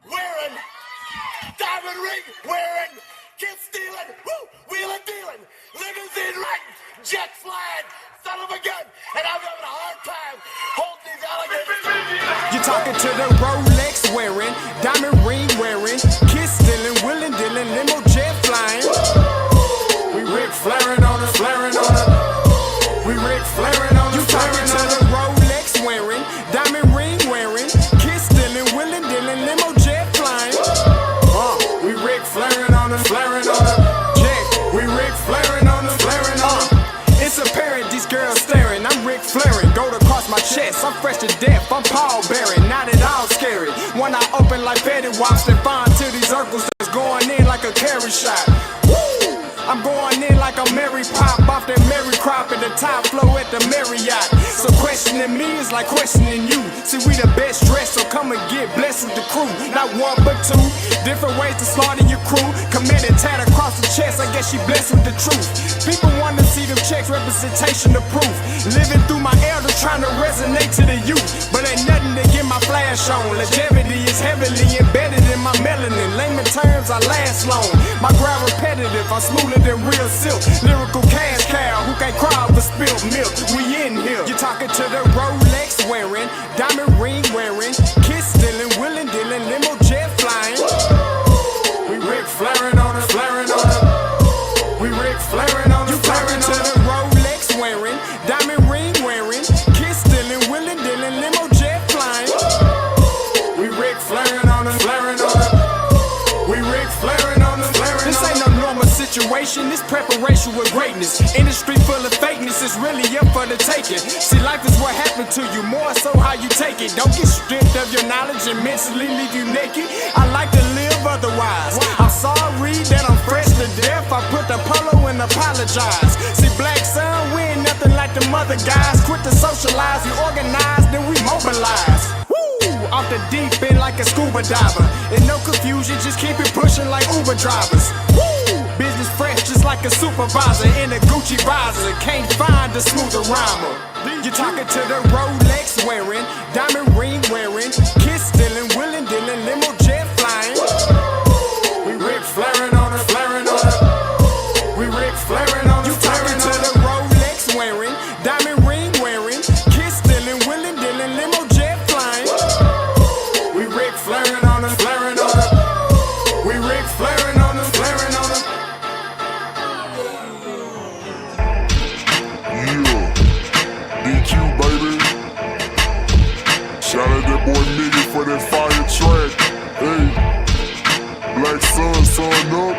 wearing, diamond ring wearing, kiss stealing, wheeling dealing, limousine riding, jet flying, son of a gun, and I'm having a hard time holding these alligators. You're talking to the Rolex wearing, diamond ring wearing, kiss stealing, wheeling dealing, limo jet flying. We Rick flaring on us, flaring on us. We Rick flaring on us. You talking to the Rolex wearing, diamond ring wearing, kiss stealing, wheeling dealing, limo jet flying. We Rick flaring on us, flaring on us. Yeah, we Rick flaring on us, flaring on us. It's apparent these girls staring. I'm Rick flaring, gold across my chest. I'm fresh to death. I'm Paul Bearing, not at all scary. One eye open like Betty Watch, then find to these circles that's going in like a carry shot. Woo! I'm going in like a Mary Pop off that Mary Crop at the top flow at the Marriott. So questioning me is like questioning you. See, we the best dressed, so come and get blessed with the crew. Not one but two, different ways to slaughter your crew. Committed tat across the chest, I guess she blessed with the truth. People want to see them checks, representation of proof. Living through my elders trying to resonate to the youth. But ain't nothing to get my flash on. Longevity is heavily embedded in my melanin. Layman terms, I last long. My ground repetitive, I'm smoother than real silk. Lyrical cash cow who can't cry over spilled milk. We in here. You're talking to the Rolex wearing, diamond ring wearing, kiss stealing, wheeling dealing, limo jet flying. We Rick flaring on us, flaring on us. We Rick flaring on us. You talking to the Rolex wearing, diamond ring wearing, kiss stealing, wheeling dealing, limo jet flying. We Rick flaring on us, flaring on us. We Rick flaring on us, flaring on us. This ain't no normal situation, this preparation with greatness. Industry full of fakeness, it's really up for the taking. See, life is what happened to you, more so how you take it. Don't get stripped of your knowledge and mentally leave you naked. I like to live otherwise. I'm sorry that I'm fresh to death. I put the polo and apologize. See, black son, we ain't nothing like the mother guys. Quit to socialize, we organize, then we mobilize. Off the deep end like a scuba diver. And no confusion, just keep it pushing like Uber drivers. Woo! Business fresh just like a supervisor in a Gucci visor. Can't find a smoother rhymer. You're talking to the Rolex wearing, diamond ring wearing, kiss stealing, wheeling dealing, limo jet flying. We Rick flaring on us, flaring on us. We Rick flaring on us. You talking to the Rolex wearing, diamond ring wearing, kiss stealing, wheeling dealing, limo jet flying. We Rick flaring on us, flaring on us. We Rick flaring on us, flaring on us. Yeah, DQ baby. Shout out that boy Nigga for that fire track. Hey, Black Sun, sun up.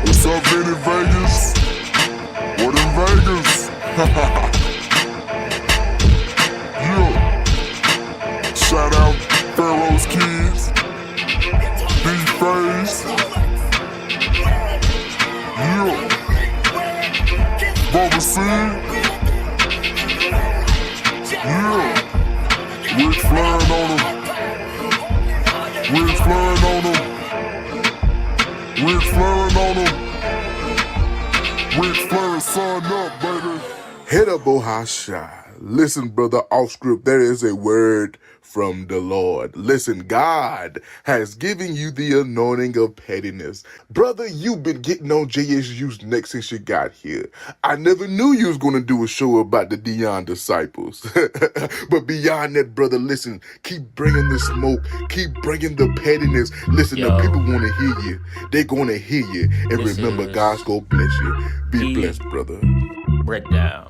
What's up, Vinny Vegas? What in Vegas? Yeah. Shout out Pharaoh's Kids, D-Phase, yeah, Bubba C, yeah, Rick flaring on him, Rick flaring on him, Rick flaring on him, Rick flaring, son up, baby. Hit up Bohasha. Listen, brother, off script, there is a word from the Lord. Listen, God has given you the anointing of pettiness. Brother, you've been getting on JSU's neck since you got here. I never knew you was going to do a show about the Dion disciples. But beyond that, brother, listen, keep bringing the smoke. Keep bringing the pettiness. Listen, the people want to hear you. They're going to hear you. And remember, God's going to bless you. Be blessed, brother. Breakdown.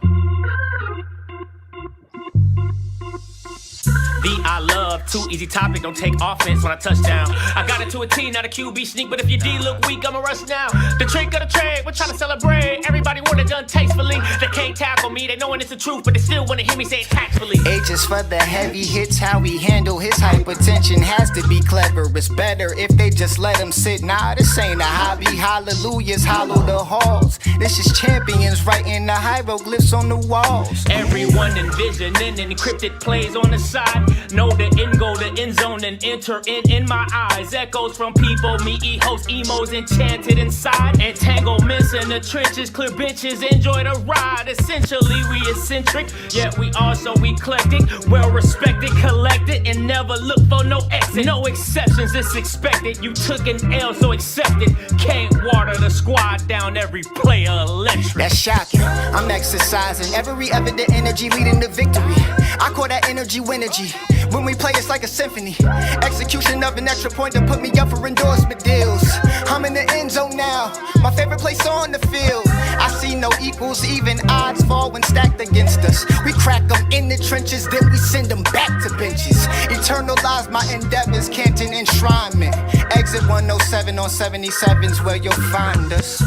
I love, too easy topic, don't take offense when I touch down. I got it to a T, not a QB sneak, but if your D look weak, I'ma rush now. The trick of the trade, we're trying to celebrate. Everybody want it done tastefully. They can't tackle me, they knowing it's the truth, but they still wanna hear me say it tactfully. H is for the heavy hits, how we handle his hypertension has to be clever. It's better if they just let him sit. Nah, this ain't a hobby. Hallelujahs hollow the halls. This is champions writing the hieroglyphs on the walls. Everyone envisioning encrypted plays on the side. Know the end goal, the end zone, and enter in my eyes. Echoes from people, me, host emos enchanted inside. Entanglements in the trenches, clear benches, enjoy the ride. Essentially, we eccentric, yet we also eclectic. Well respected, collected, and never look for no exit. No exceptions, it's expected. You took an L, so accept it. Can't water the squad down, every player electric. That's shocking. I'm exercising every evident energy leading to victory. I call that energy winergy. When we play, it's like a symphony. Execution of an extra point to put me up for endorsement deals. I'm in the end zone now, my favorite place on the field. I see no equals, even odds fall when stacked against us. We crack them in the trenches, then we send them back to benches. Eternalize my endeavors, Canton enshrinement. Exit 107 on 77's where you'll find us.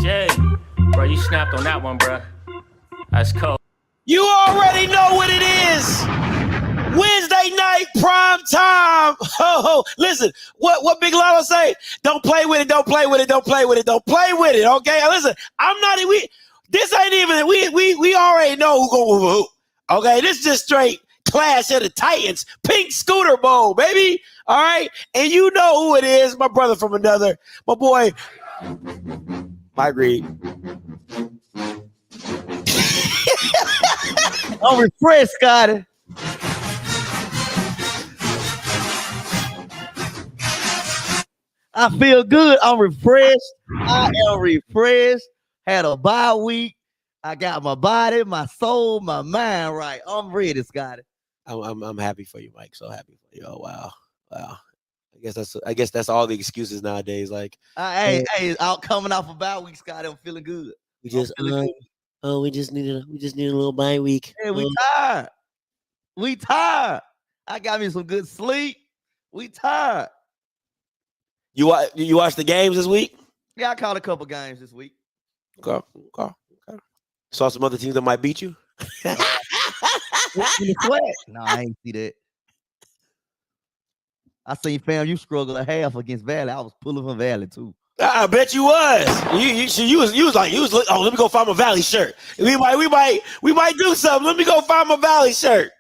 Jay, bro, you snapped on that one, bro. That's cold. You already know what it is. Wednesday night prime time. Oh, listen, what Big Lotto say? Don't play with it, don't play with it, don't play with it, don't play with it. Okay, listen, this ain't even, we already know who going with who. Okay, this is just straight Clash of the Titans, Pink Scooter Bowl, baby. All right, and you know who it is, my brother from another, my boy, Mike Reed. I'm refreshed, Scotty. I feel good. I'm refreshed. I am refreshed. Had a bye week. I got my body, my soul, my mind right. I'm ready, Scotty. I'm happy for you, Mike. So happy for you. Oh wow. I guess that's all the excuses nowadays. Like, Hey, out coming off a bye week, Scotty. I'm feeling good. we just need a little bye week. Hey, we tired. We tired. I got me some good sleep. We tired. You watch the games this week? Yeah, I caught a couple games this week. Okay. Saw some other teams that might beat you. In the sweat. No, I ain't see that. I seen FAMU struggle a half against Valley. I was pulling from Valley too. I bet you was. You was like, oh, let me go find my Valley shirt. We might do something. Let me go find my Valley shirt.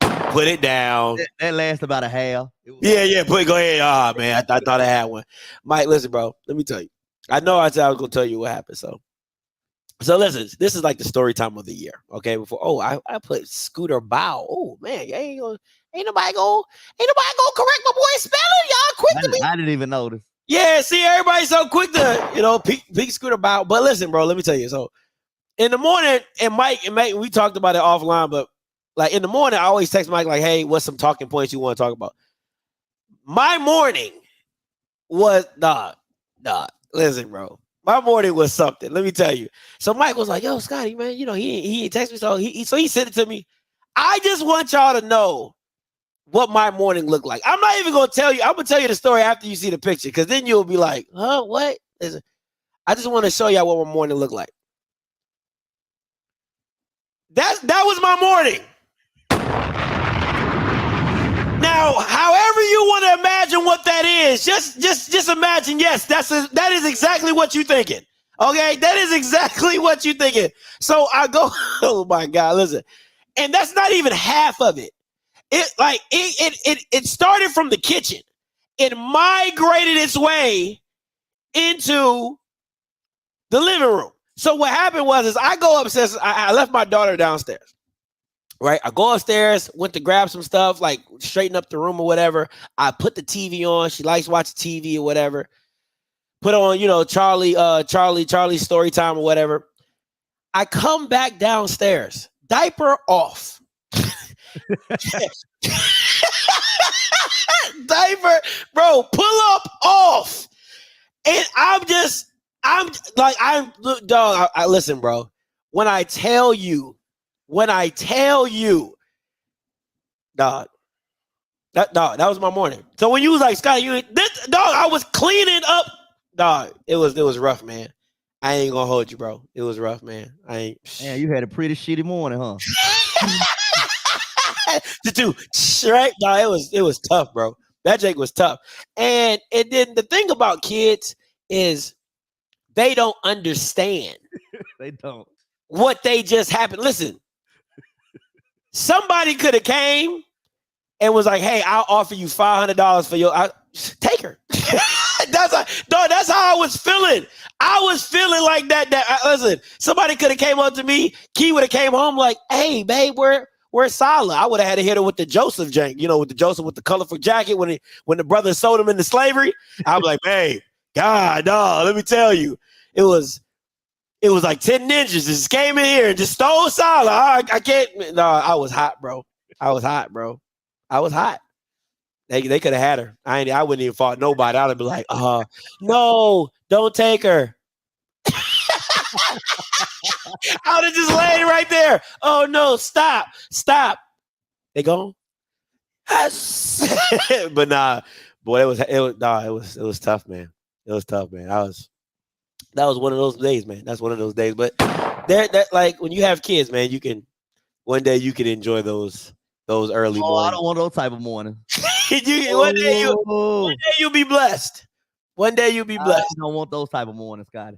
Put it down. That lasts about a half. Yeah. Go ahead. Oh man, I thought I had one. Mike, listen, bro. Let me tell you. I know I said I was gonna tell you what happened. So listen. This is like the story time of the year. Okay. Before I put Scooter Bow. Oh man, ain't nobody gonna correct my boy spelling. Y'all quick to me. I didn't even notice. Yeah, see, everybody's so quick to, peek Scooter Bow. But listen, bro, let me tell you. So in the morning, and Mike, we talked about it offline, but like in the morning, I always text Mike like, hey, what's some talking points you want to talk about? My morning was, listen, bro. My morning was something. Let me tell you. So Mike was like, yo, Scotty, man, he texted me, so he sent it to me. I just want y'all to know what my morning looked like. I'm not even gonna tell you. I'm gonna tell you the story after you see the picture, because then you'll be like, huh, what? Listen, I just want to show y'all what my morning looked like. That was my morning. Now, however you want to imagine what that is, just imagine. Yes, that is exactly what you're thinking. Okay, that is exactly what you're thinking. So I go, oh my God, listen, and that's not even half of it. It started from the kitchen. It migrated its way into the living room. So what happened was I go upstairs. I left my daughter downstairs. Right. I go upstairs, went to grab some stuff, like straighten up the room or whatever. I put the TV on. She likes watching TV or whatever. Put on, Charlie's story time or whatever. I come back downstairs, diaper off. Diaper, bro, pull up off. And listen, bro. When I tell you, dog, that was my morning. So when you was like, Scott, I was cleaning up, dog. It was rough, man. I ain't gonna hold you, bro. It was rough, man. Man, you had a pretty shitty morning, huh? Right? No, it was tough, bro. That Jake was tough. And then the thing about kids is they don't understand. They don't. What they just happened. Listen, Somebody could have came and was like, "Hey, I'll offer you $500 for your take her." That's how I was feeling. I was feeling like that. Listen, somebody could have came up to me. Key would have came home like, "Hey, babe, where's Sala?" I would have had to hit her with the Joseph jank, with the Joseph with the colorful jacket when the brother sold him into slavery. I'm like, "Babe, God, dog, let me tell you, it was like 10 ninjas just came in here and just stole Sala. I can't. No, I was hot, bro. I was hot. They could have had her. I wouldn't even fought nobody. I'd have been like, no, don't take her. I would have just laid right there. Oh no, stop. They gone. But nah, boy, it was tough, man. It was tough, man. That was one of those days, man. That's one of those days. But that like when you have kids, man, one day you can enjoy those early mornings. I don't want those type of mornings. One day you'll be blessed. One day you'll be blessed. I don't want those type of mornings, Scotty.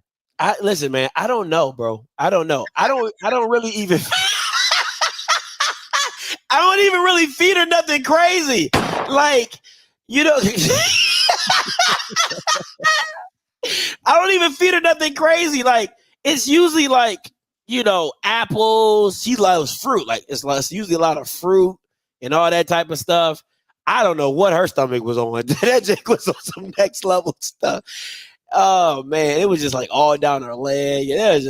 Listen, man. I don't know, bro. I don't know. I don't really even. I don't even really feed her nothing crazy, like I don't even feed her nothing crazy. Like it's usually like apples. She loves fruit. Like it's usually a lot of fruit and all that type of stuff. I don't know what her stomach was on. That chick was on some next level stuff. Oh man, it was just like all down her leg. It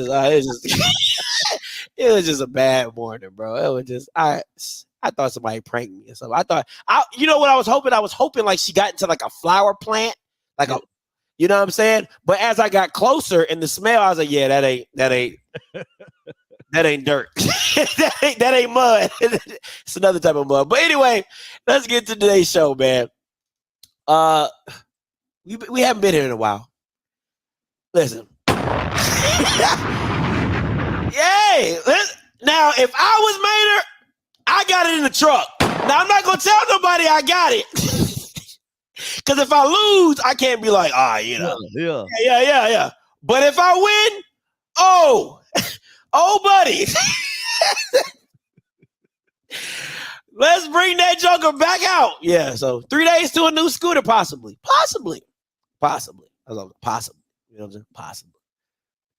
was just a bad morning, bro. It was just I thought somebody pranked me or something. I thought what I was hoping? I was hoping like she got into like a flower plant, like a, you know what I'm saying? But as I got closer and the smell, I was like, yeah, that ain't dirt. that ain't mud. It's another type of mud. But anyway, let's get to today's show, man. We haven't been here in a while. Listen. Yay! Now, if I was Maynard, I got it in the truck. Now, I'm not going to tell nobody I got it. Because if I lose, I can't be like, Yeah. But if I win, buddy. Let's bring that joker back out. Yeah, so 3 days to a new scooter, possibly. Possibly. Possibly. You know what I'm saying? Possibly.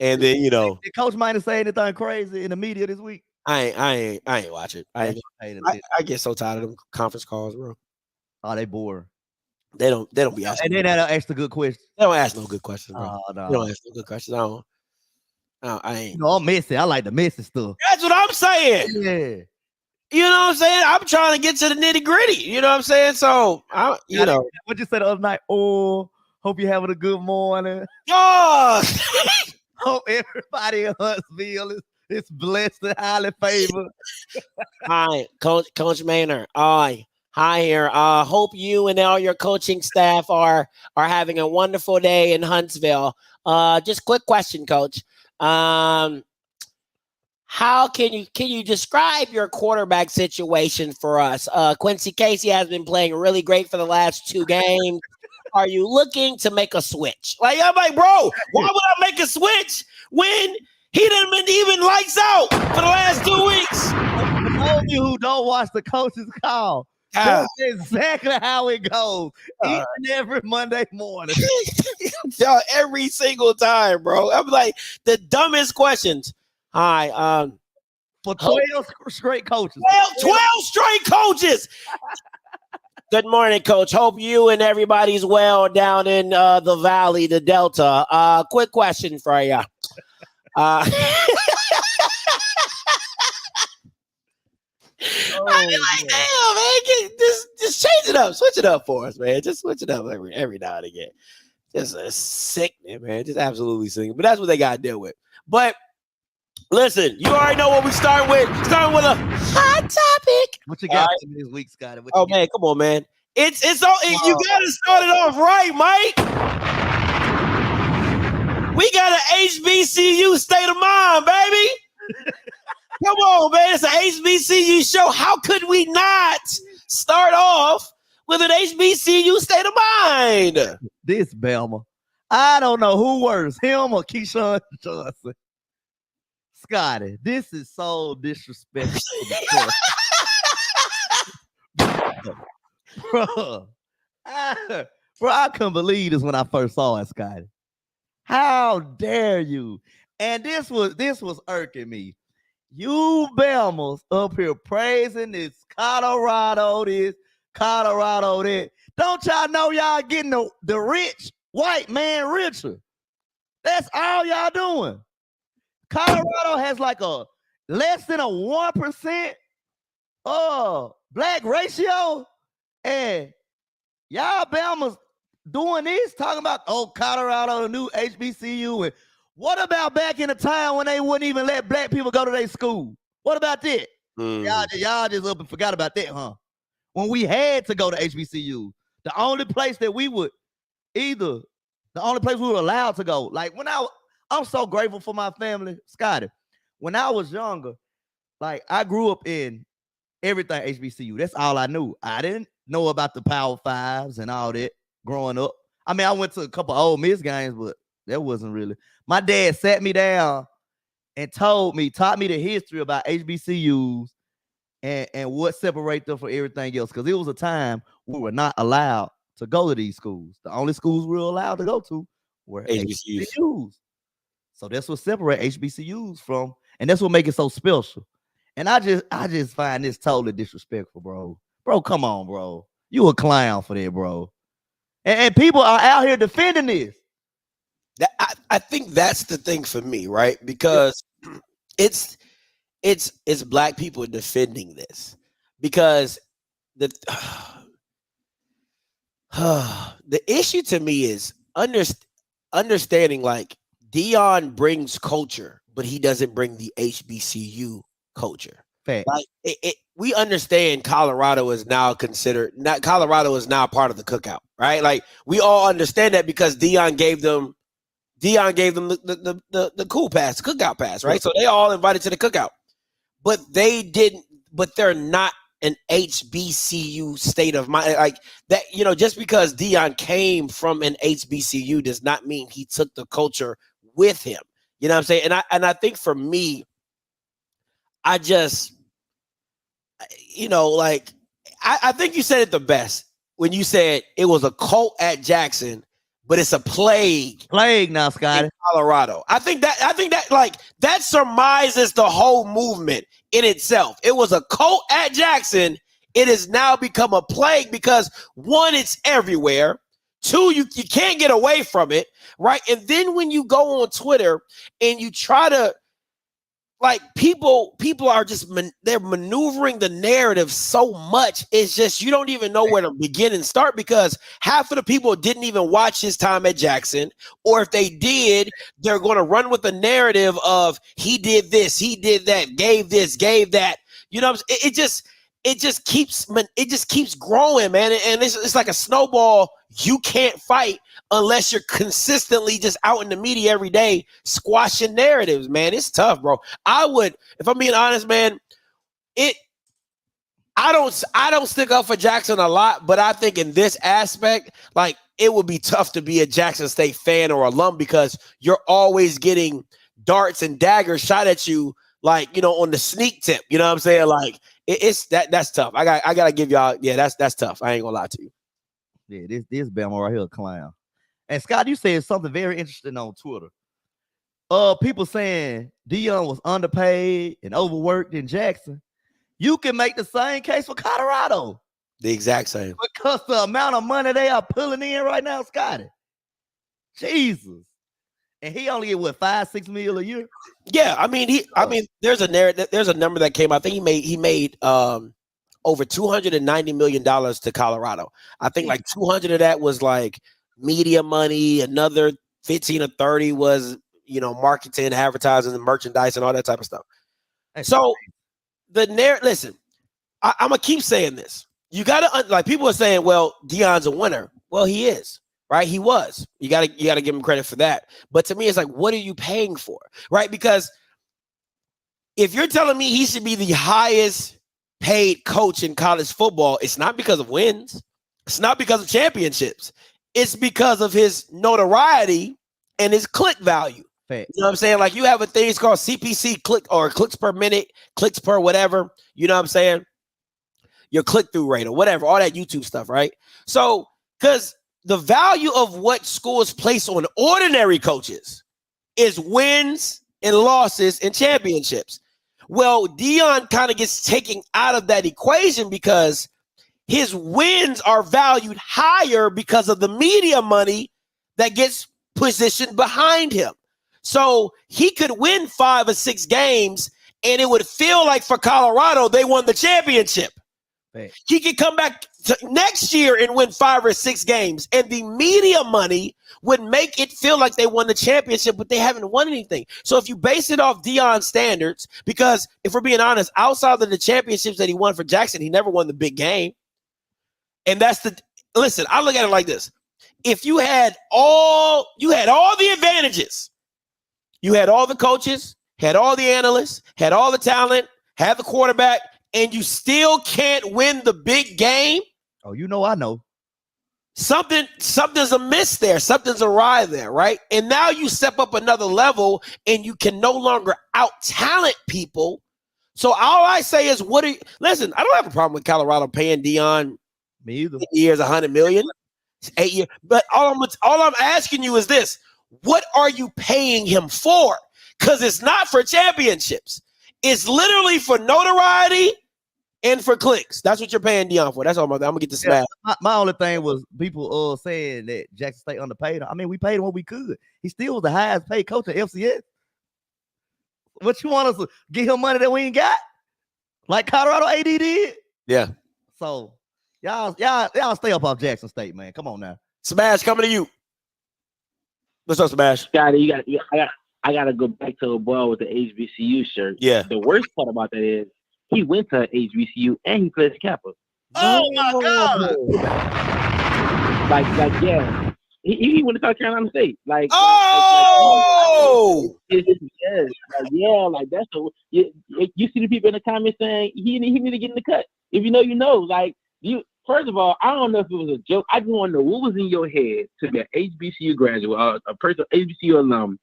And then, Did Coach Minor say anything crazy in the media this week? I ain't watch it. I get so tired of them conference calls, bro. Oh, they bored. They don't be asking. And then they don't ask the good questions. They don't ask no good questions, bro. Oh, no. They don't ask no good questions. I ain't. I'm messy. I like the messy stuff. That's what I'm saying. Yeah. You know what I'm saying? I'm trying to get to the nitty gritty. You know what I'm saying? So, what you said the other night? Oh, hope you're having a good morning. Oh, hope everybody in Huntsville is blessed and highly favored. Hi, Coach Maynard. Hi here. Hope you and all your coaching staff are having a wonderful day in Huntsville. Just quick question, Coach. How can you describe your quarterback situation for us? Quincy Casey has been playing really great for the last 2 games. Are you looking to make a switch? Like I'm like, bro, why would I make a switch when he didn't been even lights out for the last 2 weeks? For those of you who don't watch the coach's call, that's exactly how it goes. Each and every Monday morning. Every single time, bro. I'm like the dumbest questions. Hi, for 12 straight coaches. 12 straight coaches. Good morning, Coach. Hope you and everybody's well down in the valley, the Delta. Quick question for you. I be like, damn, man, just change it up, switch it up for us, man. Just switch it up every now and again. Just a sickening, man. Just absolutely sickening. But that's what they got to deal with. But listen, you already know what we start with. Starting with a hot topic. What you got this week, Scotty? Man, come on, man. It's all you gotta start it off right, Mike. We got an HBCU state of mind, baby. Come on, man. It's an HBCU show. How could we not start off with an HBCU state of mind? This Belma. I don't know who worse, him or Keyshawn Johnson. Scotty, this is so disrespectful. To the bro, I couldn't believe this when I first saw it, Scotty. How dare you? And this was irking me. You Bama's up here praising this Colorado, that. Don't y'all know y'all getting the rich white man richer? That's all y'all doing. Colorado has like a less than a 1% black ratio, and y'all Bama's doing this, talking about Colorado, the new HBCU. And what about back in the time when they wouldn't even let black people go to their school? What about that? Y'all just up and forgot about that, huh? When we had to go to HBCU, the only place that we would the only place we were allowed to go. Like when I'm so grateful for my family, Scotty. When I was younger, like I grew up in everything HBCU. That's all I knew. I didn't know about the Power Fives and all that growing up. I mean, I went to a couple Ole Miss games, but that wasn't really. My dad sat me down and taught me the history about HBCUs and what separates them from everything else. Because it was a time we were not allowed to go to these schools. The only schools we were allowed to go to were HBCUs. So that's what separates HBCUs from, and that's what makes it so special. And I just find this totally disrespectful, bro. Bro, come on, bro. You a clown for that, bro. And people are out here defending this. I think that's the thing for me, right? Because it's black people defending this. Because the issue to me is understanding like Dion brings culture, but he doesn't bring the HBCU culture. Fact. Like we understand Colorado is now part of the cookout, right? Like we all understand that because Dion gave them the cool pass, the cookout pass, right? So they all invited to the cookout, but they're not an HBCU state of mind. Like that, just because Dion came from an HBCU does not mean he took the culture with him. You know what I'm saying? And I think for me, I just, I think you said it the best when you said it was a cult at Jackson, but it's a plague. Plague now, Scotty. In Colorado. I think that surmises the whole movement in itself. It was a cult at Jackson. It has now become a plague because one, it's everywhere. Two, you can't get away from it, right? And then when you go on Twitter and you try to, like, people are just they're maneuvering the narrative so much. It's just you don't even know where to begin and start because half of the people didn't even watch his time at Jackson, or if they did, they're going to run with the narrative of he did this, he did that, gave this, gave that. You know, it just keeps growing, man, and it's like a snowball you can't fight unless you're consistently just out in the media every day squashing narratives, man. It's tough, bro. If I'm being honest, man, I don't stick up for Jackson a lot, but I think in this aspect, like, it would be tough to be a Jackson State fan or alum because you're always getting darts and daggers shot at you, like, on the sneak tip. You know what I'm saying? Like, that's tough. I gotta give y'all, that's tough. I ain't gonna lie to you. Yeah, this Bama right here a clown. And Scott, you said something very interesting on Twitter. People saying Dion was underpaid and overworked in Jackson. You can make the same case for Colorado. The exact same. Because the amount of money they are pulling in right now, Scotty. Jesus. And he only get what, $5-6 million a year? Yeah, I mean, there's a narrative. There's a number that came out. I think he made over $290 million to Colorado. I think like 200 of that was like media money. Another 15 or 30 was, marketing, advertising, and merchandise, and all that type of stuff. So the narrative. Listen, I'm gonna keep saying this. You gotta like people are saying, well, Dion's a winner. Well, he is. Right, he was. You gotta give him credit for that. But to me, it's like, what are you paying for? Right, because if you're telling me he should be the highest paid coach in college football, it's not because of wins. It's not because of championships. It's because of his notoriety and his click value. Fact. You know what I'm saying? Like you have a thing it's called CPC click or clicks per minute, clicks per whatever. You know what I'm saying? Your click-through rate or whatever, all that YouTube stuff, right? So, because the value of what schools place on ordinary coaches is wins and losses and championships. Well, Dion kind of gets taken out of that equation because his wins are valued higher because of the media money that gets positioned behind him. So he could win 5 or 6 games and it would feel like for Colorado, they won the championship. Right. He could come back next year and win 5 or 6 games, and the media money would make it feel like they won the championship, but they haven't won anything. So if you base it off Dion's standards, because if we're being honest, outside of the championships that he won for Jackson, he never won the big game. And listen, I look at it like this. If you had all the advantages, you had all the coaches, had all the analysts, had all the talent, had the quarterback, and you still can't win the big game. Oh, you know, I know. Something's amiss there. Something's awry there, right? And now you step up another level and you can no longer out-talent people. So all I say is, listen, I don't have a problem with Colorado paying Dion Me either. years, $100 million, 8 years. But all I'm asking you is this: what are you paying him for? Because it's not for championships. It's literally for notoriety and for clicks. That's what you're paying Dion for. That's all I'm gonna get the smash. My only thing was people saying that Jackson State underpaid him. I mean, we paid him what we could. He still was the highest paid coach at FCS. What you want us to give him money that we ain't got? Like Colorado AD did? Yeah. So y'all stay up off Jackson State, man. Come on now. Smash coming to you. What's up, Smash? I gotta go back to a boy with the HBCU shirt. Yeah. The worst part about that is he went to HBCU and he plays Kappa. Oh my God! Yeah. He went to South Carolina State. Like that's you see the people in the comments saying he need to get in the cut. If you know, you know. Like you. First of all, I don't know if it was a joke. I just want to know what was in your head to be an HBCU graduate, a person, HBCU alum,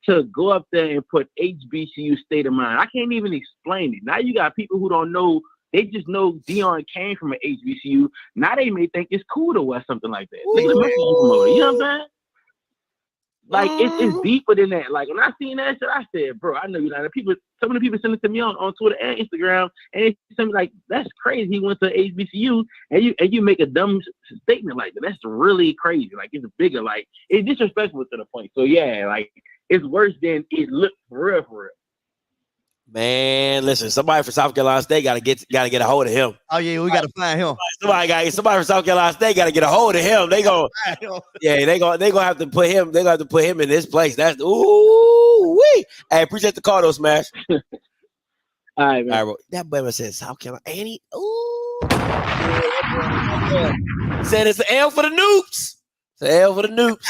to go up there and put HBCU state of mind. I can't even explain it. Now you got people who don't know. They just know Dion came from an HBCU. Now they may think it's cool to wear something like that. You know what I'm saying? Like it's deeper than that. Like when I seen that shit, I said, bro, I know you know. Some of the people send it to me on Twitter and Instagram, and they send me like, that's crazy. He went to HBCU, and you make a dumb statement like that. That's really crazy. Like it's bigger. Like it's disrespectful to the point. So yeah, like it's worse than it looked for real. Man, listen, somebody from South Carolina State gotta get a hold of him. Oh yeah, we gotta find him. Somebody from South Carolina State gotta get a hold of him. They gonna have to put him. They gonna have to put him in this place. That's ooh wee. Hey, appreciate the call though, Smash. All right, man. All right, bro. That boy said South Carolina. And he said it's an L for the Noops. It's an L for the Noops.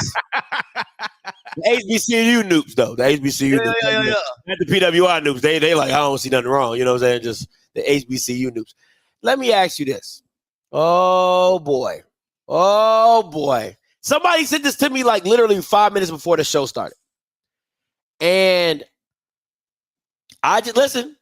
The HBCU Noops, though. The HBCU Noops. Yeah. Not the PWI Noops. They like, I don't see nothing wrong. You know what I'm saying? Just the HBCU Noops. Let me ask you this. Oh, boy. Somebody sent this to me like literally 5 minutes before the show started. And I just, listen.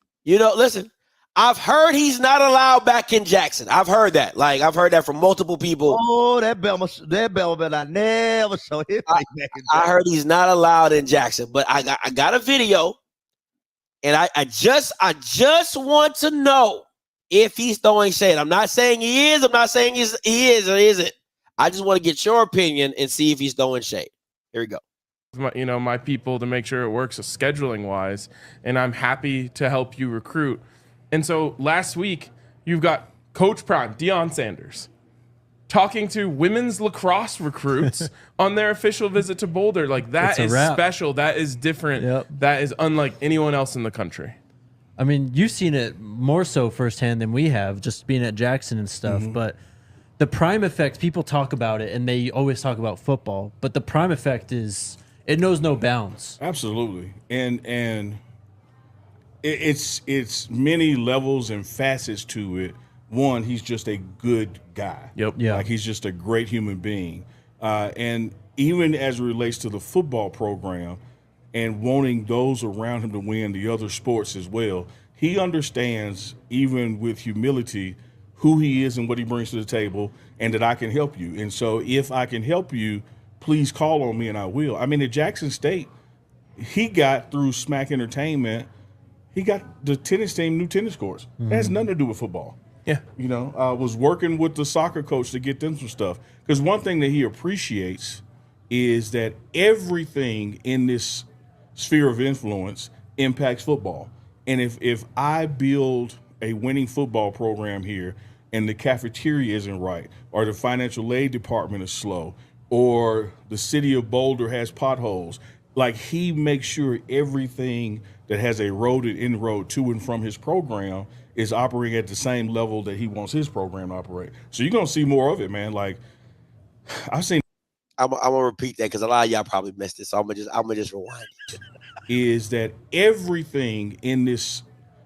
I've heard he's not allowed back in Jackson. I've heard that. Like, I've heard that from multiple people. Oh, that bell better I never show him. I heard he's not allowed in Jackson, but I got a video, and I just want to know if he's throwing shade. I'm not saying he is. I'm not saying he is or isn't. I just want to get your opinion and see if he's throwing shade. Here we go. My people to make sure it works scheduling wise, and I'm happy to help you recruit. And so last week, you've got Coach Prime, Deion Sanders, talking to women's lacrosse recruits on their official visit to Boulder. Like, that is special. That is different. Yep. That is unlike anyone else in the country. I mean, you've seen it more so firsthand than we have, just being at Jackson and stuff. Mm-hmm. But the Prime effect, people talk about it, and they always talk about football. But the Prime effect is, it knows no bounds. Absolutely. And it's many levels and facets to it. One, he's just a good guy. Yep. Yeah. Like, he's just a great human being. And even as it relates to the football program, and wanting those around him to win the other sports as well. He understands, even with humility, who he is and what he brings to the table, and that I can help you. And so if I can help you, please call on me and I will. I mean, at Jackson State, he got through Smack Entertainment, he got the tennis team new tennis courts. It has nothing to do with football. Yeah. You know, was working with the soccer coach to get them some stuff. Because one thing that he appreciates is that everything in this sphere of influence impacts football. And if I build a winning football program here and the cafeteria isn't right, or the financial aid department is slow, or the city of Boulder has potholes, like, he makes sure everything that has a road and inroad to and from his program is operating at the same level that he wants his program to operate. So you're gonna see more of it, man. Like, I've seen. I'm gonna repeat that because a lot of y'all probably missed it. So I'm gonna just rewind it. Is that everything in this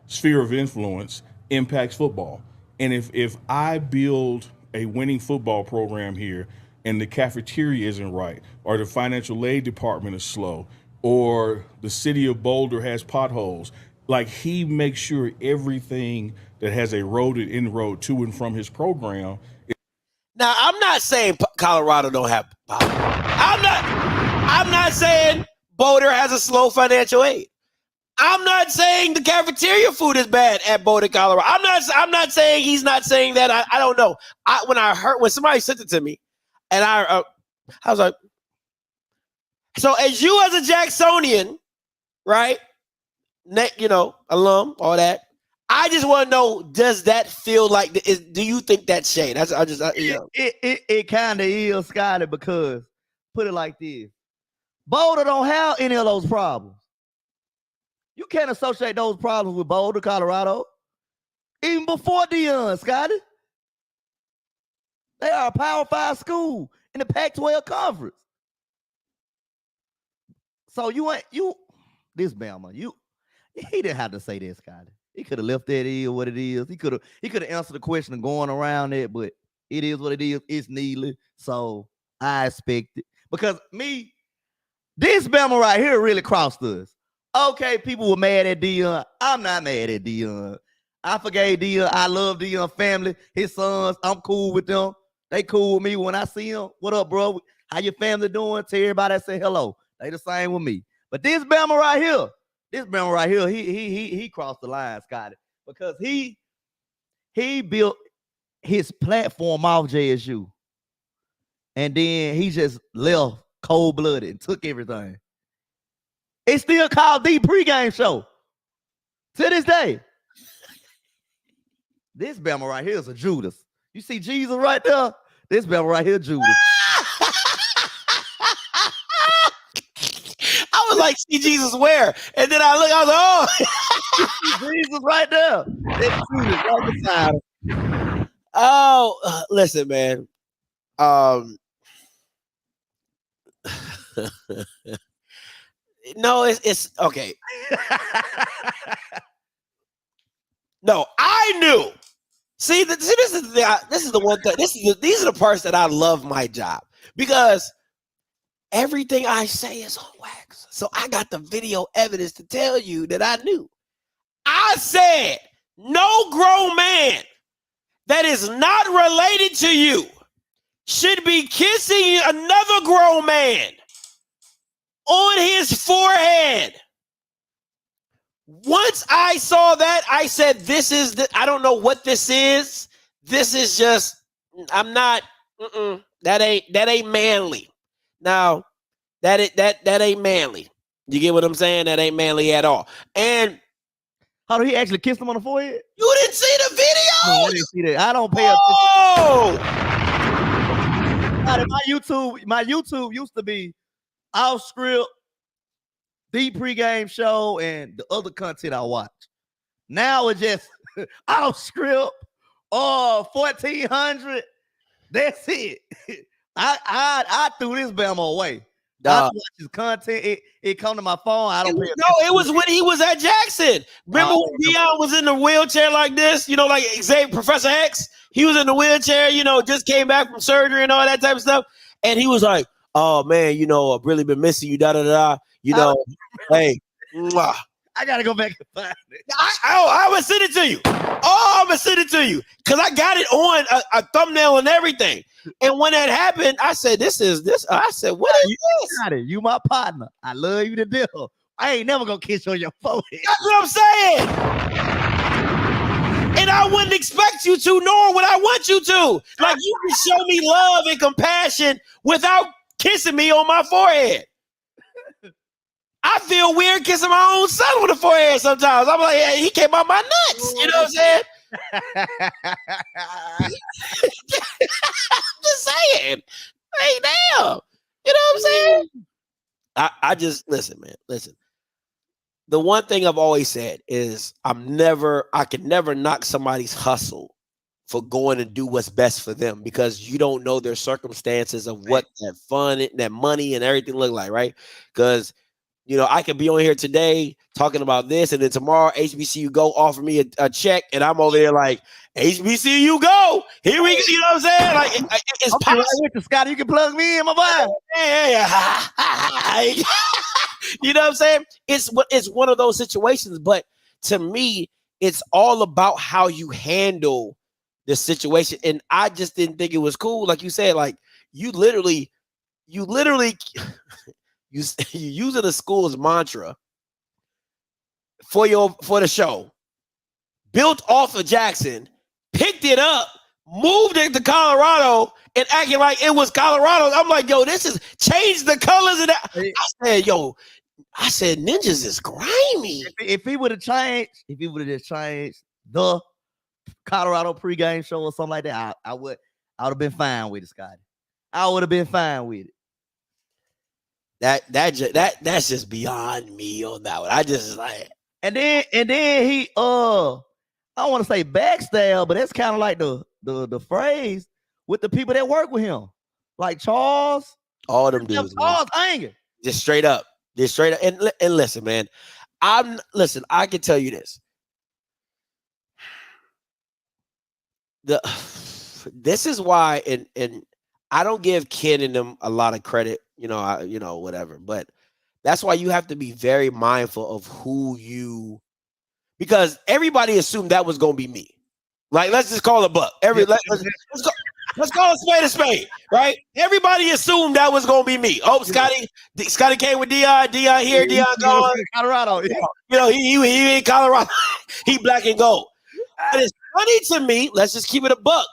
sphere of influence impacts football. And if I build a winning football program here and the cafeteria isn't right, or the financial aid department is slow, or the city of Boulder has potholes, like, he makes sure everything that has a road and inroad to and from his program. Now, I'm not saying Colorado don't have potholes. I'm not saying Boulder has a slow financial aid. I'm not saying the cafeteria food is bad at Boulder, Colorado. I'm not saying he's not saying that. I don't know. When somebody sent it to me, and I was like, so as you as a Jacksonian, right? Alum, all that. I just want to know: does that feel like? Do you think that's shade? It kind of is, Scotty, because put it like this: Boulder don't have any of those problems. You can't associate those problems with Boulder, Colorado. Even before Deion, Scotty. They are a Power 5 school in the Pac-12 conference. So this Bama, he didn't have to say this, Scotty. He could have left that is what it is. He could have answered the question and going around it, but it is what it is. It's needless. So I expect it. Because this Bama right here really crossed us. Okay, people were mad at Deion. I'm not mad at Deion. I forgave Deion. I love Deion family, his sons. I'm cool with them. They cool with me when I see them. What up, bro? How your family doing? Tell everybody I say hello. They the same with me. But this Bama right here, he crossed the line, Scotty, because he built his platform off JSU, and then he just left cold-blooded and took everything. It's still called the pregame show to this day. This Bama right here is a Judas. You see Jesus right there? This Bama right here, Judas. I was like, see Jesus where? And then I was like, oh. Jesus right there. It's Judas right beside him. Oh, listen, man. No, it's okay. No, I knew. See, this is the one thing. These are the parts that I love my job, because everything I say is on wax. So I got the video evidence to tell you that I knew. I said, no grown man that is not related to you should be kissing another grown man on his forehead. Once I saw that, I said, I don't know what this is. This is just, I'm not, that ain't manly. Now, that ain't manly. You get what I'm saying? That ain't manly at all. And how did he actually kiss him on the forehead? You didn't see the video? No, I didn't see that. I don't pay attention. My YouTube used to be off script, the pregame show, and the other content I watch. Now it's just off script or 1400. That's it. I threw this Bama away. I watch his content. It come to my phone. I don't pay attention. No, it was when he was at Jackson. Remember when Deion was in the wheelchair like this? You know, like Xavier, Professor X. He was in the wheelchair. You know, just came back from surgery and all that type of stuff. And he was like, oh man, you know, I've really been missing you, da da da. You know, hey, mwah. I gotta go back and find it. I would send it to you. Oh, I'm gonna send it to you because I got it on a thumbnail and everything. And when that happened, I said, "This is this." I said, "What is this?" Got it. You my partner. I love you to death. I ain't never gonna kiss you on your forehead. That's what I'm saying. And I wouldn't expect you to, nor would I want you to. Like, you can show me love and compassion without kissing me on my forehead. I feel weird kissing my own son on the forehead sometimes. I'm like, hey, he came out my nuts. You know what I'm saying? Just saying. Hey, damn. You know what I'm saying? I just, listen, man, listen. The one thing I've always said is I can never knock somebody's hustle for going to do what's best for them because you don't know their circumstances of what that fun, that money and everything look like, right? Because, you know, I could be on here today talking about this, and then tomorrow HBCU go offer me a check, and I'm over there like, HBCU go. Here we go. You know what I'm saying? Like, it's possible. Right with the Scotty, you can plug me in, my boy. Yeah. You know what I'm saying? It's one of those situations, but to me, it's all about how you handle the situation. And I just didn't think it was cool. Like you said, like you literally you using the school's mantra for the show, built off of Jackson, picked it up, moved it to Colorado, and acting like it was Colorado. I'm like, yo, this is changed the colors of that. I said, ninjas is grimy. If he would have just changed the Colorado pregame show or something like that, I would have been fine with it, Scotty. I would have been fine with it. That's just beyond me on that one. I just like, and then he I don't want to say backstab, but that's kind of like the phrase with the people that work with him, like Charles, all them dudes, Charles Anger, just straight up. And listen, man, I can tell you this. This is why, and I don't give Ken and them a lot of credit, whatever. But that's why you have to be very mindful of because everybody assumed that was gonna be me. Like, let's just call it buck. Let's call a spade, right? Everybody assumed that was gonna be me. Oh, Scotty came with Dion here, Dion gone. Colorado. He in Colorado. He black and gold. But it's funny to me. Let's just keep it a buck.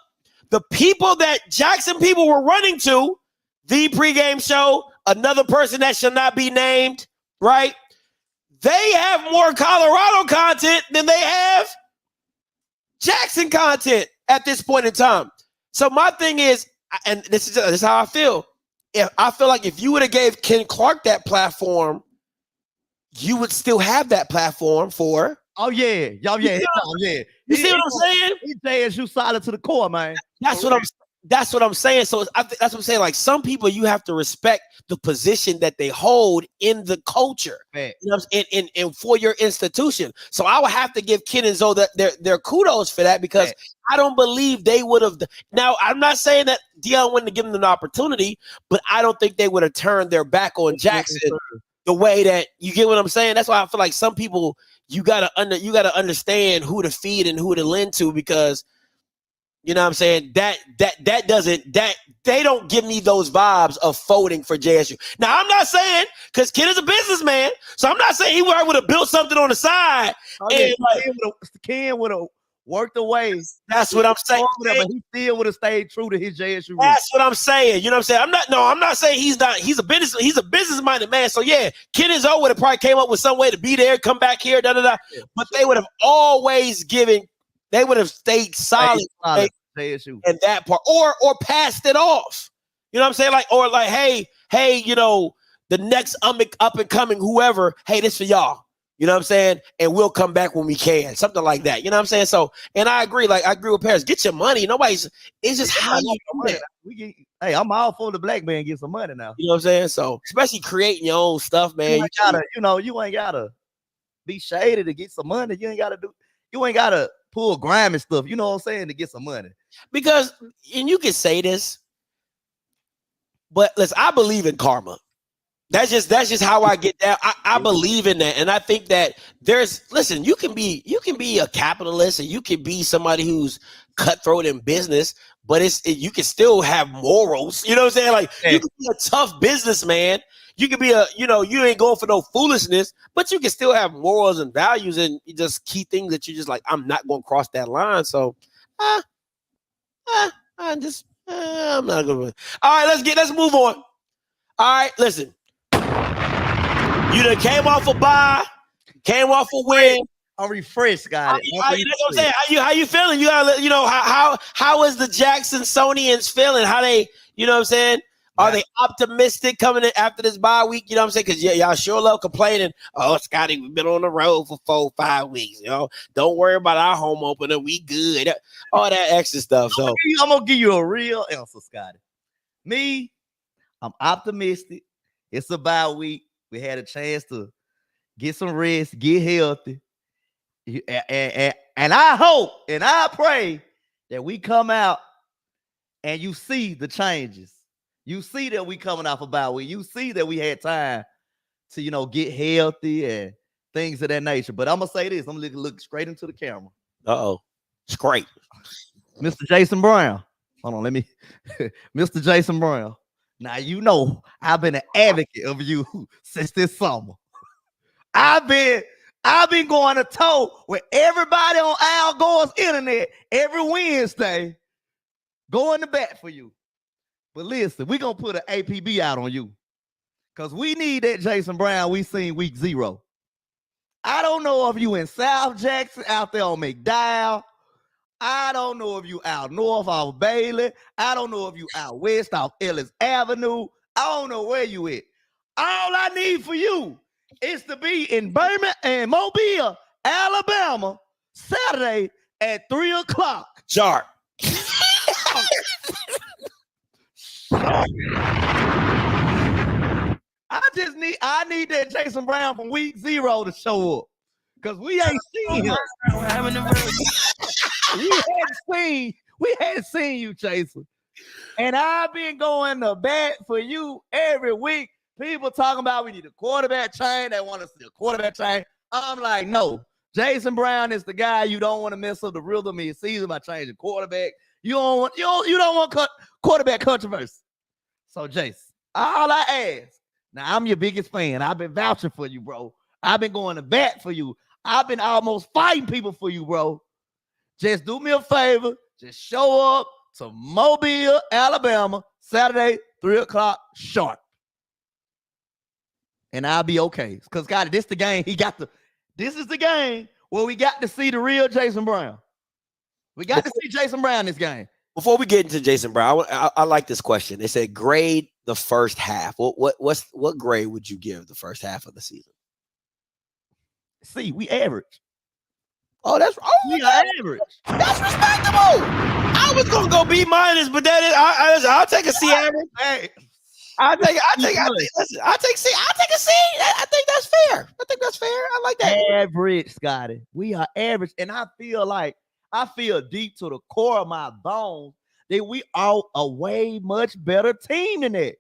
The people that Jackson people were running to, the pregame show, another person that shall not be named, right? They have more Colorado content than they have Jackson content at this point in time. So my thing is, and this is how I feel. I feel like if you would have gave Ken Clark that platform, you would still have that platform for. Oh yeah. You see what I'm saying? He says you solid to the core, man. That's what I'm saying. So that's what I'm saying. Like, some people, you have to respect the position that they hold in the culture, man. You know what I'm saying? And for your institution. So I would have to give Ken and Zoe their kudos for that, because man, I don't believe they would have. Now, I'm not saying that Dion wouldn't have given them an opportunity, but I don't think they would have turned their back on Jackson the way that, you get what I'm saying? That's why I feel like some people, you gotta understand who to feed and who to lend to, because you know what I'm saying, that they don't give me those vibes of voting for JSU. Now, I'm not saying, because Ken is a businessman, so I'm not saying he would have built something on the side. And Ken would have worked away. That's what I'm saying. But he still would have stayed true to his JSU roots. That's what I'm saying. You know what I'm saying? I'm not saying he's not. He's a business-minded man. So yeah, Ken and Zoe would have probably came up with some way to be there, come back here, da. But they would have always given. They would have stayed solid JSU in that part, or passed it off. You know what I'm saying? Like, hey, the next up and coming whoever. Hey, this for y'all. You know what I'm saying? And we'll come back when we can. Something like that. You know what I'm saying? So, and I agree. Like, I agree with Paris. Get your money. It's just how you do that. Hey, I'm all for the black man get some money now. You know what I'm saying? So, especially creating your own stuff, man. You ain't gotta be shady to get some money. You ain't gotta pull grimy stuff. You know what I'm saying? To get some money. Because, and you can say this, But listen, I believe in karma. That's just how I get down. I believe in that, and I think that listen. You can be a capitalist, and you can be somebody who's cutthroat in business, but you can still have morals. You know what I'm saying? Like you can be a tough businessman. You can be you ain't going for no foolishness, but you can still have morals and values, and just key things that you just like. I'm not going to cross that line. So, I'm not going to. All right, let's move on. All right, listen. You done came off a bye, came off a win. I'm refreshed, got it. You know what I'm saying? How you feeling? You gotta, how is the Jacksonians feeling? How they, you know what I'm saying? Are they optimistic coming in after this bye week? You know what I'm saying? Because y'all sure love complaining. Oh, Scotty, we've been on the road for 4-5 weeks. Don't worry about our home opener. We good. All that extra stuff. So I'm gonna give you a real answer, Scotty. Me, I'm optimistic. It's a bye week. We had a chance to get some rest, get healthy. And I hope and I pray that we come out and you see the changes. You see that we coming off a bye week. You see that we had time to, get healthy and things of that nature. But I'm going to say this. I'm going to look straight into the camera. Uh-oh. It's great. Mr. Jason Brown. Hold on, let me. Mr. Jason Brown. Now, I've been an advocate of you since this summer. I've been going to toe with everybody on Al Gore's internet every Wednesday, going to bat for you. But listen, we're going to put an APB out on you because we need that Jason Brown we seen week 0. I don't know if you in South Jackson, out there on McDowell. I don't know if you out north off Bailey. I don't know if you out west off Ellis Avenue. I don't know where you at. All I need for you is to be in Birmingham and Mobile, Alabama, Saturday at 3:00. Sharp. I need that Jason Brown from week 0 to show up. Because we ain't seen him. We hadn't seen you, Jason. And I've been going to bat for you every week. People talking about we need a quarterback change. They want to see a quarterback change. I'm like, no. Jason Brown is the guy you don't want to mess up the rhythm of your season by changing quarterback. You don't want quarterback controversy. So, Jason, all I ask, now I'm your biggest fan. I've been vouching for you, bro. I've been going to bat for you. I've been almost fighting people for you, bro. Just do me a favor. Just show up to Mobile, Alabama, Saturday, 3:00 sharp. And I'll be okay. Because, God, this is the game. This is the game where we got to see the real Jason Brown. We got to see Jason Brown this game. Before we get into Jason Brown, I like this question. They said grade the first half. What grade would you give the first half of the season? See, we average. We are average. That's respectable. I was gonna go B-, but I'll take a C average. Hey, I'll take C. I'll take a C. I think that's fair. I like that. Average, Scotty. We are average, and I feel deep to the core of my bones that we are a way much better team than that.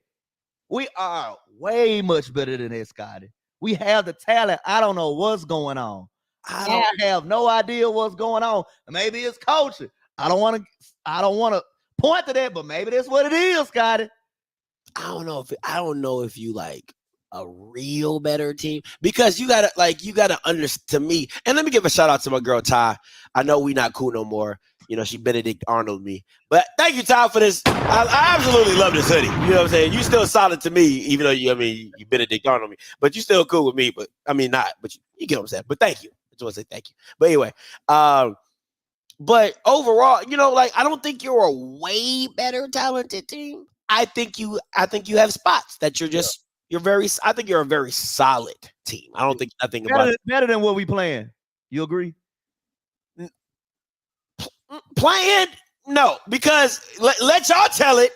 We are way much better than that, Scotty. We have the talent. I don't know what's going on. I have no idea what's going on. Maybe it's coaching. I don't want to point to that, but maybe that's what it is, Scotty. I don't know if you like a real better team because you gotta understand to me. And let me give a shout out to my girl Ty. I know we not cool no more. She Benedict Arnold me. But thank you, Ty, for this. I absolutely love this hoodie. You know what I'm saying? You still solid to me, even though you Benedict Arnold me. But you still cool with me. But not. But you get what I'm saying. But thank you. I just want to say thank you. But anyway, but overall, I don't think you're a way better talented team. I think you have spots that you're just I think you're a very solid team. I don't think nothing better than what we playing. You agree? Playing? No, because let y'all tell it.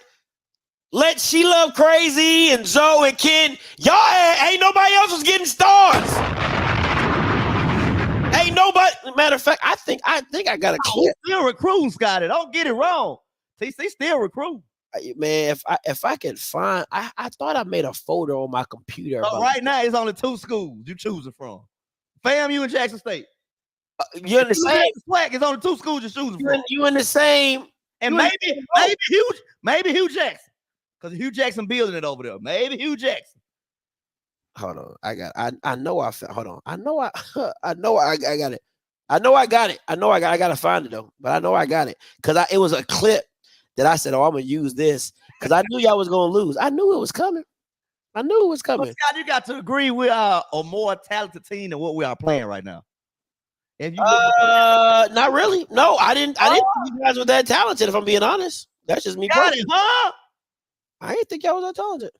Let She Love Crazy and Zoe and Ken. Y'all ain't nobody else was getting stars. Ain't nobody. Matter of fact, I think I got a clip. Still recruiting, Scotty. Don't get it wrong. TC still recruiting. Man, if I can find, I thought I made a folder on my computer. So right now, it's only 2 schools you choosing from. FAMU and Jackson State. You're in the same. SWAC, it's only 2 schools you're choosing from. You in the same. And maybe Hugh Jackson. Because Hugh Jackson building it over there. Maybe Hugh Jackson. Hold on. I know I found. Hold on. I know I got it. I know I got it. I gotta find it though. But I know I got it. Because it was a clip that I said, oh, I'm gonna use this. Because I knew y'all was gonna lose. I knew it was coming. But Scott, you got to agree we are a more talented team than what we are playing right now. If you not really. No, I didn't think you guys were that talented, if I'm being honest. That's just me. Got it, huh? I didn't think y'all was that talented.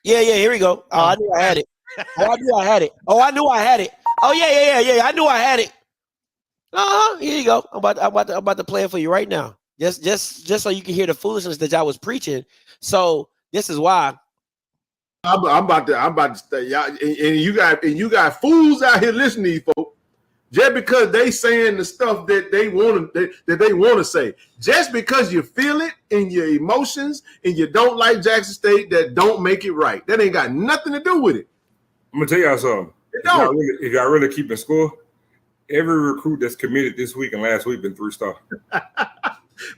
Yeah, here we go. Oh, I knew I had it. Oh, I knew I had it. Oh, yeah. I knew I had it. Here you go. I'm about to play it for you right now. Just so you can hear the foolishness that y'all was preaching. So this is why. I'm about to say y'all, and you got fools out here listening to these folks. Just because they saying the stuff that they want to say, just because you feel it in your emotions and you don't like Jackson State, that don't make it right. That ain't got nothing to do with it. I'm gonna tell y'all something. If y'all really keeping score, every recruit that's committed this week and last week been 3-star.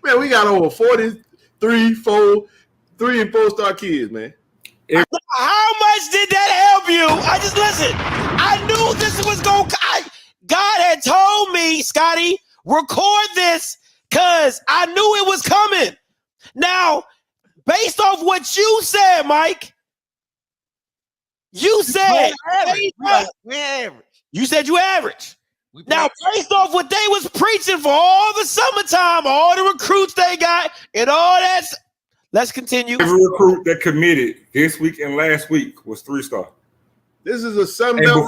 Man, we got over 3 and 4-star kids, man. How much did that help you? I just listen. I knew this was going. God had told me, Scotty, record this because I knew it was coming. Now, based off what you said, Mike, you said we're average. You said you average. Now, based off what they was preaching for all the summertime, all the recruits they got, and all that. Let's continue. Every recruit that committed this week and last week was 3-star. This is a Sunbelt.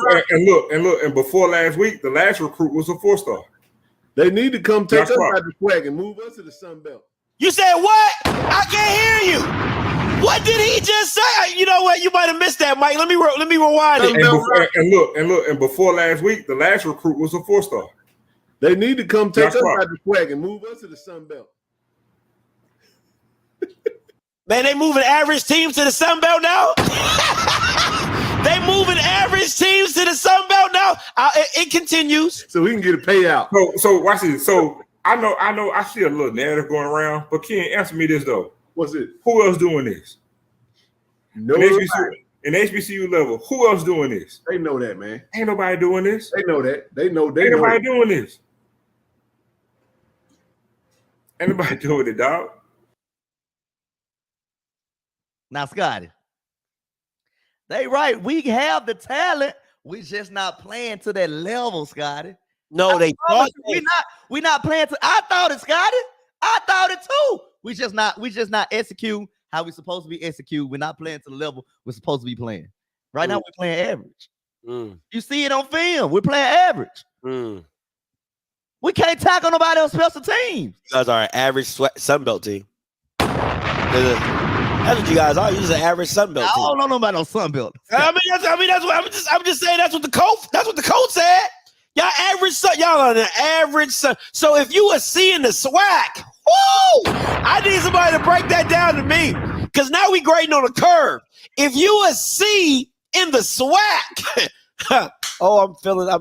And before last week, the last recruit was a 4-star. They need to come take us out the swag and move us to the Sunbelt. You said what? I can't hear you. What did he just say? You know what? You might have missed that, Mike. Let me rewind it. And before last week, the last recruit was a 4-star. They need to come take us out the swag and move us to the Sunbelt. Man, they moving average teams to the Sunbelt now. They moving average teams to the Sunbelt now. It continues, so we can get a payout. So watch this. So I know. I see a little narrative going around, but Ken, answer me this though. What's it? Who else doing this? No. In HBCU level, who else doing this? They know that, man. Ain't nobody doing this. They know that. Ain't nobody doing this. Ain't nobody doing it, dog. Now, Scotty, they right. We have the talent. We just not playing to that level, Scotty. No, they thought we not playing to. I thought it, Scotty. I thought it too. We just not execute how we supposed to be execute. We're not playing to the level we're supposed to be playing. Right now, we're playing average. You see it on film. We're playing average. We can't tackle nobody on special teams. You guys are an average Sunbelt team. That's what you guys are. You're just an average Sunbelt team. I don't know nobody on Sunbelt. That's what I'm just saying. That's what the coach said. Y'all average y'all are an average son. So if you are seeing the SWAC, woo! I need somebody to break that down to me. Because now we grading on a curve. If you a C in the SWAC, I'm feeling I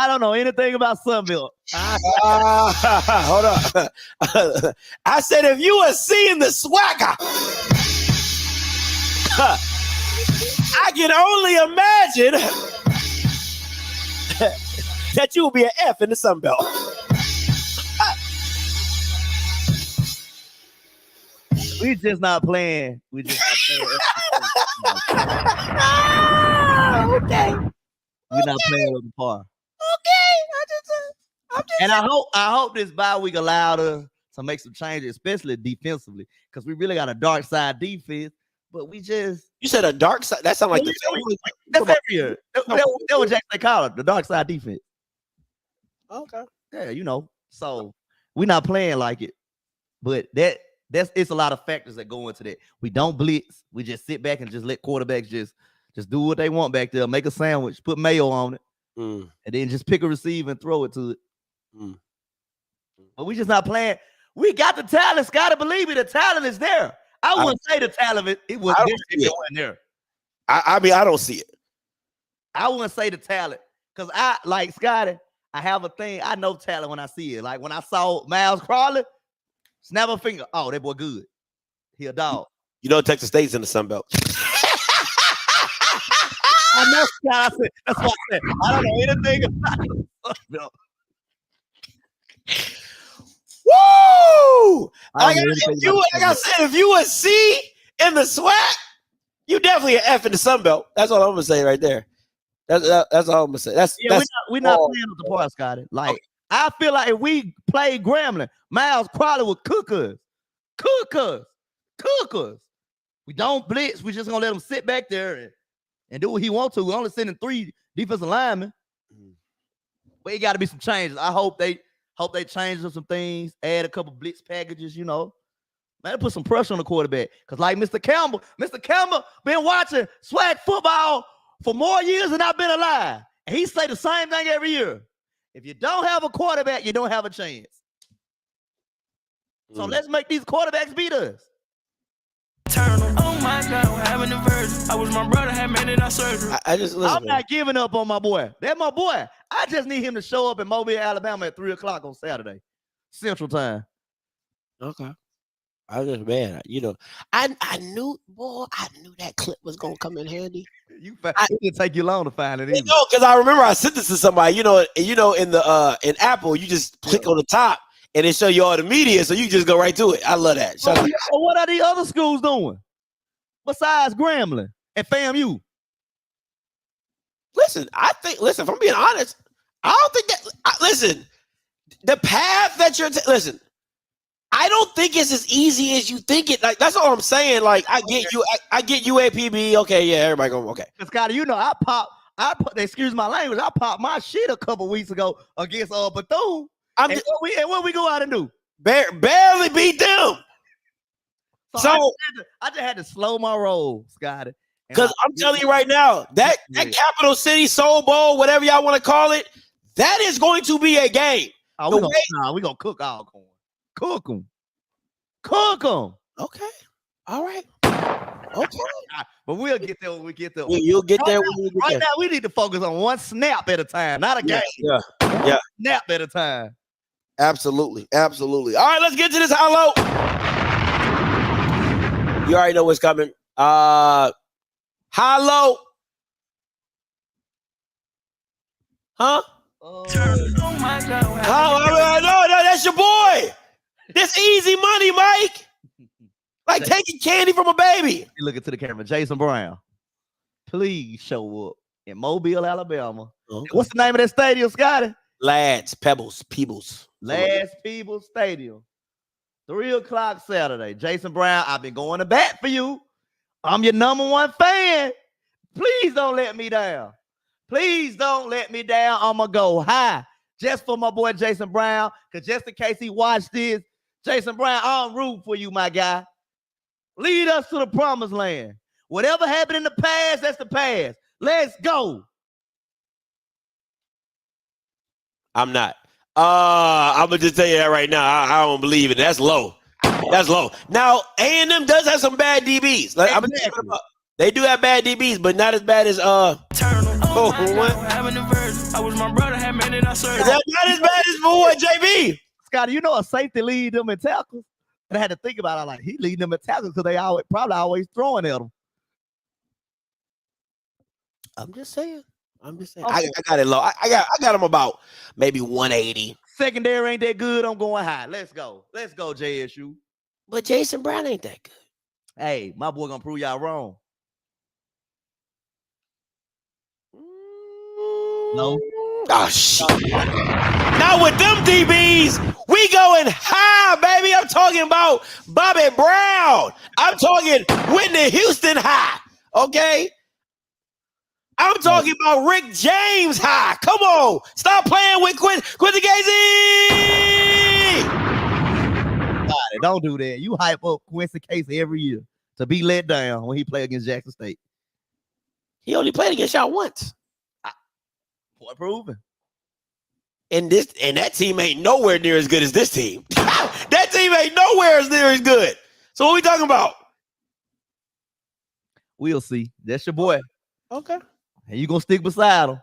don't know anything about Sunbelt. Hold on. I said if you a C in the SWAC, I can only imagine that you will be an F in the Sunbelt. We just not playing. We just not playing. Okay. We're not playing with the par. Okay. And I hope this bye week allowed us to make some changes, especially defensively, because we really got a dark side defense. But we just you said a dark side. That sounds like that's every year. That was Jackson they call it the dark side defense. Okay. Yeah, So we're not playing like it. But it's a lot of factors that go into that. We don't blitz. We just sit back and just let quarterbacks just do what they want back there. Make a sandwich, put mayo on it, and then just pick a receiver and throw it to it. But we just not playing. We got the talent, Scotty. Believe me, the talent is there. I wouldn't say the talent it was there if it wasn't there. I mean, I don't see it. I wouldn't say the talent because I like Scotty. I have a thing. I know talent when I see it. Like when I saw Miles Crawley, snap a finger. Oh, that boy good. He a dog. You know, Texas State's in the Sun Belt. I know, Scotty. That's what I said. I don't know anything about the Sun Belt. Woo! Like I said, if you a C in the SWAC, you definitely an F in the Sun Belt. That's all I'm gonna say right there. That's all I'm gonna say. We're not playing with the part, Scotty. Like okay. I feel like if we played Grambling, Miles Crawley would cook us. We don't blitz. We just gonna let him sit back there and do what he wants to. We're only sending 3 defensive linemen. But it got to be some changes. I hope they change up some things, add a couple blitz packages, you know. Man, put some pressure on the quarterback. Because like Mr. Campbell been watching SWAC football for more years than I've been alive. And he say the same thing every year. If you don't have a quarterback, you don't have a chance. So let's make these quarterbacks beat us. Oh my God, I'm having a version. I wish my brother had made it out surgery. I'm not giving up on my boy. That's my boy. I just need him to show up in Mobile, Alabama at 3:00 on Saturday, Central Time. Okay. I just man, you know, I knew that clip was gonna come in handy. It didn't take you long to find it. You know, because I remember I sent this to somebody. You know, in the in Apple, you just click on the top and it show you all the media, so you just go right to it. I love that. So what are the other schools doing besides Grambling and FAMU? Listen, if I'm being honest, I don't think that. Listen, the path that you're listen. I don't think it's as easy as you think it. Like that's all I'm saying. Like I get you. I get UAPB. Okay, yeah, everybody going okay. Scotty, you know I put. Excuse my language. I popped my shit a couple weeks ago against Bethune. What we go out and do? Barely beat them. So I just had to slow my roll, Scotty. Because I'm telling you right now, that Capital City Soul Bowl, whatever y'all want to call it, that is going to be a game. Oh, we're gonna cook all corn. Cook them. Okay. All right. Okay. But we'll get there when we get there. You'll get there when we get there. Right now, we need to focus on one snap at a time, not a game. Yeah. Snap at a time. Absolutely. All right, let's get to this high-low. You already know what's coming. High-low. Huh? Oh my God. No, that's your boy. That's easy money, Mike. Like taking candy from a baby. Look into the camera. Jason Brown, please show up in Mobile, Alabama. Okay. What's the name of that stadium, Scotty? Lads Peebles. Lads Peebles Stadium. 3:00 Saturday. Jason Brown, I've been going to bat for you. I'm your #1 fan. Please don't let me down. I'm going to go high just for my boy Jason Brown, because just in case he watched this, Jason Brown, I'm rooting for you, my guy. Lead us to the promised land. Whatever happened in the past, that's the past. Let's go. I'm not. I'm going to just tell you that right now. I don't believe it. That's low. Now, A&M does have some bad DBs. Like, exactly. They do have bad DBs, but not as bad as I wish my brother had made it out surgery. Not as bad as boy JB. Scotty, you know a safety lead them in tackles? And I had to think about it. Like, he leading them in tackles because they probably always throwing at them. I'm just saying. Okay. I got it low. I got them about maybe 180. Secondary ain't that good. I'm going high. Let's go, JSU. But Jason Brown ain't that good. Hey, my boy gonna prove y'all wrong. No. Oh, shit. Now with them DBs, we going high, baby. I'm talking about Bobby Brown. I'm talking Whitney Houston high. Okay? I'm talking about Rick James high. Come on. Stop playing with Quincy Casey. Don't do that. You hype up Quincy Casey every year to be let down when he play against Jackson State. He only played against y'all once. Point proven. And that team ain't nowhere near as good as this team. That team ain't nowhere near as good. So what we talking about? We'll see. That's your boy. Okay. And you gonna stick beside him.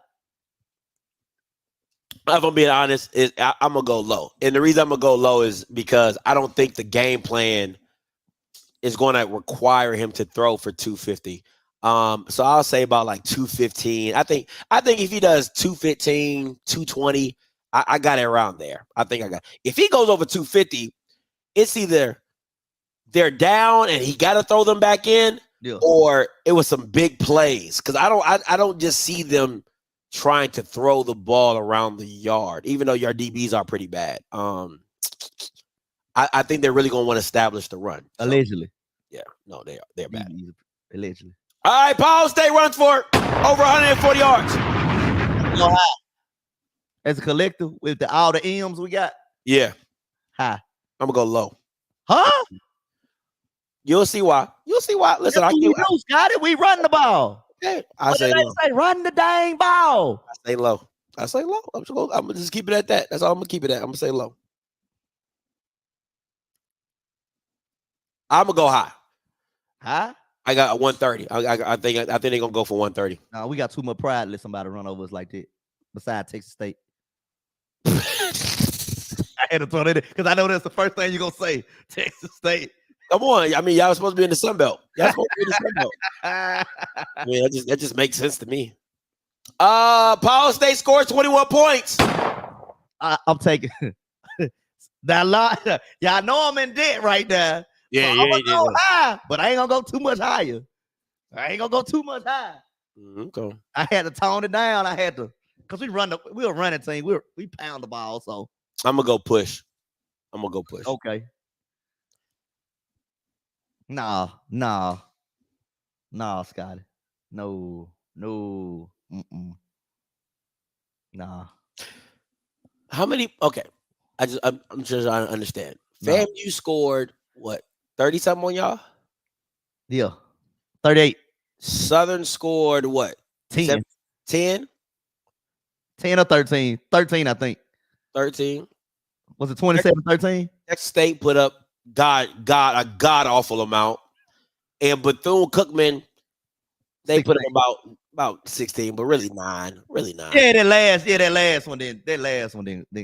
If I'm being honest, I'm gonna go low. And the reason I'm gonna go low is because I don't think the game plan is going to require him to throw for 250. So I'll say about like 215. I think if he does 215, 220, I got it around there. I think I got. If he goes over 250, it's either they're down and he got to throw them back in, or it was some big plays. Because I don't just see them trying to throw the ball around the yard, even though your DBs are pretty bad. I think they're really going to want to establish the run. So, allegedly. Yeah, no, they're bad. Allegedly. All right, Powell State runs for over 140 yards. Go high. As a collective with all the M's we got. Yeah. High. I'm going to go low. Huh? You'll see why. Listen, Scotty, we run the ball. Okay. I say low. Run the dang ball. I say low. I'm gonna just keep it at that. That's all I'm gonna keep it at. I'm gonna say low. I'm gonna go high. High? I got a 130. I think they're gonna go for 130. No, we got too much pride to let somebody run over us like that. Besides Texas State. I had to throw that in because I know that's the first thing you're gonna say. Texas State. Come on. I mean, y'all supposed to be in the Sun Belt. Y'all supposed to be in the Sun Belt. I mean, that just makes sense to me. Powell State scored 21 points. I'm taking that lot. Y'all know I'm in debt right now. Yeah, so I'm gonna go high, but I ain't gonna go too much higher. Okay. I had to tone it down. I had to because we're a running team. We pound the ball. So I'm gonna go push. Okay. Nah, Scotty. No. Mm-mm. Nah. How many? Okay. I'm just trying to understand. FAMU scored what? 30 something on y'all? Yeah. 38. Southern scored what? 10. 10? 10 or 13. 13, I think. 13. Was it 27-13? Texas State put up a god awful amount. And Bethune-Cookman, they 16. Put up about 16, but really 9. Yeah, that last one then. You know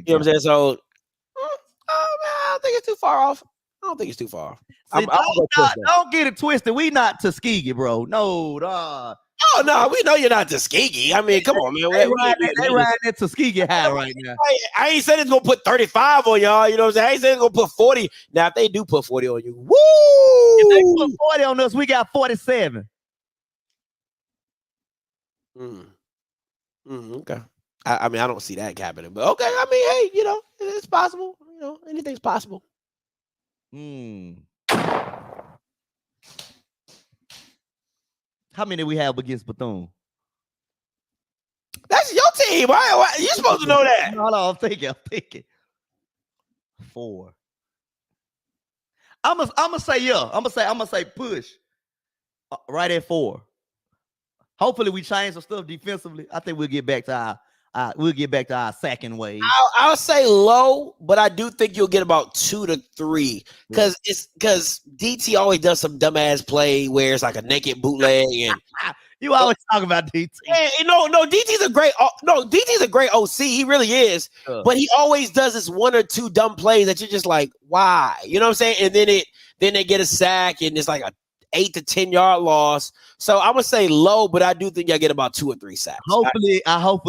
what I'm saying? So I don't think it's too far off. See, don't get it twisted. We not Tuskegee, bro. No, dog. Oh no, we know you're not Tuskegee. I mean, come on, man. They riding that Tuskegee high right now. I ain't saying it's gonna put 35 on y'all. You know what I'm saying? I ain't saying it's gonna put 40. Now, if they do put 40 on you, woo! If they put 40 on us, we got 47. Okay. I mean, I don't see that happening, but okay. I mean, hey, you know, it's possible. You know, anything's possible. How many we have against Bethune? That's your team. Why you supposed to know that? No, I'm thinking. 4. I'm gonna say yeah. I'm gonna say push. Right at 4. Hopefully we change some stuff defensively. I think we'll get back to our second wave. I'll say low, but I do think you'll get about 2 to 3 because DT always does some dumbass play where it's like a naked bootleg and you always talk about DT. And no, DT's a great OC. He really is, but he always does this 1 or 2 dumb plays that you're just like, why? You know what I'm saying? And then they get a sack and it's like a 8 to 10 yard loss. So I'm gonna say low, but I do think I get about 2 or 3 sacks. Hopefully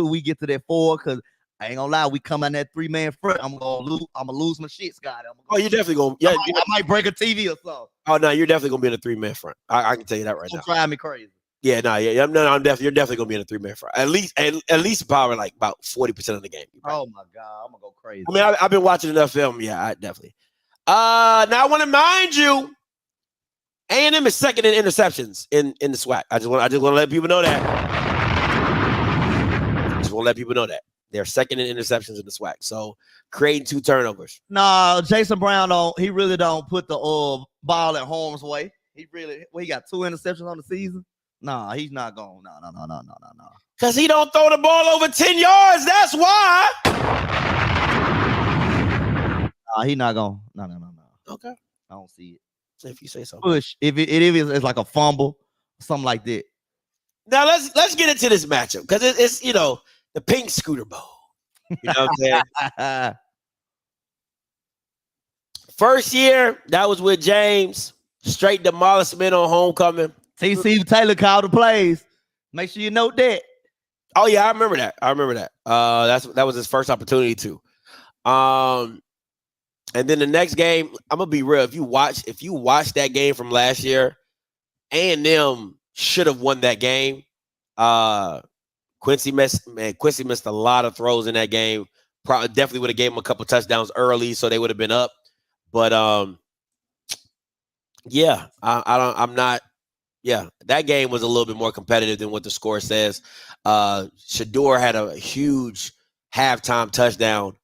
we get to that 4 because I ain't gonna lie, we come on that 3-man front. I'm gonna lose my shit, Scott. You're definitely gonna. Yeah, I might break a TV or something. Oh no, you're definitely gonna be in a 3-man front. I can tell you that right now. Don't drive me crazy. Yeah, no, yeah, you're definitely gonna be in a 3-man front. At least probably like about 40% of the game. Oh my god, I'm gonna go crazy. I mean, I've been watching enough film. Yeah, I definitely. Now I want to mind you. A&M is second in interceptions in the SWAC. I just want to let people know that. They're second in interceptions in the SWAC. So creating 2 turnovers. No, Jason Brown he really don't put the ball in harm's way. He got 2 interceptions on the season. No, he's not going. No. Because he don't throw the ball over 10 yards. That's why. He not gonna. No. Okay. I don't see it. If you say so. Push. If it is, it's like a fumble, something like that. Now let's get into this matchup because it's the pink scooter bowl. You know what I'm saying? First year, that was with James. Straight demolishment on homecoming. TC Taylor called the plays. Make sure you note that. Oh yeah, I remember that. That was his first opportunity to. And then the next game, I'm gonna be real. If you watch that game from last year, A&M should have won that game. Quincy missed a lot of throws in that game. Probably definitely would have gave him a couple touchdowns early, so they would have been up. But yeah, I'm not. Yeah, that game was a little bit more competitive than what the score says. Shador had a huge halftime touchdown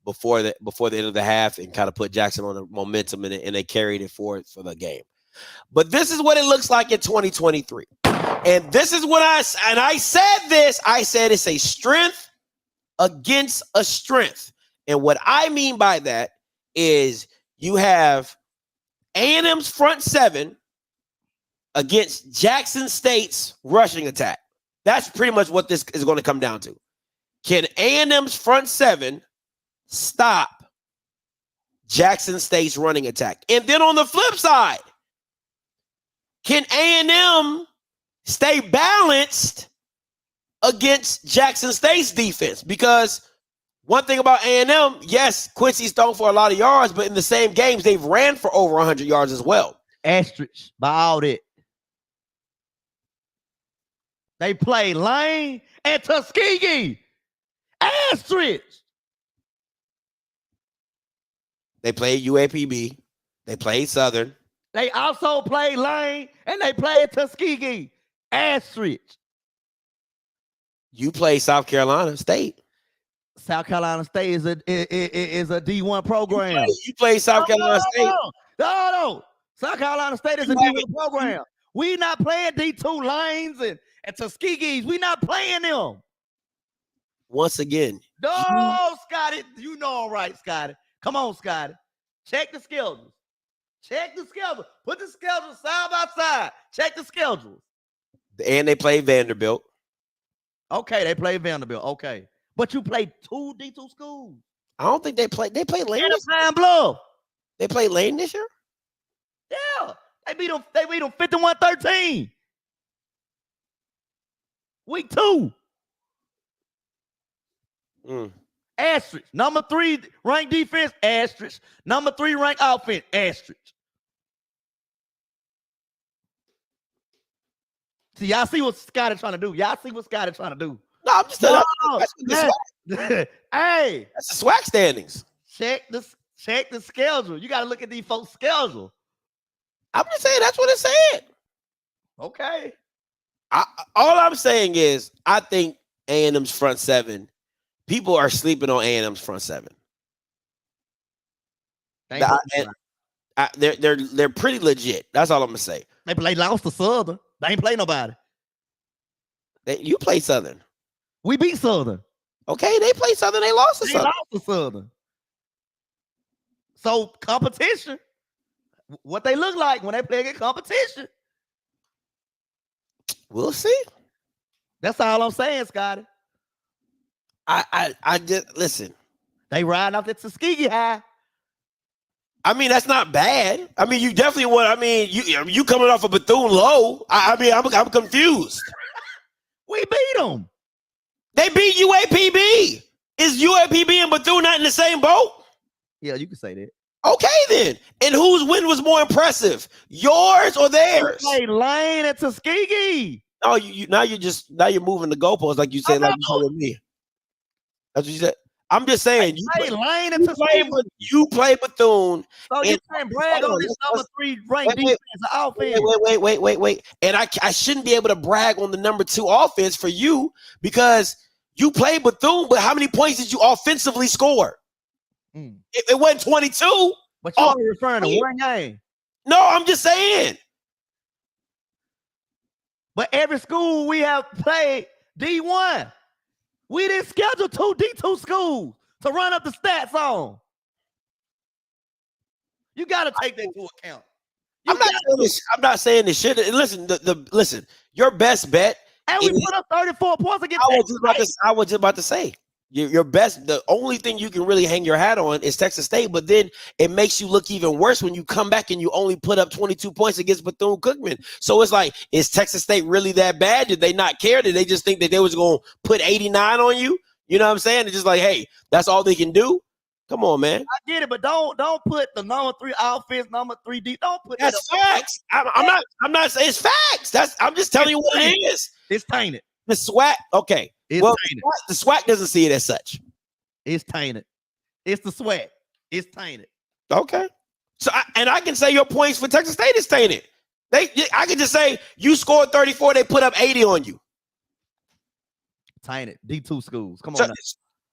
before the end of the half and kind of put Jackson on the momentum and they carried it forward for the game. But this is what it looks like in 2023. And this is what I said it's a strength against a strength. And what I mean by that is you have A&M's front seven against Jackson State's rushing attack. That's pretty much what this is going to come down to. Can A&M's front seven stop Jackson State's running attack? And then on the flip side, can A&M stay balanced against Jackson State's defense? Because one thing about A&M, yes, Quincy's thrown for a lot of yards, but in the same games, they've ran for over 100 yards as well. Asterisk by all that. They play Lane and Tuskegee. Asterisk. They played UAPB. They played Southern. They also played Lane and they played Tuskegee. Asterisk. You play South Carolina State. South Carolina State is a D1 program. You play South Carolina State. No. South Carolina State is a D1 program. We not playing D2 Lanes and Tuskegees. We not playing them. Once again. No, Scotty. You know I'm right, Scotty. Come on, Scotty. Check the schedules. Put the schedules side by side. Check the schedules. And they play Vanderbilt. Okay, they play Vanderbilt. Okay. But you played two D2 schools. I don't think they played Lane this year. Bluff. They played Lane this year? Yeah. They beat them 51-13. Week 2. Asterisk. Number 3 ranked defense, asterisk. Number 3 ranked offense, asterisk. See, y'all see what Scott is trying to do. No, I'm just telling you. Hey. That's the SWAC standings. Check the schedule. You got to look at these folks' schedule. I'm just saying that's what it said. Okay. All I'm saying is I think A&M's front seven, people are sleeping on A&M's front seven. They're pretty legit. That's all I'm gonna say. They lost to Southern. They ain't play nobody. You play Southern. We beat Southern. Okay, they play Southern. They lost to Southern. So competition. What they look like when they play against competition. We'll see. That's all I'm saying, Scotty. I just listen. They riding off the Tuskegee high. I mean, that's not bad. I mean, you definitely want. I mean, you coming off of Bethune low. I'm confused. We beat them. They beat UAPB. Is UAPB and Bethune not in the same boat? Yeah, you can say that. Okay, then. And whose win was more impressive, yours or theirs? They Lane and Tuskegee. Oh, now you're moving the goalposts like you said, like you told me. That's what you said. I'm just saying you play Bethune. So you can't brag on this number 3 ranked defense offense. Wait. And I shouldn't be able to brag on the number 2 offense for you because you played Bethune, but how many points did you offensively score? It wasn't 22. But you're only referring to one game. No, I'm just saying. But every school we have played D1. We didn't schedule 2 D2 schools to run up the stats on. You got to take that into account. I'm not saying this shit. Listen, listen. Your best bet. And we put up 34 points against. I was just about to say. Your best. The only thing you can really hang your hat on is Texas State, but then it makes you look even worse when you come back and you only put up 22 points against Bethune-Cookman. So it's like, is Texas State really that bad? Did they not care? Did they just think that they was going to put 89 on you? You know what I'm saying? It's just like, hey, that's all they can do. Come on, man. I get it, but don't put the number 3 offense, number 3 D. Don't put that's facts. I'm not saying it's facts. I'm just telling you what it is. It's tainted. The SWAC, okay. It's tainted. The SWAC doesn't see it as such. It's tainted. It's the SWAC. It's tainted. Okay. So I can say your points for Texas State is tainted. I can just say you scored 34, they put up 80 on you. Tainted. D2 schools. Come on.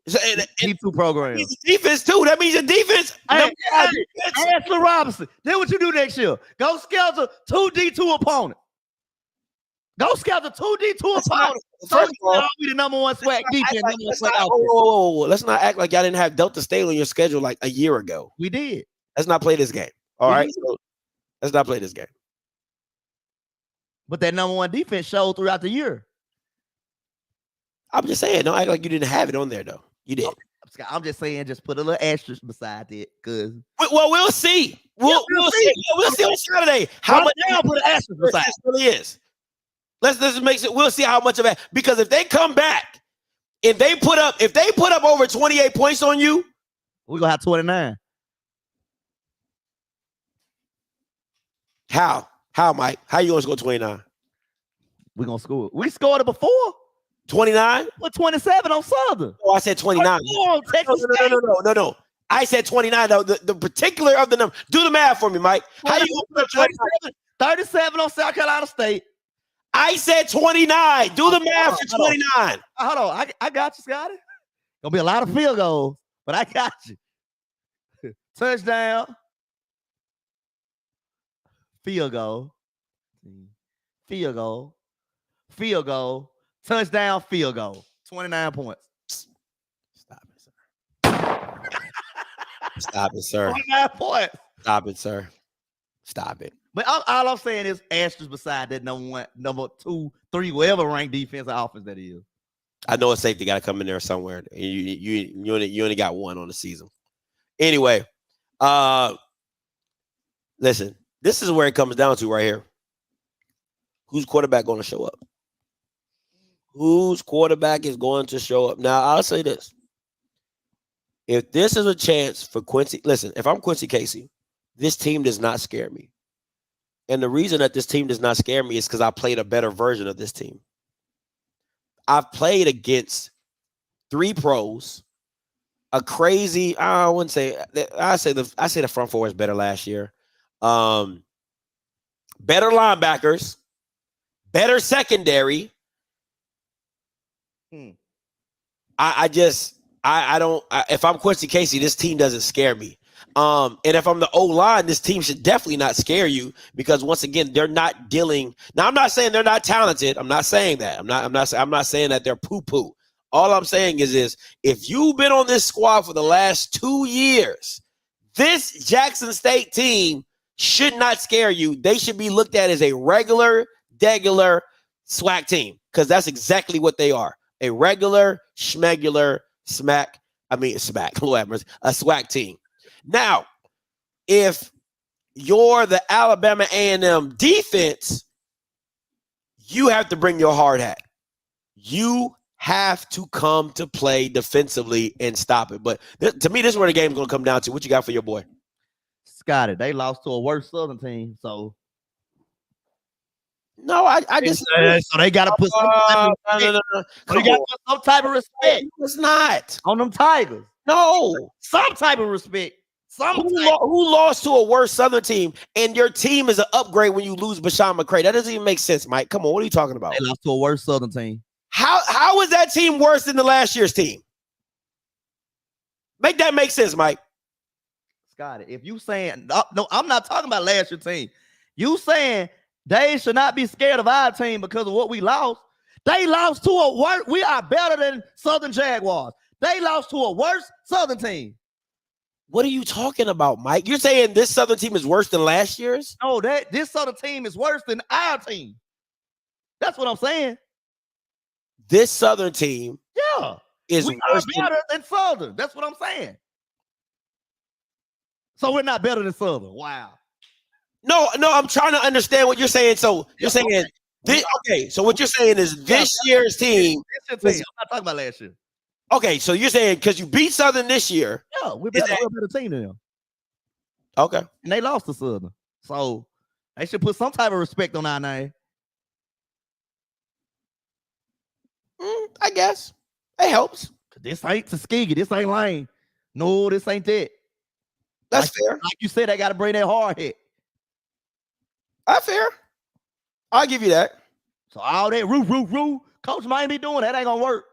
D2 program. Defense too. That means your defense. Hey, Ashley Robinson. Then what you do next year? Go schedule 2 D2 opponents. Go schedule 2 D2 opponents. First of all, be the number 1 SWAC defense. Let's not act like y'all didn't have Delta State on your schedule like a year ago. We did. Let's not play this game. All right. So let's not play this game. But that number 1 defense showed throughout the year. I'm just saying, don't act like you didn't have it on there though. You did. I'm just saying, just put a little asterisk beside it, cause we'll see. We'll see. We'll see on Saturday how much. Now put an asterisk beside it. Really is. Let's make it. We'll see how much of that, because if they come back, if they put up over 28 points on you, we're gonna have 29. How, Mike? How you gonna score 29? We're gonna score. We scored it before. 29? Put 27 on Southern. Oh, I said 29. No. I said 29. Though the particular of the number. Do the math for me, Mike. How you gonna put 37 on South Carolina State. I said 29. Do the math for 29. Hold on. I got you, Scotty. Gonna be a lot of field goals, but I got you. Touchdown. Field goal. Field goal. Field goal. Touchdown, field goal. 29 points. Stop it, sir. Stop it, sir. 29 points. Stop it, sir. Stop it. But all I'm saying is asterisk beside that number 1, number 2, 3, whatever ranked defense or offense that is. I know a safety got to come in there somewhere. You only got 1 on the season. Anyway, listen, this is where it comes down to right here. Whose quarterback going to show up? Whose quarterback is going to show up? Now, I'll say this. If this is a chance for Quincy, listen, if I'm Quincy Casey, this team does not scare me. And the reason that this team does not scare me is because I played a better version of this team. I've played against 3 pros, a crazy, I wouldn't say, I say the front four is better last year. Better linebackers, better secondary. If I'm Quincy Casey, this team doesn't scare me. And if I'm the O-line, this team should definitely not scare you, because once again, they're not dealing. Now, I'm not saying they're not talented. I'm not saying that. I'm not saying that they're poo-poo. All I'm saying is if you've been on this squad for the last 2 years, this Jackson State team should not scare you. They should be looked at as a regular SWAC team, because that's exactly what they are. A regular, schmegular, a SWAC team. Now, if you're the Alabama A&M defense, you have to bring your hard hat. You have to come to play defensively and stop it. But to me, this is where the game's going to come down to. What you got for your boy? Scotty, they lost to a worse Southern team, so. No, I just. So they got to put some type of respect. It's not. On them Tigers. No. Some type of respect. Who lost to a worse Southern team, and your team is an upgrade when you lose Bashawn McCray? That doesn't even make sense, Mike. Come on, what are you talking about? They lost to a worse Southern team. How is that team worse than the last year's team? Make that make sense, Mike. Scotty, if you saying no, I'm not talking about last year's team. You saying They should not be scared of our team because of what we lost. They lost to a worse. We are better than Southern Jaguars. They lost to a worse Southern team. What are you talking about, Mike? You're saying this Southern team is worse than last year's? No, this Southern team is worse than our team. That's what I'm saying. This Southern team, is we worse are better than Southern. That's what I'm saying. So we're not better than Southern. Wow. No, I'm trying to understand what you're saying. So you're saying this, okay. So what you're saying is this year's team. I'm not talking about last year. Okay, so you're saying because you beat Southern this year. Yeah, we're a better team than them. Okay. And they lost to Southern. So they should put some type of respect on our name. I guess. It helps. This ain't Tuskegee. This ain't Lane. No, this ain't that. That's fair. Like you said, they got to bring that hard hit. That's fair. I'll give you that. So all that roo. Coach might be doing that. Ain't going to work.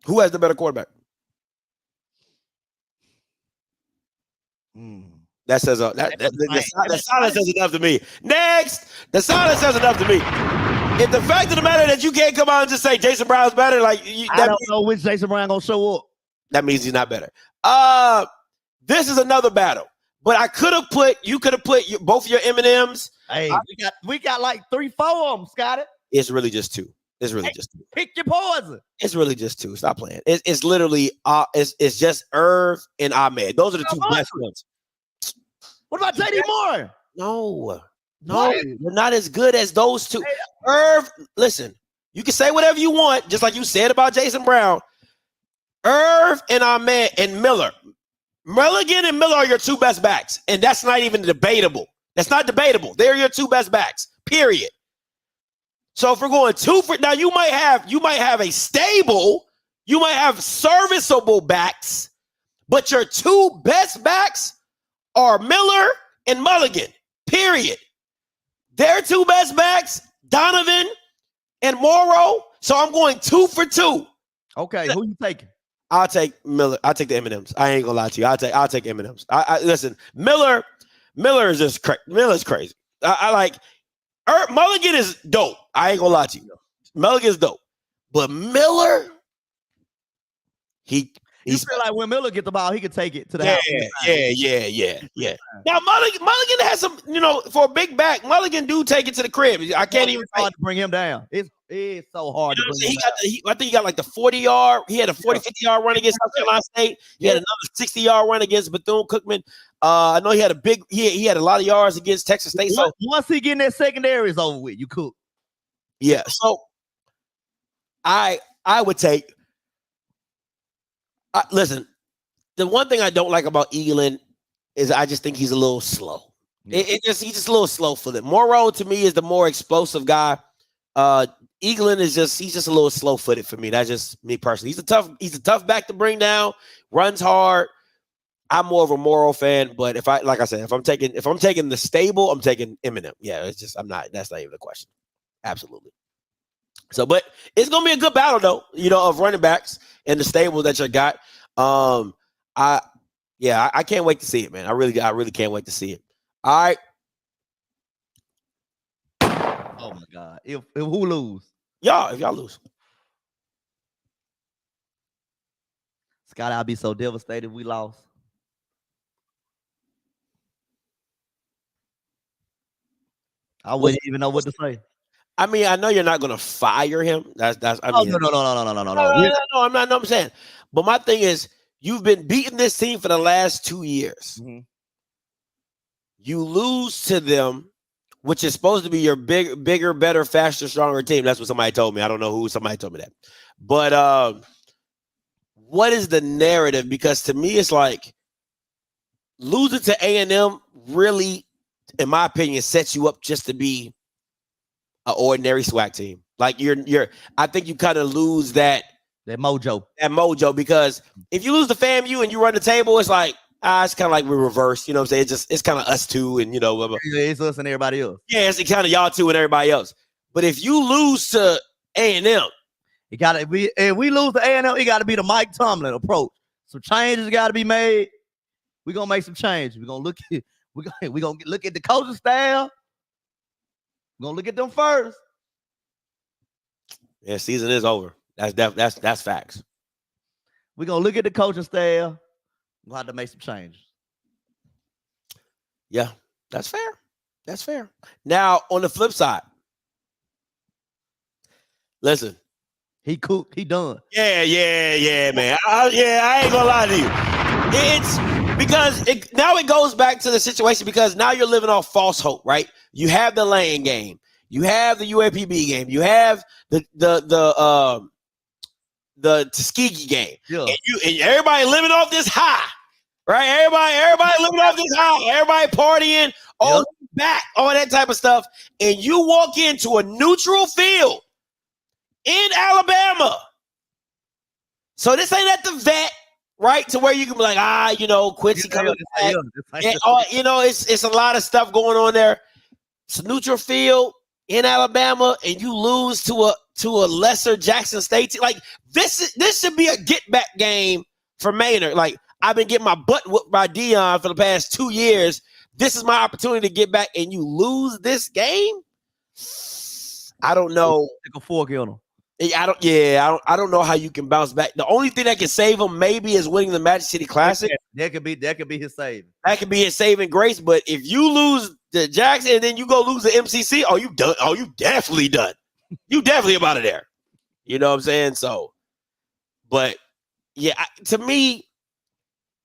Who has the better quarterback? That says the silence says enough to me. Next, the silence says enough to me. If the fact of the matter that you can't come out and just say Jason Brown's better, like I don't know which Jason Brown gonna show up. That means he's not better. This is another battle, but you could have put both your M&Ms. Hey, we got like 3-4 of them, Scotty. It's really just two. It's really just two. Pick your poison. It's really just two. Stop playing. It's literally it's just Irv and Ahmed. Those are the two best ones. What about JD Moore? No, they're not as good as those two. Irv, listen, you can say whatever you want, just like you said about Jason Brown. Irv and Ahmed and Miller. Mulligan and Miller are your two best backs, and that's not even debatable. That's not debatable. They're your two best backs, period. So if we're going now, you might have a stable, you might have serviceable backs, but your two best backs are Miller and Mulligan, period. Their two best backs, Donovan and Morrow. So I'm going 2 for 2. Okay, who you taking? I'll take Miller. I'll take the M&Ms. I ain't gonna lie to you. I'll take M&Ms. Listen, Miller is just Miller's crazy. I like Mulligan is dope. I ain't gonna lie to you. Mulligan is dope, but Miller, he's feel like when Miller get the ball, he can take it to the house. Yeah. Now Mulligan has some, for a big back, Mulligan do take it to the crib. I can't even hard to bring him down. It's so hard to bring him down. I think he got like the 40-yard. He had a 40-50-yard run against South Carolina State. He had another 60-yard run against Bethune-Cookman. I know he had he had a lot of yards against Texas State. So once he get in that secondary, it's over with. You cook. Yeah. So I would take. Listen, the one thing I don't like about Eaglin is I just think he's a little slow. Yeah. He's just a little slow for them. Morrow to me is the more explosive guy. Eaglin he's just a little slow footed for me. That's just me personally. He's a tough back to bring down. Runs hard. I'm more of a Morrow fan, but if I'm taking the stable, I'm taking Eminem. Yeah, that's not even a question. Absolutely. So, but it's gonna be a good battle though, of running backs and the stable that you got. I can't wait to see it, man. I really can't wait to see it. All right. Oh my God. If who lose? If y'all lose. Scott, I'll be so devastated if we lost. I wouldn't even know what to say. I mean, I know you're not gonna fire him. No. I'm saying. But my thing is, you've been beating this team for the last 2 years. Mm-hmm. You lose to them, which is supposed to be your bigger, better, faster, stronger team. That's what somebody told me. I don't know who. Somebody told me that. But what is the narrative? Because to me, it's like losing to A&M really, in my opinion, sets you up just to be an ordinary SWAC team. Like I think you kind of lose that mojo, because if you lose the FAMU and you run the table, it's like it's kind of like we're reversed. You know what I'm saying? It's kind of us two, and blah, blah. It's us and everybody else. Yeah, it's kind of y'all two and everybody else. But if you lose to A&M, it gotta be. If we lose to A&M, it got to be the Mike Tomlin approach. Some changes got to be made. We're gonna make some changes. We're gonna look at We gonna look at the coaching staff. We're gonna look at them first. Yeah, season is over. That's facts. We're gonna look at the coaching staff. We'll have to make some changes. Yeah, that's fair. That's fair. Now, on the flip side, listen. He cooked. He done. Yeah, man. I ain't gonna lie to you. It's because now it goes back to the situation because now you're living off false hope, right? You have the Lane game. You have the UAPB game. You have the Tuskegee game. Yeah. And everybody living off this high, right? Everybody living off this high. Everybody partying, all back, all that type of stuff. And you walk into a neutral field in Alabama. So this ain't at the vet, right? To where you can be like, Quincy coming back. It's a lot of stuff going on there. It's a neutral field in Alabama, and you lose to a lesser Jackson State team. Like this should be a get back game for Maynard. Like I've been getting my butt whooped by Dion for the past 2 years. This is my opportunity to get back, and you lose this game. I don't know. Take a fork on him. I don't know how you can bounce back. The only thing that can save him maybe is winning the Magic City Classic. That could be his saving. That could be his saving grace. But if you lose the Jackson and then you go lose the MCC, you done. You definitely done. You definitely about it there. You know what I'm saying? So, but yeah, to me,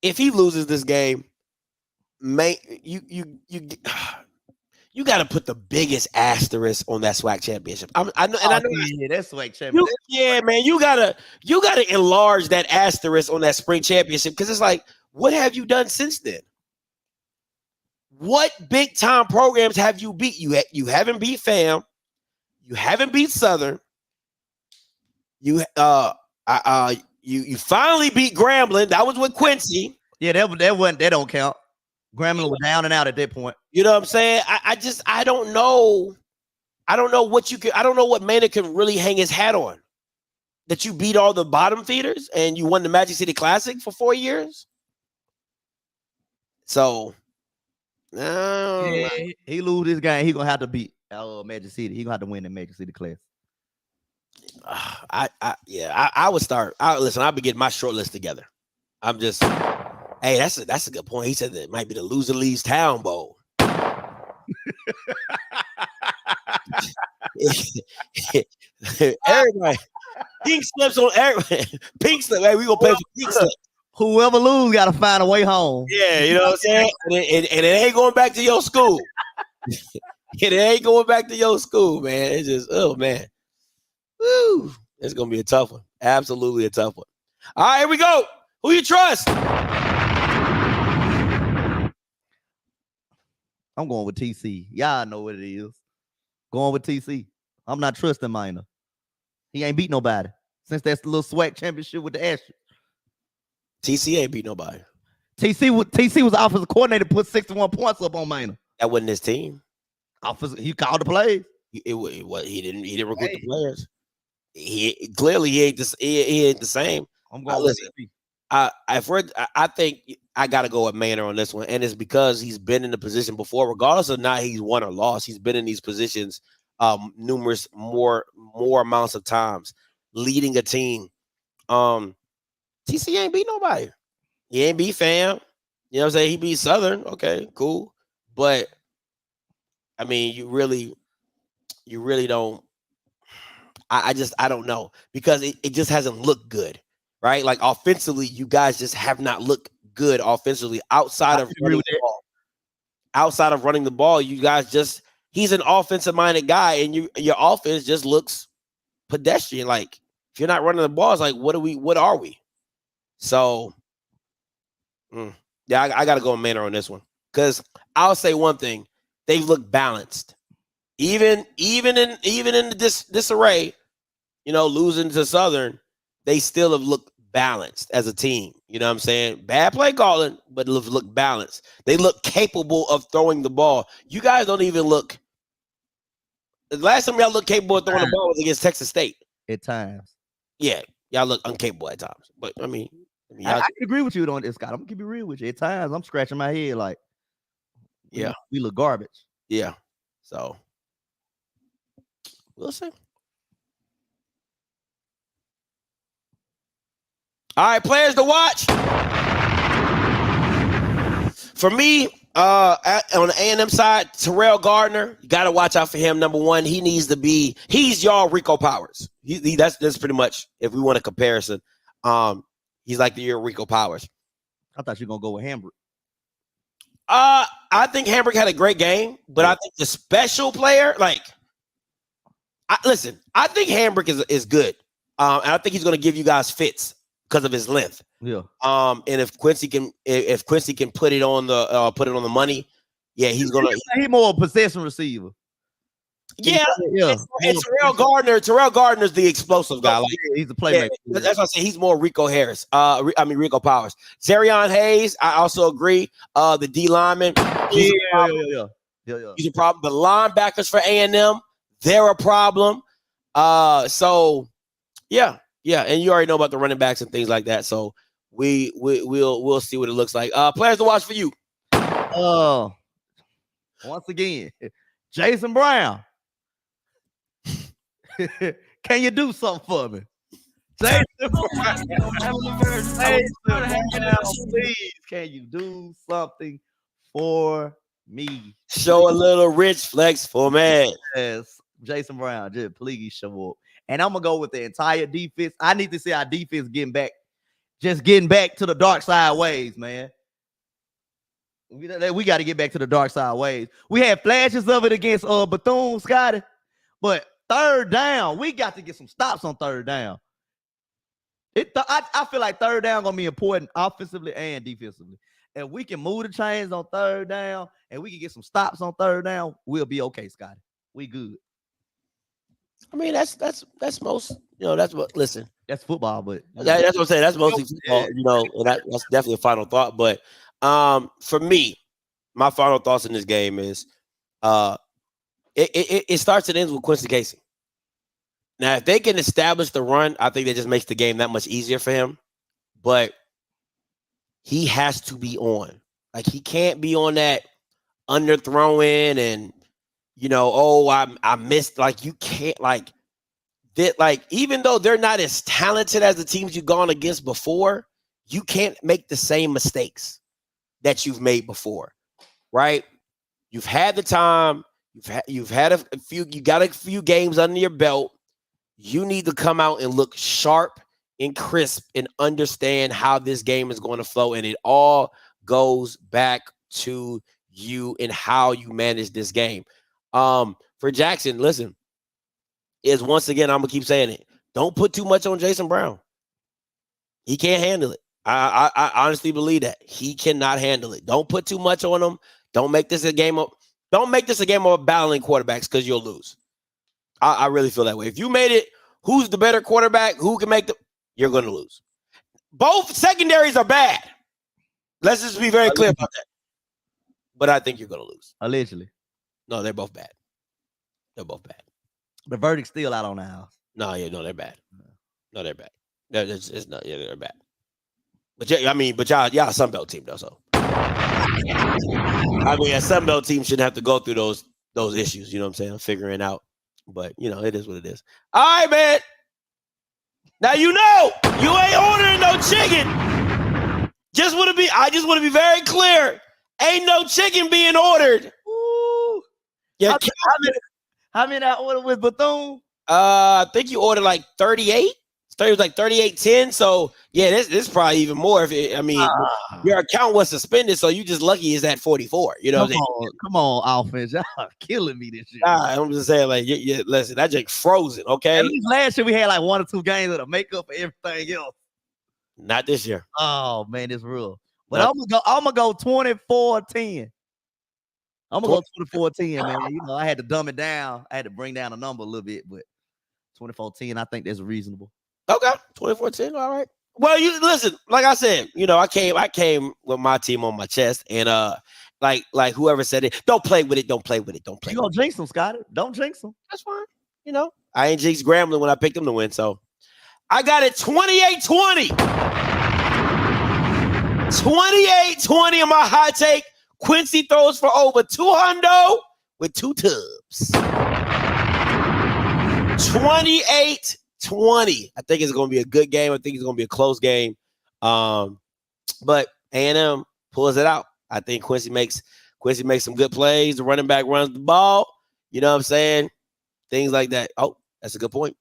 if he loses this game, you got to put the biggest asterisk on that SWAC championship. I know that's SWAC championship. Man, you gotta enlarge that asterisk on that spring championship because it's like, what have you done since then? What big time programs have you beat? You haven't beat FAM, you haven't beat Southern. You finally beat Grambling. That was with Quincy. Yeah, that don't count. Grambling was down and out at that point. You know what I'm saying? I don't know. I don't know what Maynard can really hang his hat on. That you beat all the bottom feeders and you won the Magic City Classic for 4 years. So, he lose this game. He gonna have to beat Magic City. He gonna have to win the Magic City Classic. I would start. Listen, I'll be getting my short list together. I'm just. Hey, that's a good point. He said that it might be the loser leaves town bowl. Everybody, pink slips on everybody. Pink slip. Hey, we gonna pay for pink slip. Whoever lose got to find a way home. Yeah, you know what I'm saying. And it ain't going back to your school. It ain't going back to your school, man. It's just, oh man, woo, it's gonna be a tough one. Absolutely a tough one. All right, here we go. Who you trust? I'm going with TC. Y'all know what it is. Going with TC. I'm not trusting Minor. He ain't beat nobody since that's the little SWAC championship with the Astros. TC ain't beat nobody. TC was the offensive coordinator, put 61 points up on Minor. That wasn't his team. He called the plays. He didn't recruit the players. He ain't the same. I'm going with TC. I think I got to go with Maynard on this one, and it's because he's been in the position before, regardless of not he's won or lost. He's been in these positions numerous more amounts of times, leading a team. TC ain't beat nobody. He ain't beat FAM. You know what I'm saying? He beat Southern. Okay, cool. But I mean, you really don't. I don't know because it just hasn't looked good. Right? Like offensively, you guys just have not looked good offensively outside of running the ball. Outside of running the ball, you guys he's an offensive minded guy, and your offense just looks pedestrian. Like if you're not running the ball, it's like what are we? So yeah, I gotta go with Maynard on this one. Because I'll say one thing, they look balanced. Even in this disarray, losing to Southern. They still have looked balanced as a team. You know what I'm saying? Bad play calling, but look balanced. They look capable of throwing the ball. You guys don't even look. The last time y'all looked capable of throwing the ball was against Texas State. At times. Yeah, y'all look incapable at times. But I can agree with you on this, Scott. I'm gonna keep it real with you. At times, I'm scratching my head like, Yeah. We look garbage. Yeah. So we'll see. All right, players to watch. For me, on the A&M side, Terrell Gardner, you got to watch out for him. Number one, he's y'all Rico Powers. That's pretty much, if we want a comparison, he's like the year Rico Powers. I thought you were going to go with Hambrick. I think Hambrick had a great game, but I think the special player, I think Hambrick is good. And I think he's going to give you guys fits because of his length. Yeah. And if Quincy can put it on the money, yeah, he's gonna. He's more a possession receiver. Yeah. And Terrell Gardner's the explosive guy. He's a playmaker. Yeah, that's why I say he's more Rico Harris. Rico Powers. Zarion Hayes, I also agree. The D lineman. He's a problem. The linebackers for A&M, they're a problem. So yeah. And you already know about the running backs and things like that. So we'll see what it looks like. Players to watch for you. Once again, Jason Brown. Can you do something for me? Jason Brown, please, can you do something for me? Show a little rich flex for me. Yes, Jason Brown, just please show up. And I'm gonna go with the entire defense. I need to see our defense getting back to the dark side ways, man. We got to get back to the dark side ways. We had flashes of it against Bethune, Scotty, but third down, we got to get some stops on third down. I feel like third down gonna be important offensively and defensively. If we can move the chains on third down and we can get some stops on third down, we'll be okay, Scotty. We good. I mean, that's most, that's what, listen. That's football, but that's what I'm saying. That's mostly football, and that's definitely a final thought. But for me, my final thoughts in this game is it starts and ends with Quincy Casey. Now, if they can establish the run, I think that just makes the game that much easier for him. But he has to be on. Like, he can't be on that underthrowing and, I missed. Like, you can't, even though they're not as talented as the teams you've gone against before, you can't make the same mistakes that you've made before, right? You've had the time. You've had a few. You got a few games under your belt. You need to come out and look sharp and crisp and understand how this game is going to flow, and it all goes back to you and how you manage this game. For Jackson, listen, is once again, I'm gonna keep saying it. Don't put too much on Jason Brown. He can't handle it. I honestly believe that he cannot handle it. Don't put too much on him. Don't make this a game of battling quarterbacks, because you'll lose. I really feel that way. If you made it, who's the better quarterback? Who can make you're going to lose. Both secondaries are bad. Let's just be very clear about that. But I think you're going to lose. Allegedly. No, they're both bad. They're both bad. The verdict's still out on the house. No, they're bad. No, they're bad. They're bad. But y'all a Sunbelt team though, so I mean, a Sunbelt team shouldn't have to go through those issues. You know what I'm saying? I'm figuring out, but it is what it is. All right, man. Now you ain't ordering no chicken. I just want to be very clear. Ain't no chicken being ordered. Ooh. Yeah. How many I ordered with Bethune? I think you ordered like 38. It was like 38.10. So yeah, this is probably even more. Your account was suspended, so you just lucky it's at 44. You know what I'm saying? Come on, offense. Y'all are killing me this year. I'm just saying, listen, that just frozen, okay? At least last year we had like 1 or 2 games that'll make up for everything else. Not this year. Oh man, it's real. But I'm gonna go 24-10. I'm gonna go 24-10, man. I had to dumb it down. I had to bring down the number a little bit, but 24-10, I think that's reasonable. Okay, 24-10, all right. Well, you listen, like I said, I came with my team on my chest, and like whoever said it, don't play with it. You gonna jinx them, Scotty? Don't jinx them. That's fine. I ain't jinx Grambling when I picked them to win, so I got it 28-20. 28-20 on my high take. Quincy throws for over 200 with 2 tubs. 28-20. I think it's going to be a good game. I think it's going to be a close game. But A&M pulls it out. I think Quincy makes some good plays. The running back runs the ball. You know what I'm saying? Things like that. Oh, that's a good point.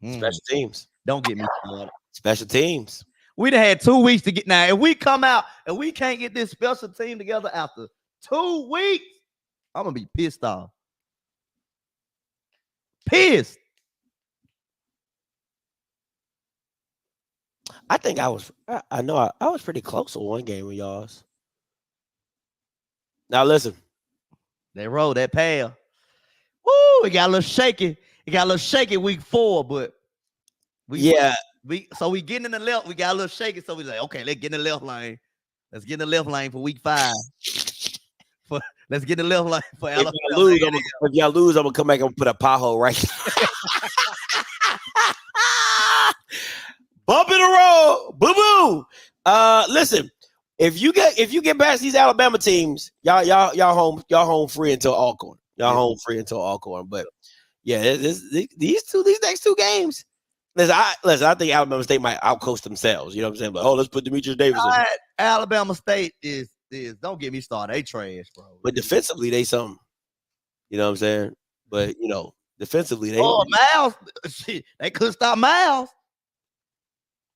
Special teams. Don't get me started. Special teams. We done had 2 weeks to get now. If we come out and we can't get this special team together after 2 weeks, I'm gonna be pissed off. Pissed. I think I was pretty close to one game with y'all's. Now listen. They rolled that pair. Woo, it got a little shaky. It got a little shaky week 4, but we getting in the left. We got a little shaky, so we like, okay, let's get in the left lane. Let's get in the left lane for week 5. Let's get in the left lane for If y'all lose, I'm gonna come back and put a pothole right. Bump in the road, boo boo. Listen, if you get past these Alabama teams, y'all home free until Alcorn. Home free until Alcorn. But yeah, these next 2 games. Listen, I think Alabama State might outcoach themselves. You know what I'm saying? But let's put Demetrius Davis in. Alabama State is don't get me started. They trash, bro. But defensively, they something. You know what I'm saying? But defensively, they Miles. Shit, they couldn't stop Miles.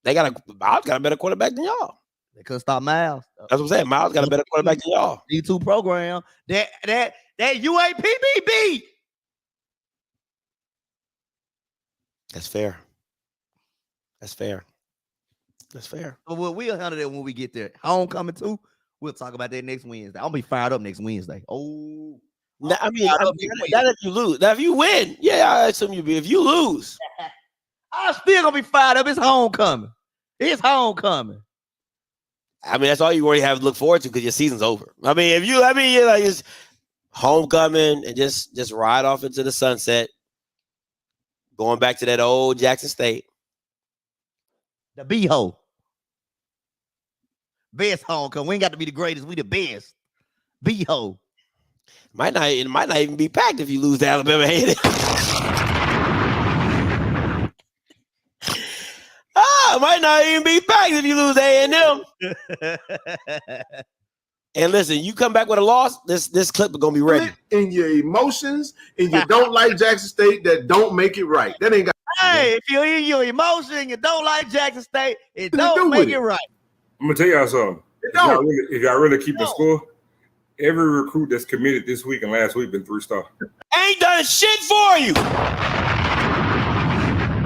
Miles got a better quarterback than y'all. They couldn't stop Miles. That's what I'm saying. Miles got a better quarterback than y'all. D2 program. That UAPBB. That's fair. That's fair. But we'll handle that when we get there. Homecoming too. We'll talk about that next Wednesday. I'll be fired up next Wednesday. Oh, not if you lose. Now if you win, I assume you be. If you lose, I'm still gonna be fired up. It's homecoming. I mean, that's all you already have to look forward to because your season's over. I mean, it's homecoming and just ride off into the sunset, going back to that old Jackson State. The B-hole. Best homecoming. We ain't got to be the greatest. We the best. B-hole. It might not even be packed if you lose to Alabama. It might not even be packed if you lose to A&M. And listen, you come back with a loss, this clip is gonna be ready. In your emotions, and you don't like Jackson State, that don't make it right. That ain't got. Hey, if you're in your emotion and you don't like Jackson State, it don't make it right. I'm gonna tell y'all something. If y'all really keep the score, every recruit that's committed this week and last week been 3-star. Ain't done shit for you.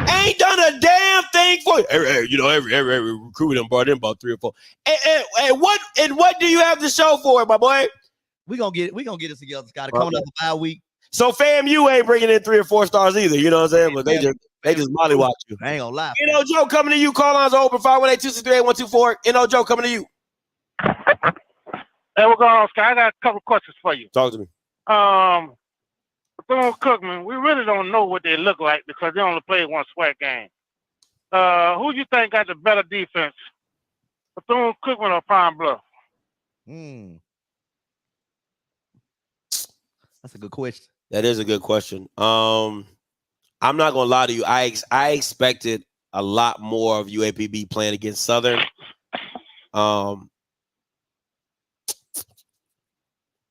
Ain't done a damn thing for you. Every recruit done brought in about 3 or 4. And what do you have to show for it, my boy? We gonna get it together, Scott. Coming up a bye week. So FAMU ain't bringing in 3 or 4 stars either. You know what I'm saying? But they just mollywatch you. I ain't gonna lie. Joe coming to you. Call lines are open. 518-263-8124. Joe coming to you. Hey, what's going on, Scott? I got a couple questions for you. Talk to me. Bethune-Cookman, we really don't know what they look like because they only played one SWAC game. Who do you think got the better defense, Bethune-Cookman or Pine Bluff? That's a good question. That is a good question. I'm not gonna lie to you. I expected a lot more of UAPB playing against Southern.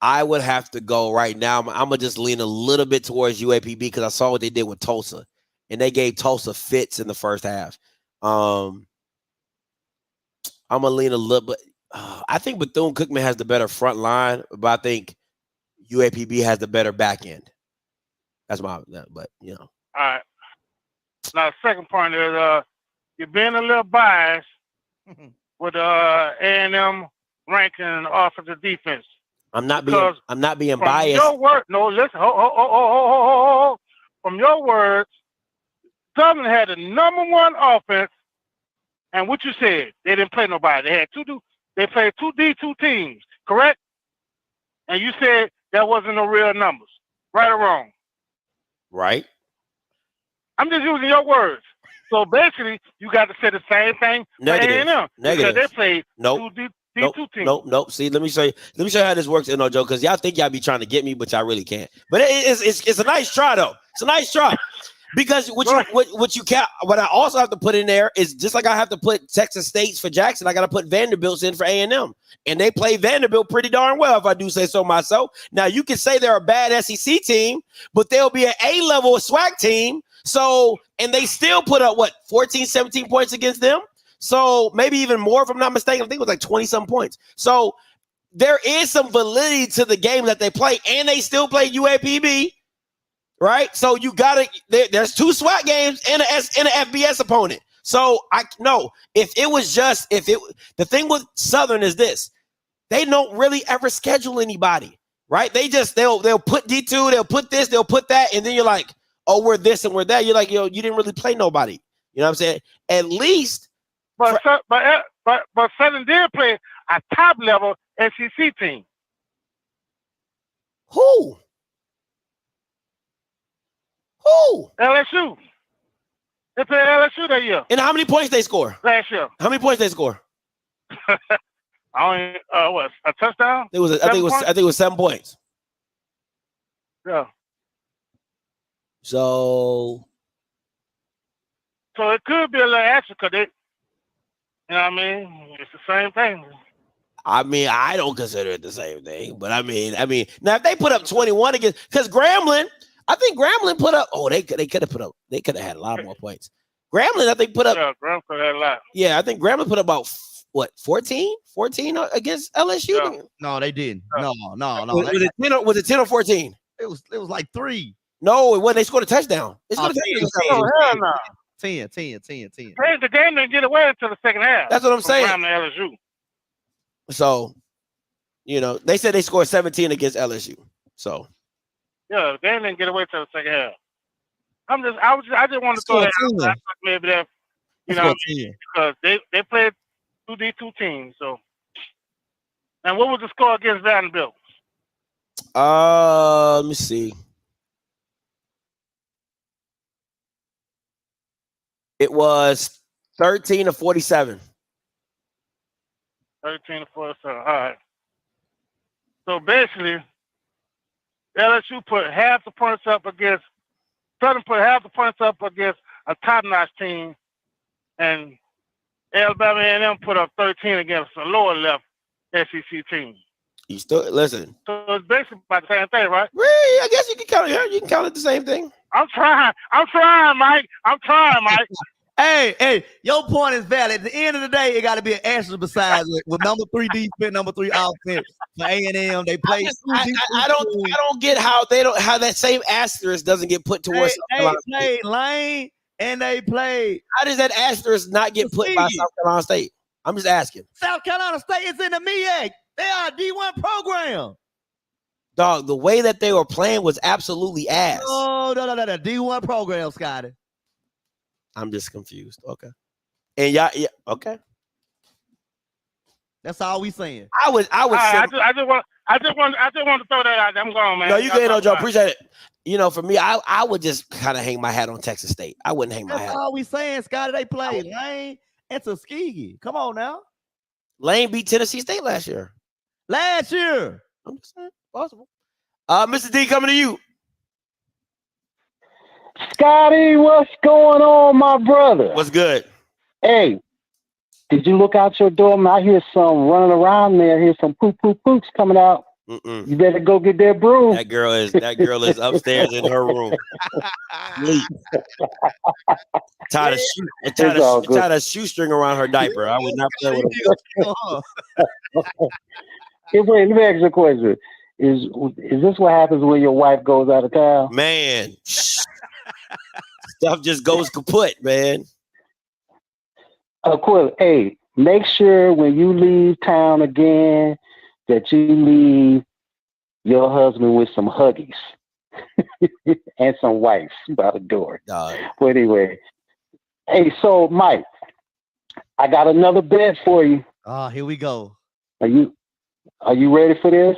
I would have to go right now. I'm gonna just lean a little bit towards UAPB because I saw what they did with Tulsa, and they gave Tulsa fits in the first half. I'm gonna lean a little bit. I think Bethune-Cookman has the better front line, but I think UAPB has the better back end. That's my, but All right. Now, the second point is you're being a little biased with A&M ranking and offensive defense. I'm not being biased. Your word, no, listen. From your words, Southern had the #1 offense, and what you said, they didn't play nobody. They played 2 D2 teams, correct? And you said that wasn't no real numbers, right or wrong? Right. I'm just using your words. So basically, you got to say the same thing for A&M. Negative. Because they played nope. D2 team. Nope. See, let me show you how this works, Joe, because y'all think y'all be trying to get me, but y'all really can't. But it's a nice try, though. It's a nice try. Because what I also have to put in there is just like I have to put Texas State's for Jackson, I got to put Vanderbilt's in for A&M. And they play Vanderbilt pretty darn well, if I do say so myself. Now, you can say they're a bad SEC team, but they'll be an A-level SWAC team. So, and they still put up, 14, 17 points against them? So, maybe even more, if I'm not mistaken. I think it was like 20-some points. So, there is some validity to the game that they play, and they still play UAPB. Right, so you gotta. There's 2 SWAT games and an FBS opponent. So the thing with Southern is this: they don't really ever schedule anybody, right? They'll put D2, they'll put this, they'll put that, and then you're like, oh, we're this and we're that. You're like, you didn't really play nobody. You know what I'm saying? At least, but Southern did play a top level SEC team. Who? LSU. They played LSU that year. And how many points they score? Last year. How many points they score? A touchdown? I think it was 7 points. Yeah. So it could be a little extra because you know what I mean? It's the same thing. I mean, I don't consider it the same thing, but I mean, now if they put up 21 against, because Grambling, I think Grambling put up. Oh, they could have had a lot more points. Grambling, I think put up. Yeah, Grambling could have had a lot. Yeah, I think Grambling put up about 14 against LSU. Yeah. No, they didn't. No. Was it 10 or 14? It was like 3. No, it wasn't. They scored a touchdown. They scored a touchdown. Oh, hell no. 10. The game didn't get away until the second half. That's what I'm saying. LSU. So, they said they scored 17 against LSU. So. Yeah, the game didn't get away till the second half. I just want to throw that out there. Maybe that, because they played 2D2 teams. So, and what was the score against Vanderbilt? Let me see. It was 13-47. 13-47. All right. So basically, LSU put half the points up against Southern put half the points up against a top-notch team, and Alabama A&M put up 13 against a lower-level SEC team. You still listen. So it's basically about the same thing, right? Really? I guess you can count it. You can count it the same thing. I'm trying, Mike. Hey, your point is valid. At the end of the day, it got to be an asterisk besides with number 3 defense, number 3 offense for A&M. They play. I don't get how that same asterisk doesn't get put towards. They played Lane and they played. How does that asterisk not get put by South Carolina State? I'm just asking. South Carolina State is in the MEAC. They are a D1 program. Dog, the way that they were playing was absolutely ass. Oh, no. D1 program, Scotty. I'm just confused. Okay. And yeah, okay. That's all we saying. I just want to throw that out there. I'm going, man. No, you good, Joe. Appreciate it. For me, I would just kind of hang my hat on Texas State. I wouldn't hang my hat. That's all we saying, Scotty. They played Lane and Tuskegee. Come on now. Lane beat Tennessee State last year. I'm just saying, possible. Mr. D, coming to you. Scotty, what's going on, my brother? What's good? Hey, did you look out your door? I hear some running around there. I hear some poops coming out. Mm-mm. You better go get that broom. That girl is upstairs in her room. Tied a shoestring around her diaper. I would not play with her. Hey, wait, let me ask you a question. Is this what happens when your wife goes out of town? Man, stuff just goes kaput, man. Of course, hey, make sure when you leave town again that you leave your husband with some huggies and some wipes by the door. But anyway, hey, so Mike, I got another bet for you. Here we go. Are you ready for this?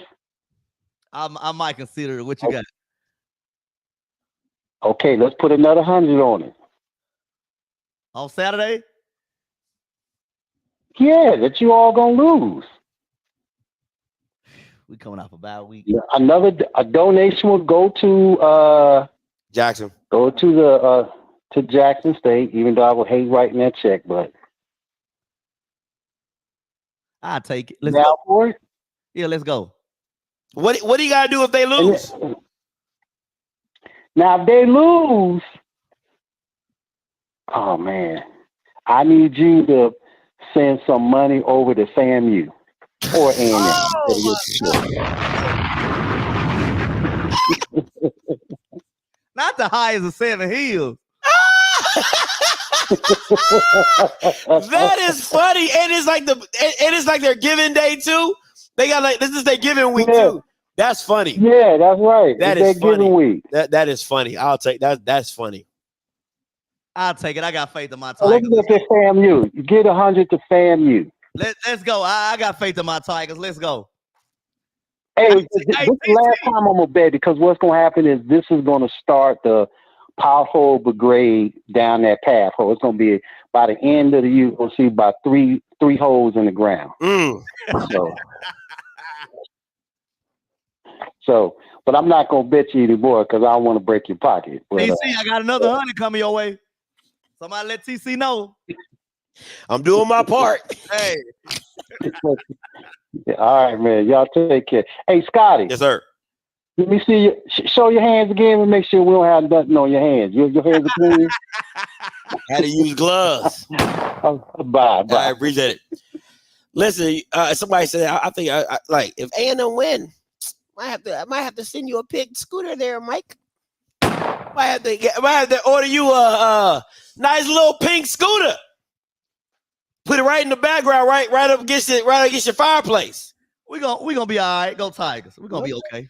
I might consider it. What you got? Okay, let's put another 100 on it. On Saturday? Yeah, that you all gonna lose. We coming off a bye week. Yeah, a donation will go to Jackson. Go to the to Jackson State, even though I would hate writing that check, but I'll take it. Let's now go. for it. Yeah, let's go. What do you gotta do if they lose? Now if they lose, oh man, I need you to send some money over to FAMU or Not the highest of 7 Hills. That is funny, and it's like their giving day too. They got like this is their giving week too. That's funny. Yeah, that's right. That it's is funny. Giving week. That is funny. I'll take that. That's funny. I'll take it. I got faith in my So let's Tigers. look at FAMU. You get 100 to FAMU. Let's go. I got faith in my Tigers. Let's go. Hey, this is the last time I'm gonna bet because what's gonna happen is this is gonna start the powerful brigade down that path. So it's gonna be by the end of the year. We'll see about three holes in the ground. So, but I'm not gonna bet you anymore because I don't want to break your pocket. But, TC, I got another 100 coming your way. Somebody let TC know. I'm doing my part. Hey. all right, man. Y'all take care. Hey, Scotty. Yes, sir. Let me see you. Show your hands again and make sure we don't have nothing on your hands. Your hands are clean. Had to use gloves. Bye. I appreciate it. Listen, somebody said I think I like if A&M win, I might have to send you a pig scooter there, Mike. Might have to order you a nice little pink scooter. Put it right in the background, right up against your fireplace. We're gonna be all right. Go Tigers. We're gonna be okay.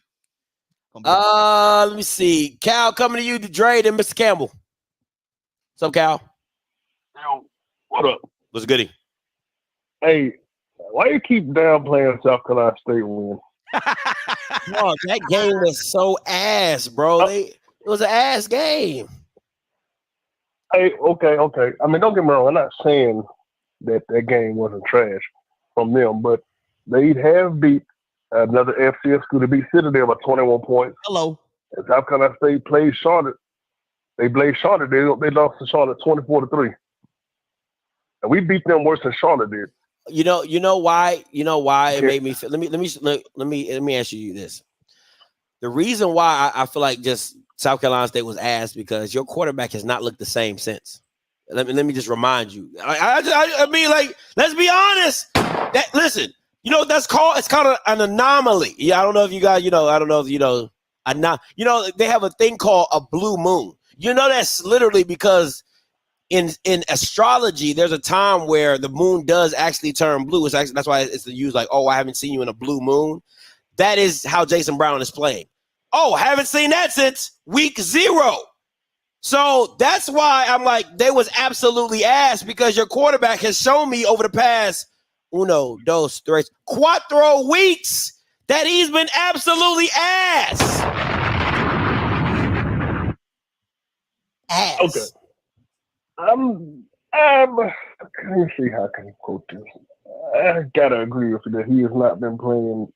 Let me see. Cal coming to you, Dre, and Mr. Campbell. What's up, Cal? Yo, what up? What's goody? Hey, why you keep downplaying South Carolina State win? No, that game was so ass, bro. It was an ass game. Hey, okay. I mean, don't get me wrong. I'm not saying that game wasn't trash from them, but they have beat another FCS school to beat Citadel by 21 points. Hello. And South Carolina State played Charlotte. They played Charlotte. They lost to Charlotte 24-3. And we beat them worse than Charlotte did. You know why it made me feel. Let me ask you this. The reason why I feel like just South Carolina State was ass because your quarterback has not looked the same since. Let me just remind you. I mean, like, let's be honest. Listen, you know what that's called? It's called an anomaly. Yeah, I don't know if you guys, I don't know if you know. They have a thing called a blue moon. You know that's literally because in astrology, there's a time where the moon does actually turn blue. That's why it's used like, oh, I haven't seen you in a blue moon. That is how Jason Brown is playing. Oh, haven't seen that since week 0. So that's why I'm like, they was absolutely ass because your quarterback has shown me over the past 1, 2, 3, 4 weeks that he's been absolutely ass. Okay. Let me see how I can quote this. I gotta agree with you that he has not been playing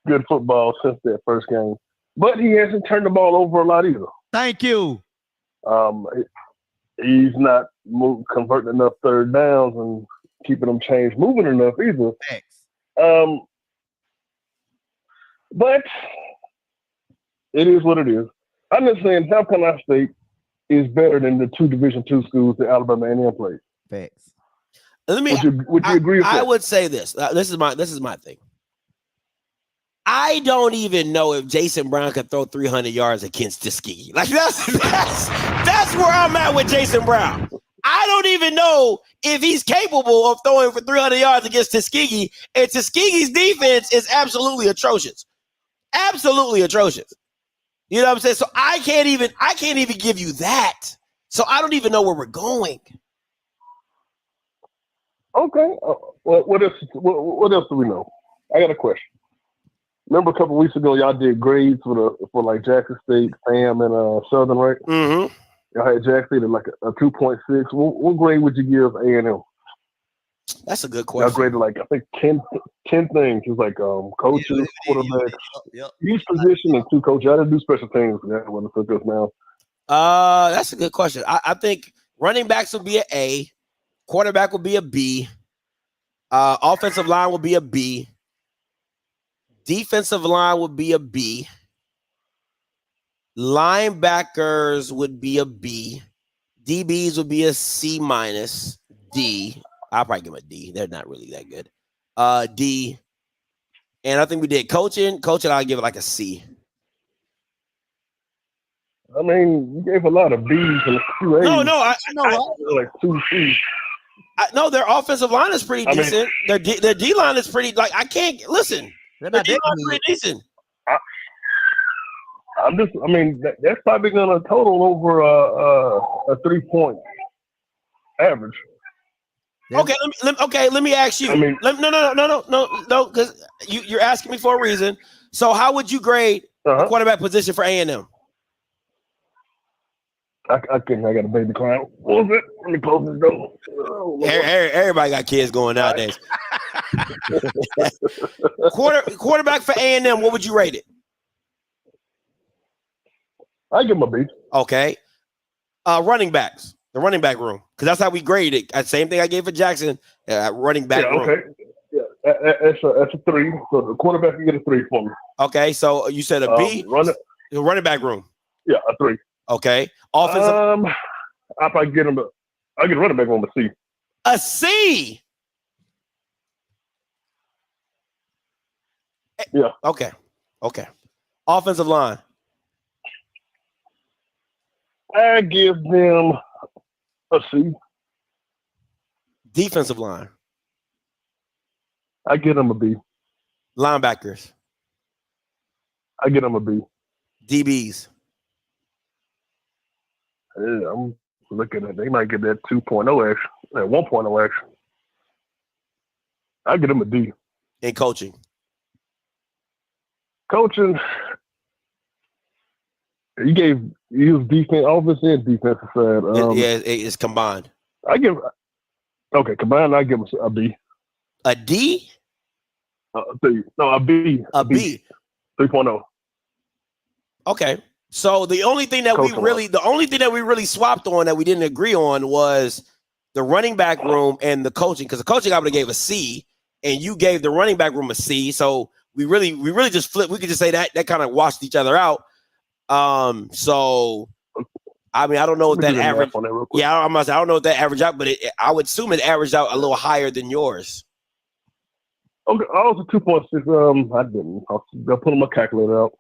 good football since that first game, but he hasn't turned the ball over a lot either. Thank you. He's not converting enough third downs and keeping them chains moving enough either. Thanks. But it is what it is. I'm just saying South Carolina State is better than the 2 Division II schools that Alabama A&M played. Facts. Would you agree with that? I would say this. This is my thing. I don't even know if Jason Brown could throw 300 yards against Tuskegee. Like that's where I'm at with Jason Brown. I don't even know if he's capable of throwing for 300 yards against Tuskegee. And Tuskegee's defense is absolutely atrocious. Absolutely atrocious. You know what I'm saying? So I can't even give you that. So I don't even know where we're going. Okay. What else do we know? I got a question. Remember a couple weeks ago, y'all did grades for like Jackson State, FAM, and Southern, right? Mm-hmm. Y'all had Jackson State at like a 2.6. What grade would you give A&M? That's a good I question. graded like I think 10 things. It was like coaches, quarterbacks, each position, and 2 coaches. I didn't do special teams. That's what it took us now. That's a good question. I think running backs will be an A, quarterback will be a B, offensive line will be a B, defensive line would be a B, linebackers would be a B, DBs would be a C minus, D. I'll probably give them a D. They're not really that good. D. And I think we did coaching. Coaching, I'll give it like a C. I mean, you gave a lot of B's and a few A's. No, like 2 C's. No, their offensive line is pretty decent. Their D line is pretty. Like I can't listen. Their D line is pretty decent. I mean, that's probably going to total over a 3-point average. Okay, let me ask you. I mean, no, because you're asking me for a reason. So, how would you grade the quarterback position for A&M? I got a baby crying. What was it? Let me close this door. Everybody got kids going nowadays. Quarterback for A&M, what would you rate it? I give him a B. Okay. Running backs, the running back room, because that's how we grade it. Same thing I gave for Jackson. Running back room. Okay. Yeah, that's a 3. So the quarterback can get a 3 for me. Okay, so you said a B. The running back room. Yeah, a 3. Okay. Offensive. I'll probably get him I get a running back on a C. A C. Yeah. Okay. Offensive line. I give them a C. Defensive line. I get them a B. Linebackers. I get them a B. DBs. Yeah, I'm looking at. They might get that 2.0 action, that 1.0 action. I get them a D. In coaching. Coaching. You use defense, offense and defensive side. It's combined. Combined. I give them a B. A D? A B. No, a B. A B. 3.0. Okay. So the only thing that we really swapped on that we didn't agree on was the running back room and the coaching, because the coaching I would have gave a C and you gave the running back room a C. So we really just flipped. We could just say that kind of washed each other out. So I mean, I don't know what that average. Yeah, I don't know what that average out, but I would assume it averaged out a little higher than yours. Okay, I was a 2.6. I didn't. I'll put my calculator out.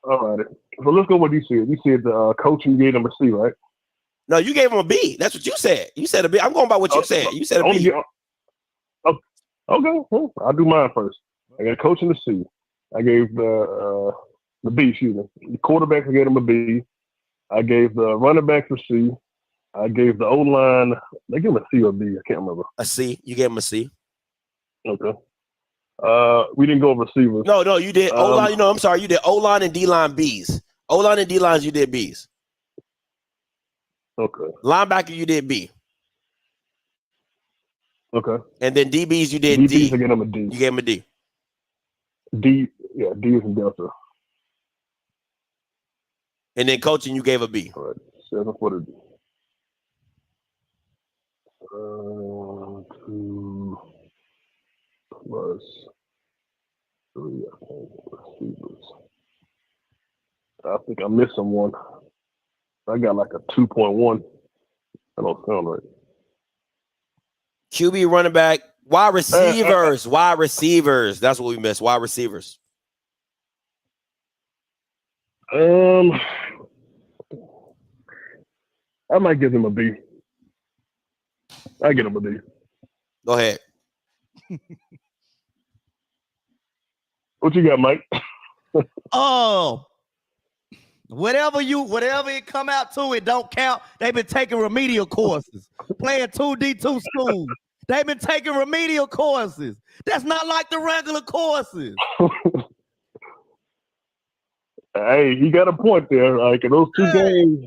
All right. So let's go with what you said. You said the coaching gave him a C, right? No, you gave him a B. That's what you said. You said a B. I'm going by what you said. You said a B. Okay. Well, I'll do mine first. I got coaching a C. I gave the B, excuse me. The quarterback, I gave him a B. I gave the running back a C. I gave the O-line, they gave him a C or a B. I can't remember. A C. You gave him a C. Okay. We didn't go over receivers. No, you did O-line. I'm sorry. You did O-line and D-line Bs. O-line and D-lines, you did Bs. Okay. Linebacker, you did B. Okay. And then DBs, you did DBs, D. I gave him a D. You gave him a D. D is in Delta. And then coaching, you gave a B. All right. 7 for the 2 plus 3, I think, receivers. I think I'm missing one. I got like a 2.1. I don't sound right. QB, running back, wide receivers. Wide receivers. That's what we missed. Wide receivers. I might give him a B. I get him a B. Go ahead. What you got, Mike? Whatever it come out to, it don't count. They've been taking remedial courses, playing 2D2 schools. They've been taking remedial courses. That's not like the regular courses. Hey, he got a point there. Like in those 2 games,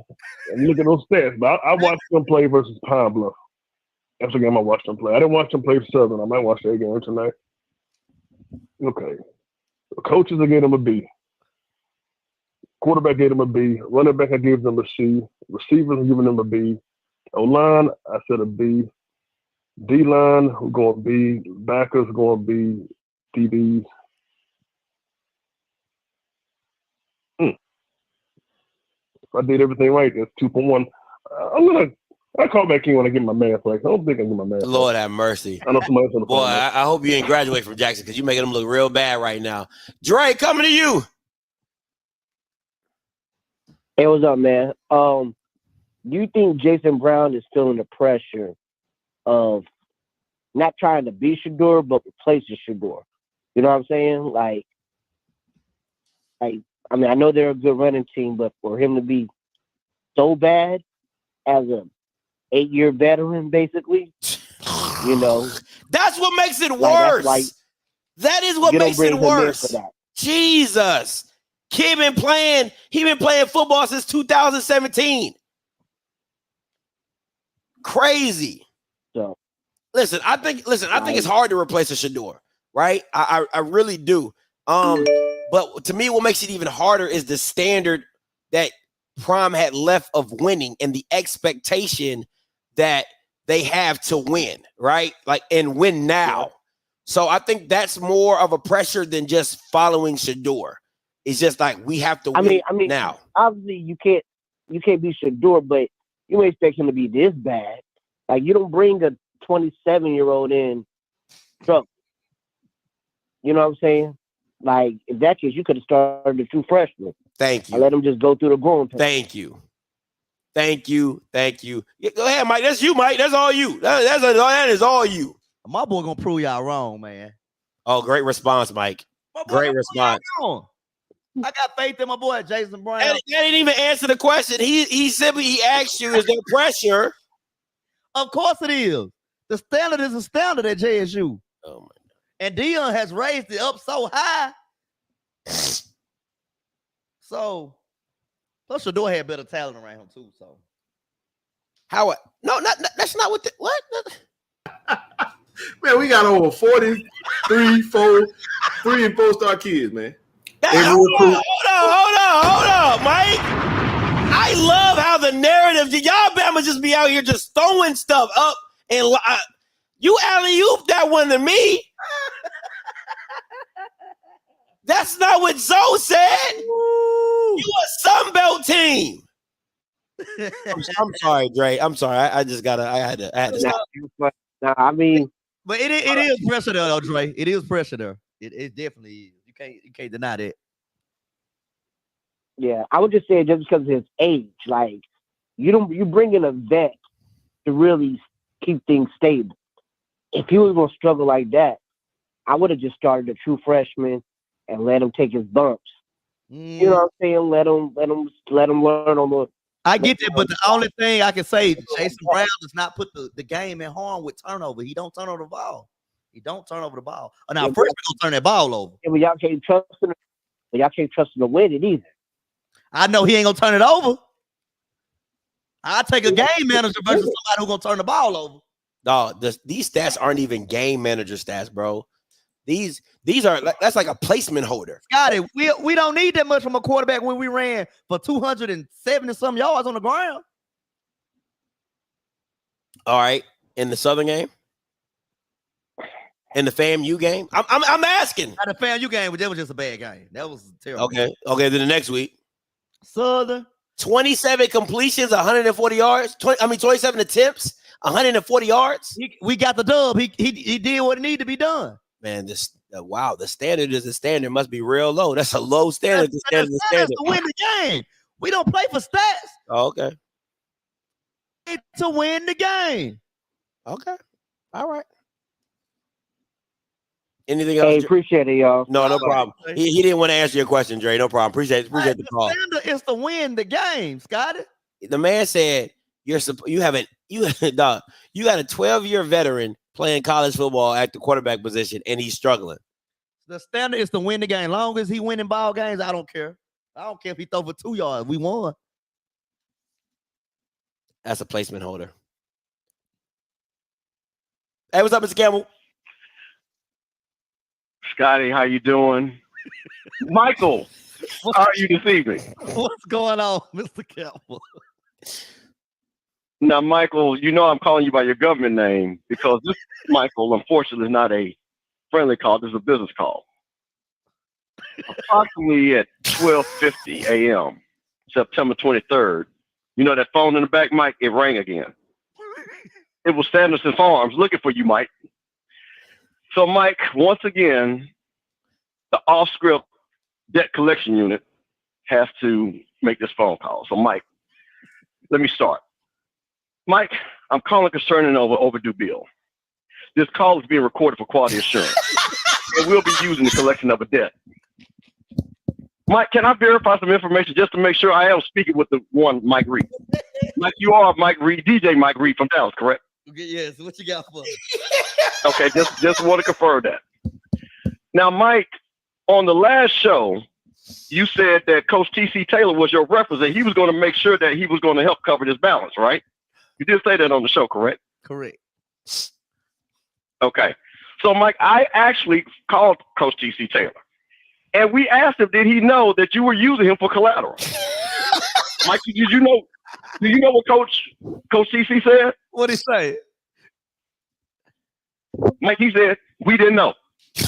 and look at those stats. But I watched them play versus Pine Bluff. That's a game I watched them play. I didn't watch them play for Southern. I might watch that game tonight. Okay. The coaches, I gave them a B. Quarterback gave them a B. Running back, I gave them a C. Receivers, I'm giving them a B. O-line, I said a B. D-line, we're going B. Backers, going B. DBs. If I did everything right, that's 2.1. I'll call back in when I get my math right. I don't think I get my math Lord right. have mercy. I know somebody's on the Boy, phone. I hope you ain't graduate from Jackson because you're making them look real bad right now. Dre, coming to you. Hey, what's up, man? Do you think Jason Brown is feeling the pressure of not trying to be Shador, but replacing Shador? You know what I'm saying? Like, I mean, I know they're a good running team, but for him to be so bad as a 8-year veteran, basically, you know, that's what makes it like, worse. like, that is what you don't makes it bring him in worse. for that. Jesus. He been playing football since 2017. Crazy. So listen, I think it's hard to replace a Shador, right? I really do. But to me, what makes it even harder is the standard that Prime had left of winning and the expectation that they have to win, right? Like, and win now. Yeah. So I think that's more of a pressure than just following Shador. It's just like we have to win now. Obviously, you can't be Shador, but you don't expect him to be this bad. Like, you don't bring a 27-year-old in trouble. You know what I'm saying? Like, in that case, you could have started a true freshman. Thank you. And let him just go through the growing pains. Thank you. Yeah, go ahead, Mike. That's you, Mike. That's all you. That is all you. My boy gonna prove y'all wrong, man. Oh, great response, Mike. Great response. I got faith in my boy Jason Brown. That didn't even answer the question. He simply asked you, is there pressure? Of course it is. The standard is a standard at JSU. Oh my God. And Dion has raised it up so high. So, plus Shador had better talent around him too. So, how? No, that's not what. What? Man, we got over 43, 3 and 4-star kids, man. Hold on, Mike. I love how the narrative, y'all Bama just be out here just throwing stuff up and you alley-oop that one to me. That's not what Zoe said. You a Sunbelt team. I'm sorry, Dre. I'm sorry. I had to stop. Nah, I mean, but it is pressure there, though, Dre. It is pressure there. It definitely is. You can't deny that. Yeah, I would just say just because of his age, like you bring in a vet to really keep things stable. If he was gonna struggle like that, I would have just started a true freshman and let him take his bumps. You know what I'm saying? Let him learn on the. I get it, but the only thing I can say, Jason Brown does not put the game in harm with turnover. He don't turn over the ball. He don't turn over the ball. Now, first we're gonna turn that ball over. Yeah, but y'all can't trust him. Y'all can't trust him to win it either. I know he ain't gonna turn it over. I take a game manager versus somebody who's gonna turn the ball over. No, these stats aren't even game manager stats, bro. These are that's like a placement holder. Scotty, we don't need that much from a quarterback when we ran for 270 some yards on the ground. All right, in the Southern game, in the FAMU game, I'm asking. Not the FAMU game, but that was just a bad game. That was terrible. Okay. Then the next week, Southern 27 completions, 140 yards. 27 attempts, 140 yards. We got the dub. He did what needed to be done. Man, the standard is the standard must be real low. That's a low standard. The standard is to win the game. We don't play for stats. Oh, okay. To win the game. Okay. All right. Anything else? Hey, appreciate it, y'all. No problem. He didn't want to answer your question, Dre. No problem. Appreciate the call. The standard is to win the game, Scotty. The man said you got a 12-year veteran playing college football at the quarterback position, and he's struggling. The standard is to win the game. Long as he winning ball games, I don't care. I don't care if he throw for 2 yards. We won. That's a placement holder. Hey, what's up, Mr. Campbell? Scotty, how you doing? Michael, how are you this evening? What's going on, Mr. Campbell? Now, Michael, you know I'm calling you by your government name because this, Michael, unfortunately, is not a friendly call. This is a business call. Approximately at 12:50 a.m., September 23rd, you know that phone in the back, Mike? It rang again. It was Sanderson Farms looking for you, Mike. So, Mike, once again, the off-script debt collection unit has to make this phone call. So, Mike, let me start. Mike, I'm calling concerning overdue bill. This call is being recorded for quality assurance. And we'll be using the collection of a debt. Mike, can I verify some information just to make sure I am speaking with the one Mike Reed? Mike, you are Mike Reed, DJ Mike Reed from Dallas, correct? Yes, what you got for me? Okay, just want to confirm that. Now, Mike, on the last show, you said that Coach T.C. Taylor was your reference and he was going to make sure that he was going to help cover this balance, right? You did say that on the show, correct? Correct. Okay. So, Mike, I actually called Coach T.C. Taylor, and we asked him, did he know that you were using him for collateral? Mike, do you know what Coach T.C. said? What'd he say? Mike, he said, we didn't know. He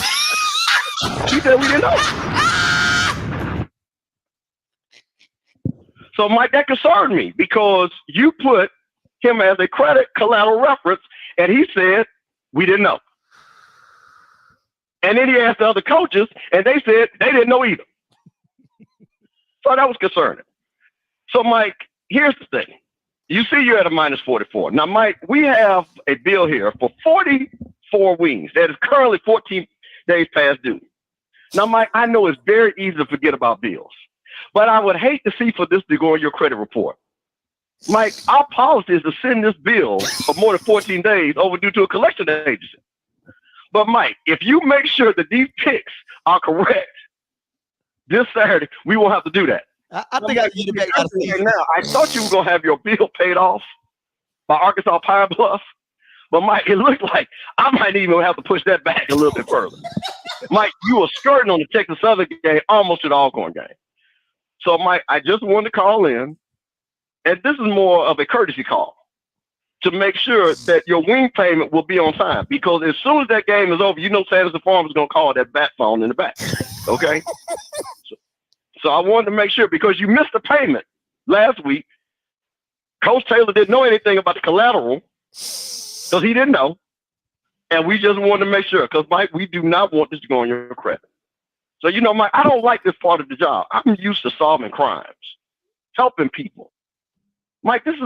said we didn't know. So, Mike, that concerned me because you put him as a credit collateral reference, and he said, we didn't know. And then he asked the other coaches, and they said they didn't know either. So that was concerning. So, Mike, here's the thing. You see you're at a minus 44. Now, Mike, we have a bill here for 44 wings that is currently 14 days past due. Now, Mike, I know it's very easy to forget about bills, but I would hate to see for this to go on your credit report. Mike, our policy is to send this bill for more than 14 days overdue to a collection agency. But, Mike, if you make sure that these picks are correct this Saturday, we won't have to do that. I think I can get it back out of season. Now, I thought you were going to have your bill paid off by Arkansas Pine Bluff. But, Mike, it looked like I might even have to push that back a little bit further. Mike, you were skirting on the Texas Southern game almost to the Alcorn game. So, Mike, I just wanted to call in, and this is more of a courtesy call to make sure that your wing payment will be on time. Because as soon as that game is over, you know Sanderson Farms is going to call that bat phone in the back. Okay? So I wanted to make sure because you missed the payment last week. Coach Taylor didn't know anything about the collateral because he didn't know. And we just wanted to make sure because, Mike, we do not want this to go on your credit. So, you know, Mike, I don't like this part of the job. I'm used to solving crimes, helping people. Mike, this is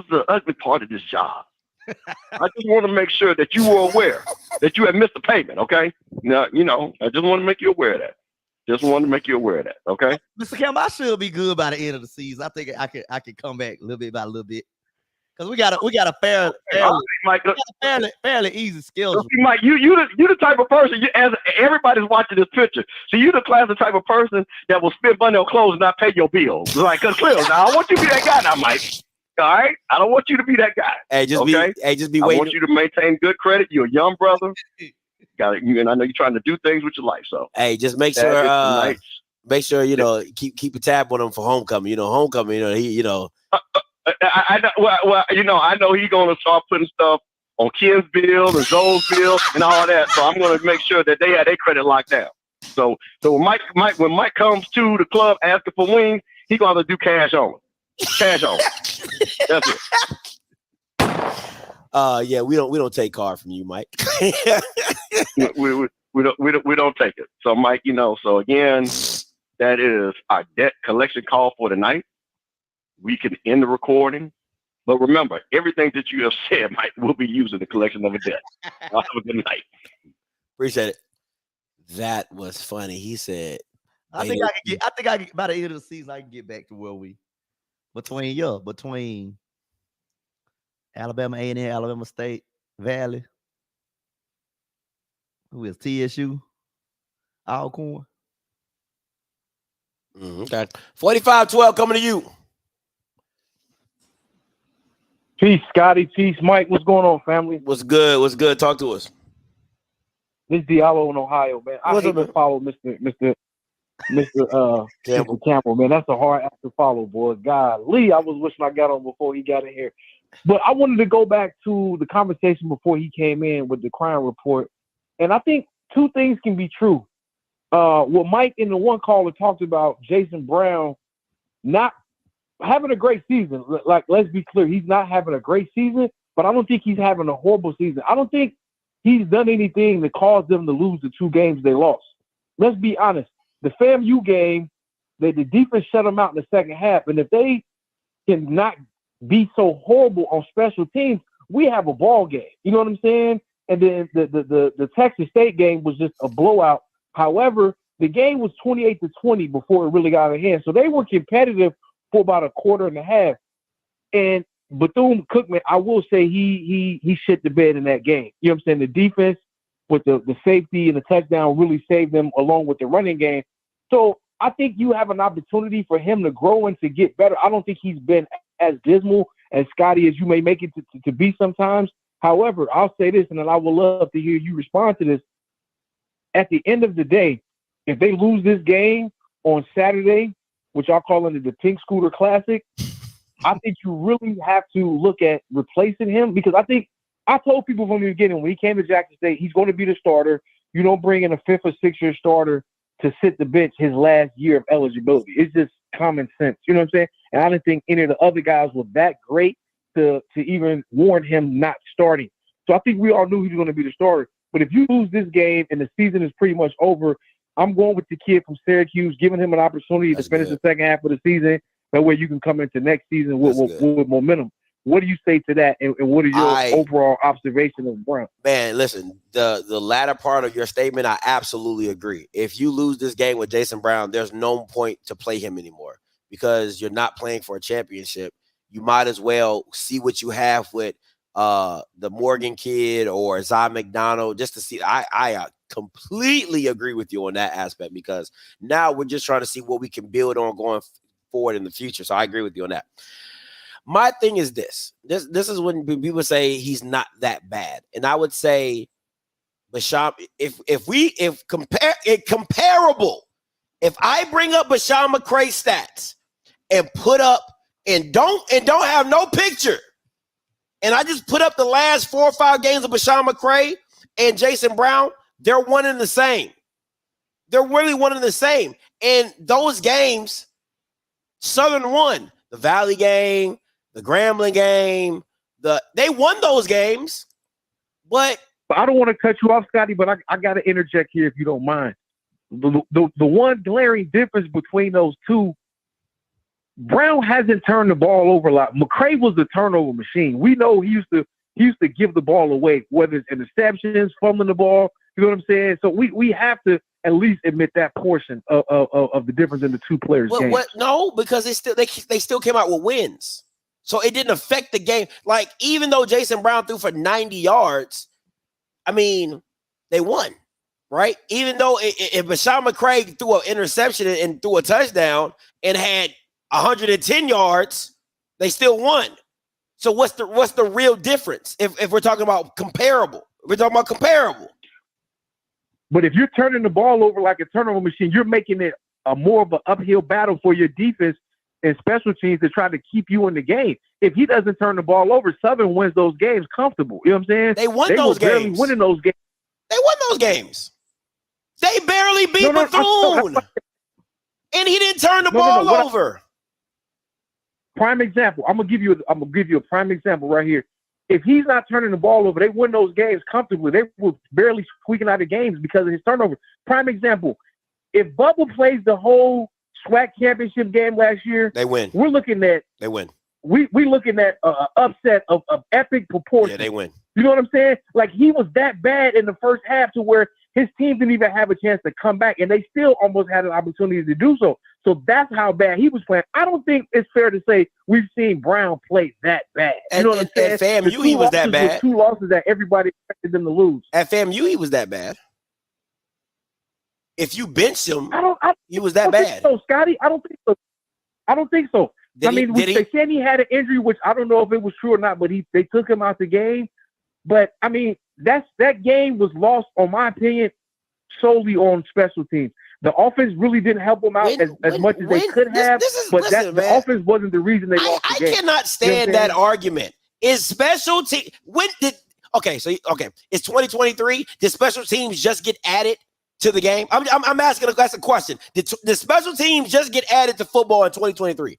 the ugly part of this job. I just want to make sure that you were aware that you had missed the payment, okay? Now, you know, I just want to make you aware of that. Just wanted to make you aware of that, okay? Mr. Campbell, I should be good by the end of the season. I think I could come back a little bit by a little bit. Because we got a fairly easy schedule. See, Mike, you the type of person, as everybody's watching this picture, so you the type of person that will spend money on clothes and not pay your bills. Like, cause clearly, now I want you to be that guy now, Mike. All right? I don't want you to be that guy. Hey, just be waiting. I want you to maintain good credit. You're a young brother. And I know you're trying to do things with your life. So hey, just make sure you know keep a tab on him for homecoming. You know, homecoming. You know, I know. Well, you know, I know he's gonna start putting stuff on Ken's bill and Zoe's bill and all that. So I'm gonna make sure that they have their credit locked down. So when Mike comes to the club asking for wings, he's gonna have to do cash on. Cash on. That's it. Yeah, we don't take card from you, Mike. we don't take it. So, Mike, you know, so again, that is our debt collection call for tonight. We can end the recording, but remember, everything that you have said, Mike, will be used in the collection of a debt. Have a good night. Appreciate it. That was funny. He said, I think I can by the end of the season I can get back to where we between Alabama A&M, Alabama State, Valley. Who is TSU? Alcorn. Okay. 45-12 coming to you. Peace, Scotty. Peace, Mike. What's going on, family? What's good? What's good? Talk to us. This is Diallo in Ohio, man. I hate to follow Mr. Campbell, man. That's a hard act to follow, boy. Golly, I was wishing I got on before he got in here. But I wanted to go back to the conversation before he came in with the crime report. And I think two things can be true. What Mike in the one caller talked about Jason Brown not having a great season. Like, let's be clear, he's not having a great season, but I don't think he's having a horrible season. I don't think he's done anything that caused them to lose the 2 games they lost. Let's be honest. The FAMU game, the defense shut them out in the second half. And if they can not be so horrible on special teams, we have a ball game. You know what I'm saying? And then the Texas State game was just a blowout. However, the game was 28-20 before it really got out of hand. So they were competitive for about a quarter and a half. And Bethune-Cookman, I will say he shit the bed in that game. You know what I'm saying? The defense with the safety and the touchdown really saved them along with the running game. So I think you have an opportunity for him to grow and to get better. I don't think he's been as dismal as Scotty as you may make it to be sometimes. However, I'll say this, and then I would love to hear you respond to this. At the end of the day, if they lose this game on Saturday, which I'll call it the Pink Scooter Classic, I think you really have to look at replacing him, because I told people from the beginning when he came to Jackson State, he's going to be the starter. You don't bring in a 5th or 6th year starter to sit the bench his last year of eligibility. It's just common sense. You know what I'm saying? And I didn't think any of the other guys were that great to even warn him not starting. So I think we all knew he was going to be the starter. But if you lose this game and the season is pretty much over, I'm going with the kid from Syracuse, giving him an opportunity to finish the second half of the season. That way you can come into next season with momentum. What do you say to that? And what are your overall observations of Brown? Man, listen, the latter part of your statement, I absolutely agree. If you lose this game with Jason Brown, there's no point to play him anymore because you're not playing for a championship. You might as well see what you have with the Morgan kid or Zai McDonald just to see. I completely agree with you on that aspect because now we're just trying to see what we can build on going forward in the future. So I agree with you on that. My thing is this is when people say he's not that bad. And I would say, Basham, if comparable, if I bring up Basham McCray stats and put up and don't have no picture, and I just put up the last 4 or 5 games of Basham McCray and Jason Brown, they're one and the same. They're really one and the same. And those games, Southern won. The Valley game, the Grambling game, they won those games, but I don't want to cut you off, Scotty, but I got to interject here if you don't mind. The one glaring difference between those two, Brown hasn't turned the ball over a lot. McCray was the turnover machine. We know he used to give the ball away, whether it's interceptions, fumbling the ball. You know what I'm saying? So we have to at least admit that portion of the difference in the two players' games. No, because they still came out with wins. So it didn't affect the game. Like, even though Jason Brown threw for 90 yards, I mean, they won, right? Even though if Basham McCray threw an interception and threw a touchdown and had 110 yards, they still won. So what's the real difference if we're talking about comparable? We're talking about comparable. But if you're turning the ball over like a turnover machine, you're making it a more of an uphill battle for your defense and special teams to try to keep you in the game. If he doesn't turn the ball over, Southern wins those games comfortable. You know what I'm saying? They won those games. Barely winning those games. They won those games. They barely beat Bethune. And he didn't turn the ball over. Prime example. I'm gonna give you a prime example right here. If he's not turning the ball over, they win those games comfortably. They were barely squeaking out of games because of his turnover. Prime example. If Bubba plays the whole SWAC championship game last year, they win. We're looking at they win. We looking at an upset of epic proportions. Yeah, they win. You know what I'm saying? Like, he was that bad in the first half to where his team didn't even have a chance to come back, and they still almost had an opportunity to do so. So that's how bad he was playing. I don't think it's fair to say we've seen Brown play that bad. You know what I'm saying? At FAMU, he was that bad. 2 losses that everybody expected them to lose. At FAMU, he was that bad. If you bench him, he was that bad. So, Scotty, I don't think so. They said he had an injury, which I don't know if it was true or not, but they took him out the game. But I mean, that game was lost, on my opinion, solely on special teams. The offense really didn't help them out as much as they could have. The offense wasn't the reason they lost the game. I cannot stand that argument. Is special team it's 2023. Did special teams just get added to the game? I'm asking that's a question. Did special teams just get added to football in 2023?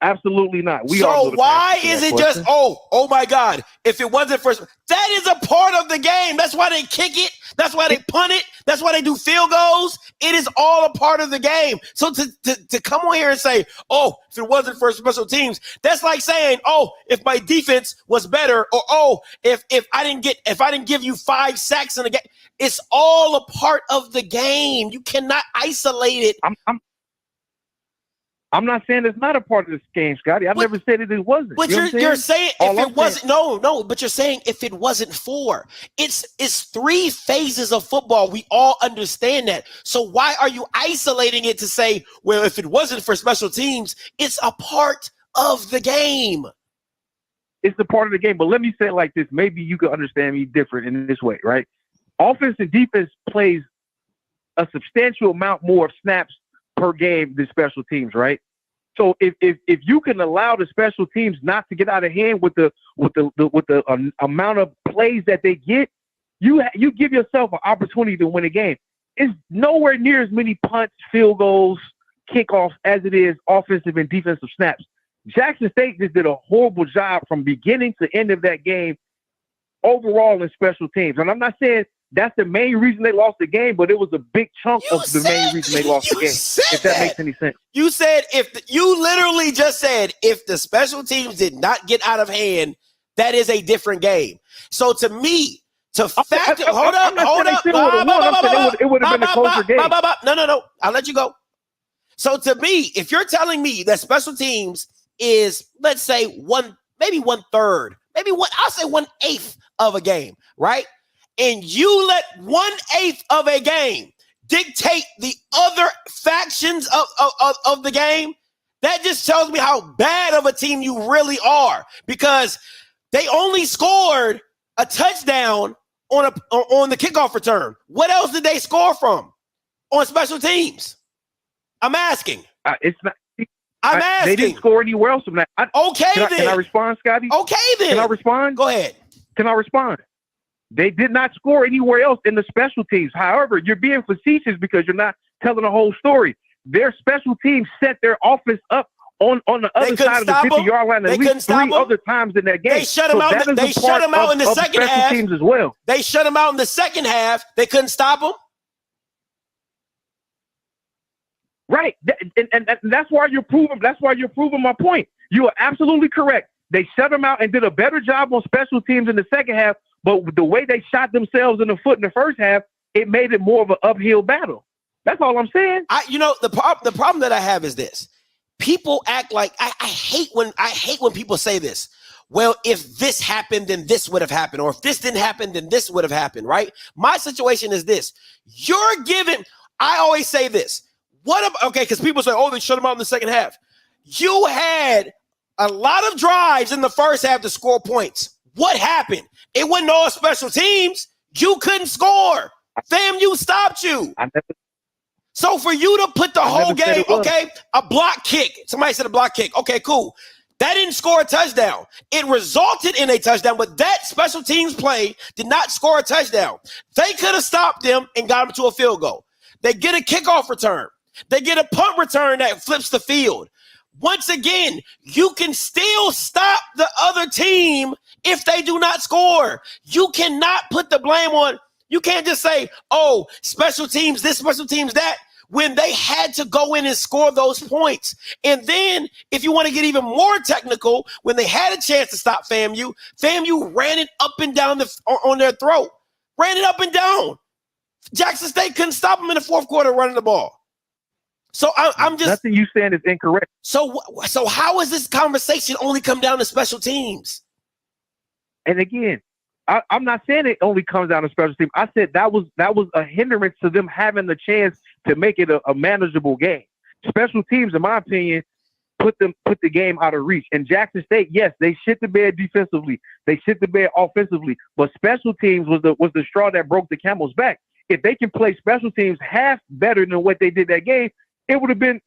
Absolutely not. So why is it just oh my God? If it wasn't for that is a part of the game. That's why they kick it. That's why they punt it. That's why they do field goals. It is all a part of the game. So to come on here and say, oh, if it wasn't for special teams, that's like saying, oh, if my defense was better, or oh, if I didn't give you 5 sacks in the game. It's all a part of the game. You cannot isolate it. I'm not saying it's not a part of this game, Scotty. I've never said it wasn't. But you're saying if it wasn't, no. But you're saying if it wasn't for, it's 3 phases of football. We all understand that. So why are you isolating it to say, well, if it wasn't for special teams, it's a part of the game? It's a part of the game. But let me say it like this. Maybe you could understand me different in this way, right? Offense and defense plays a substantial amount more snaps per game than special teams, right? So if you can allow the special teams not to get out of hand with the amount of plays that they get, you give yourself an opportunity to win a game. It's nowhere near as many punts, field goals, kickoffs as it is offensive and defensive snaps. Jackson State just did a horrible job from beginning to end of that game overall in special teams. And I'm not saying that's the main reason they lost the game, but it was a big chunk of the main reason they lost the game. If that makes any sense. You said you literally just said if the special teams did not get out of hand, that is a different game. So to me, hold up. It would have been a closer game. No. I'll let you go. So to me, if you're telling me that special teams is, let's say, maybe 1/3, I'll say 1/8 of a game, right? And you let 1/8 of a game dictate the other factions of the game, that just tells me how bad of a team you really are, because they only scored a touchdown on the kickoff return. What else did they score from on special teams? I'm asking. It's not. I'm asking. They didn't score anywhere else from that. Then. Can I respond, Scotty? Okay, then. Can I respond? Go ahead. Can I respond? They did not score anywhere else in the special teams. However, you're being facetious because you're not telling the whole story. Their special teams set their offense up on the other side of the 50-yard line at least 3 other times in that game. They shut them out. They shut them out in the second half. Teams as well. They shut them out in the second half. They couldn't stop them. Right, and that's why you're proving. That's why you're proving my point. You are absolutely correct. They shut them out and did a better job on special teams in the second half. But the way they shot themselves in the foot in the first half, it made it more of an uphill battle. That's all I'm saying. The problem that I have is this: people act like I hate when people say this. Well, if this happened, then this would have happened, or if this didn't happen, then this would have happened. Right? My situation is this: you're giving. I always say this. Because people say, oh, they shut them out in the second half. You had a lot of drives in the first half to score points. What happened? It wasn't all special teams. You couldn't score. FAMU stopped you. So for you to put the whole game, a block kick. Somebody said a block kick. Okay, cool. That didn't score a touchdown. It resulted in a touchdown, but that special teams play did not score a touchdown. They could have stopped them and got them to a field goal. They get a kickoff return. They get a punt return that flips the field. Once again, you can still stop the other team if they do not score. You cannot put the blame on. You can't just say, oh, special teams, this, special teams, that, when they had to go in and score those points. And then, if you want to get even more technical, when they had a chance to stop FAMU ran it up and down on their throat. Ran it up and down. Jackson State couldn't stop them in the fourth quarter running the ball. So I'm just nothing you saying is incorrect. So how is this conversation only come down to special teams? And again, I'm not saying it only comes down to special teams. I said that was a hindrance to them having the chance to make it a manageable game. Special teams, in my opinion, put the game out of reach. And Jackson State, yes, they shit the bed defensively, they shit the bed offensively, but special teams was the straw that broke the camel's back. If they can play special teams half better than what they did that game, it would have been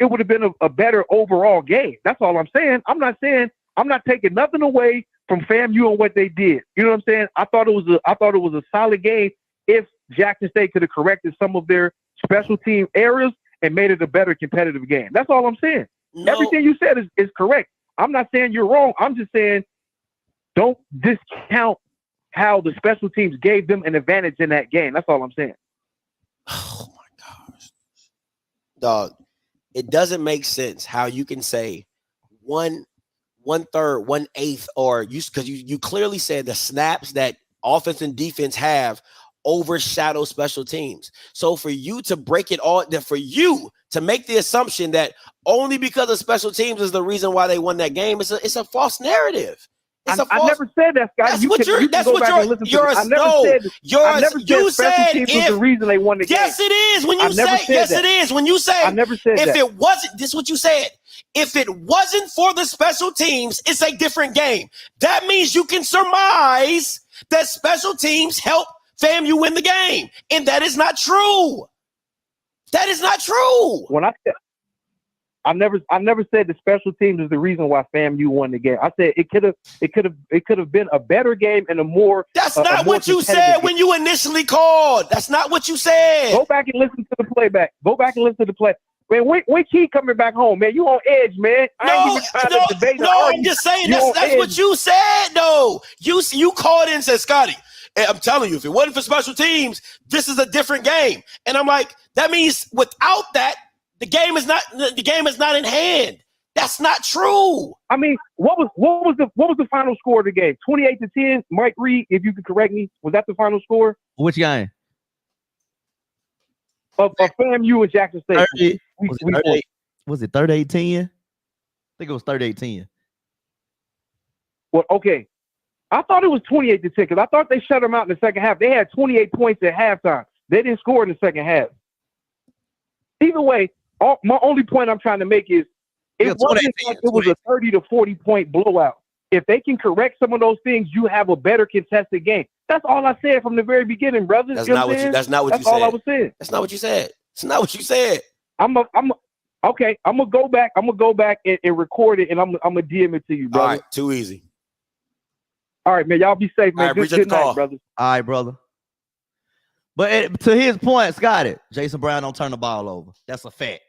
a better overall game. That's all I'm saying. I'm not taking nothing away from FAMU and what they did. You know what I'm saying? I thought it was a solid game if Jackson State could have corrected some of their special team errors and made it a better competitive game. That's all I'm saying. No. Everything you said is correct. I'm not saying you're wrong. I'm just saying don't discount how the special teams gave them an advantage in that game. That's all I'm saying. Oh my gosh. Dog, it doesn't make sense how you can say 1/3, 1/8, or because you clearly said the snaps that offense and defense have overshadow special teams. So for you to break it all, for you to make the assumption that only because of special teams is the reason why they won that game, it's a false narrative. I never said that, Scott. That's what you're you said teams was the reason they won the game. Yes, it is. When you say yes, it is. When you say I never said if that. it wasn't, this is what you said. If it wasn't for the special teams, it's a different game. That means you can surmise that special teams help FAMU win the game, and that is not true. That is not true. When I never said the special teams is the reason why FAMU won the game. I said it could have been a better game and a more. That's not what you said when you initially called. That's not what you said. Go back and listen to the playback. Go back and listen to the play. Man, when Key coming back home, man, you on edge, man. I'm just saying that's what you said, though. You called in and said, Scotty, I'm telling you, if it wasn't for special teams, this is a different game. And I'm like, that means without that, the game is not in hand. That's not true. I mean, what was the final score of the game? 28-10. Mike Reed, if you could correct me, was that the final score? Which game? Of FAMU and Jackson State. Was it 38-10? I think it was 38-10. Well, okay. I thought it was 28-10 because I thought they shut them out in the second half. They had 28 points at halftime. They didn't score in the second half. Either way, my only point I'm trying to make is it wasn't like it was a 30 to 40 point blowout. If they can correct some of those things, you have a better contested game. That's all I said from the very beginning, brother. That's not what you said. All I was saying. That's not what you said. It's not what you said. Okay. I'm gonna go back and record it, and I'm gonna DM it to you, brother. All right, too easy. All right, man. Y'all be safe, man. All right, good night, brother. All right, brother. But to his point, Scotty, Jason Brown don't turn the ball over. That's a fact.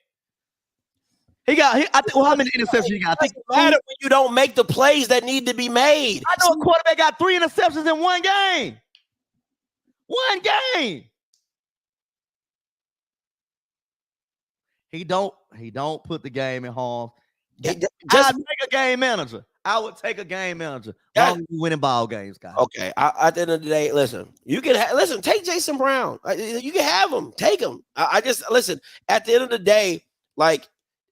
I think, how many interceptions you got? I think it doesn't matter when you don't make the plays that need to be made. I know a quarterback got 3 interceptions in one game. One game. He don't put the game in harm. I'd take a game manager. I would take a game manager. Winning ball games, guys. Okay. At the end of the day, listen. You can take Jason Brown. You can have him. Take him. I just listen. At the end of the day, like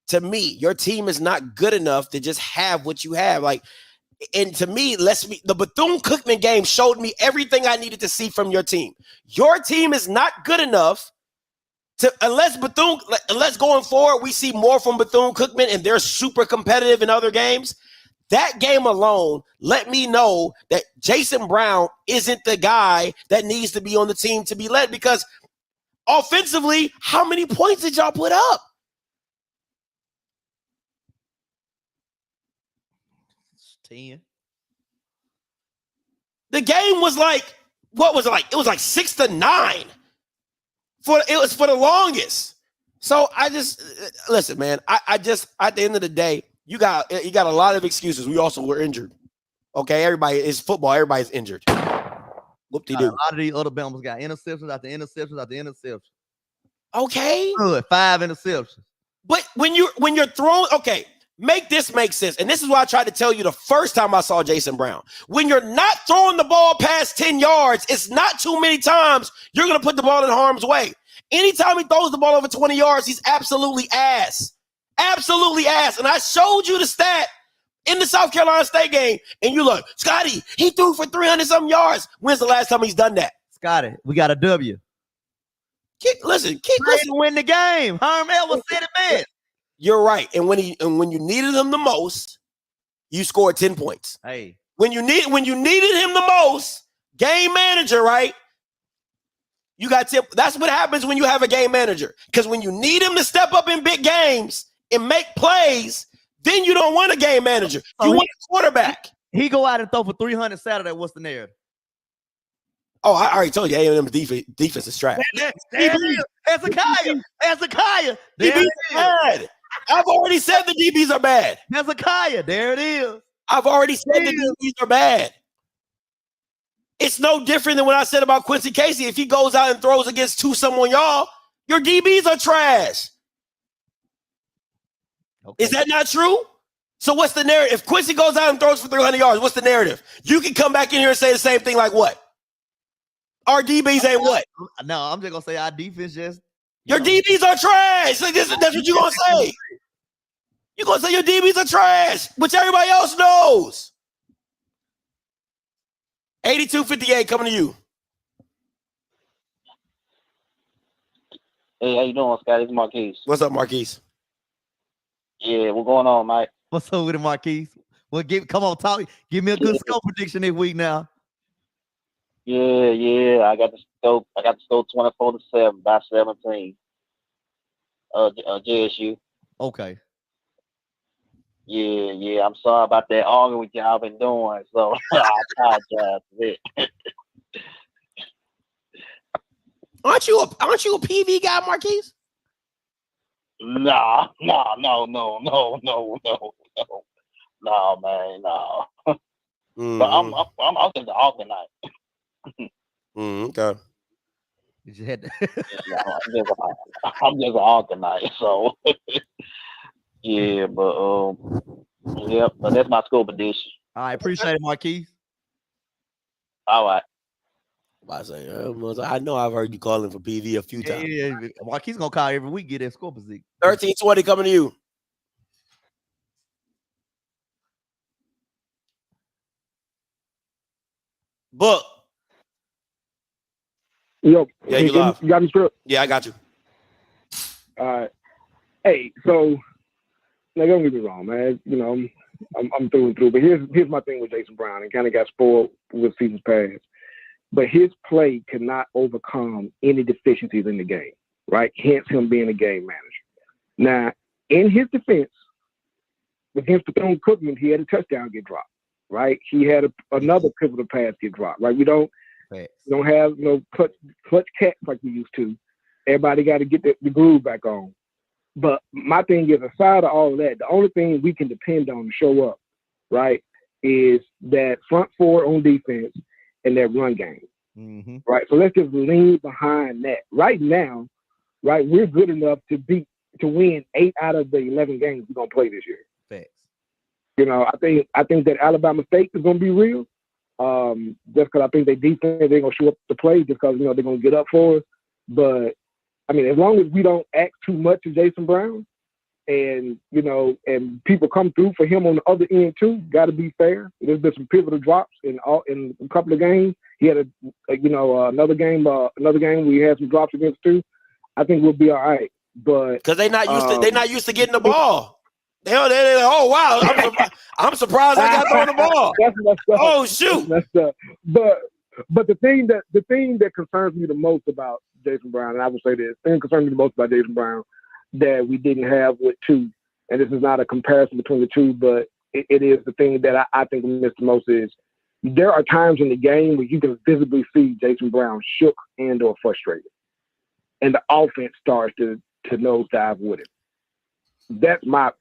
to me, your team is not good enough to just have what you have. Like, and to me, the Bethune-Cookman game showed me everything I needed to see from your team. Your team is not good enough unless going forward we see more from Bethune-Cookman and they're super competitive in other games. That game alone let me know that Jason Brown isn't the guy that needs to be on the team to be led, because offensively, how many points did y'all put up? It's 10. The game was like, what was it like? It was like 6-9. It was for the longest. So I just listen, man. I just at the end of the day, you got a lot of excuses. We also were injured. Okay, everybody is football. Everybody's injured. Whoop-de-doo. A lot of these other Bama's got interceptions after interceptions after interceptions. Okay, good 5 interceptions. But when you're throwing, okay, make this make sense. And this is what I tried to tell you the first time I saw Jason Brown. When you're not throwing the ball past 10 yards, it's not too many times you're going to put the ball in harm's way. Anytime he throws the ball over 20 yards, he's absolutely ass. Absolutely ass. And I showed you the stat in the South Carolina State game, and you're like, Scotty, he threw for 300-something yards. When's the last time he's done that? Scotty, we got a W. Listen. Win the game. Herm Edwards said it best. You're right. And when you needed him the most, you scored 10 points. Hey. When you needed him the most, game manager, right? You got tip. That's what happens when you have a game manager. Because when you need him to step up in big games and make plays, then you don't want a game manager. You want a quarterback. He go out and throw for 300 Saturday. What's the narrative? Oh, I already told you, A&M defense is trash. Hezekiah. DBs are bad. I've already said the DBs are bad. Hezekiah, there it is. I've already said the DBs are bad. It's no different than what I said about Quincy Casey. If he goes out and throws against someone y'all, your DBs are trash. Okay. Is that not true? So what's the narrative? If Quincy goes out and throws for 300 yards, what's the narrative? You can come back in here and say the same thing like what? Our DBs ain't what? No, I'm just going to say our defense just. Your DBs are trash. Like that's what you're going to say. You're going to say your DBs are trash, which everybody else knows. 8258 coming to you. Hey, how you doing, Scott? It's Marquise. What's up, Marquise? Yeah, what's going on, Mike? What's up with it, Marquise? Well, come on, talk. Give me a good score prediction this week now. Yeah. I got the score 24-7 by 17. JSU. Okay. Yeah. I'm sorry about that arguing with y'all been doing. So I apologize for it. Aren't you a PV guy, Marquise? No, man, no. Mm-hmm. But I'm just an alternate. Okay. You had to... I'm just an alternate. So yeah, but but that's my score prediction. I appreciate it, Marquise. All right. I know I've heard you calling for PV a few times. Yeah. Marquise gonna call every week, get that score position. 1320 coming to you. Book. Yo, yeah, you live. You got me script? Yeah, I got you. All right. Hey, so like, don't get me wrong, man. You know, I'm through and through. But here's my thing with Jason Brown, and kind of got spoiled with seasons past. But his play cannot overcome any deficiencies in the game, right? Hence him being a game manager. Now, in his defense, against Bethune-Cookman, he had a touchdown get dropped, right? He had another pivotal pass get dropped, right? We don't have clutch cats like we used to. Everybody got to get the groove back on. But my thing is, aside of all of that, the only thing we can depend on to show up, right, is that front four on defense and that run game, right? So let's just lean behind that. Right now, right, we're good enough to win 8 out of the 11 games we're gonna play this year. Facts. You know, I think that Alabama State is gonna be real. Just because I think they defense, they're gonna show up to play just because they're gonna get up for us. But I mean, as long as we don't act too much to Jason Brown, and and people come through for him on the other end too, got to be fair. There's been some pivotal drops in a couple of games. He had another game we had some drops against too. I think we'll be all right. But because they're not used to getting the ball. They're like, oh wow, I'm surprised I got throwing the ball. Oh shoot. But the thing that concerns me the most about Jason Brown, and I will say this, the thing that concerns me the most about Jason Brown that we didn't have with two, and this is not a comparison between the two, but it is the thing that I think we missed the most is there are times in the game where you can visibly see Jason Brown shook and or frustrated. And the offense starts to nosedive with him. That's my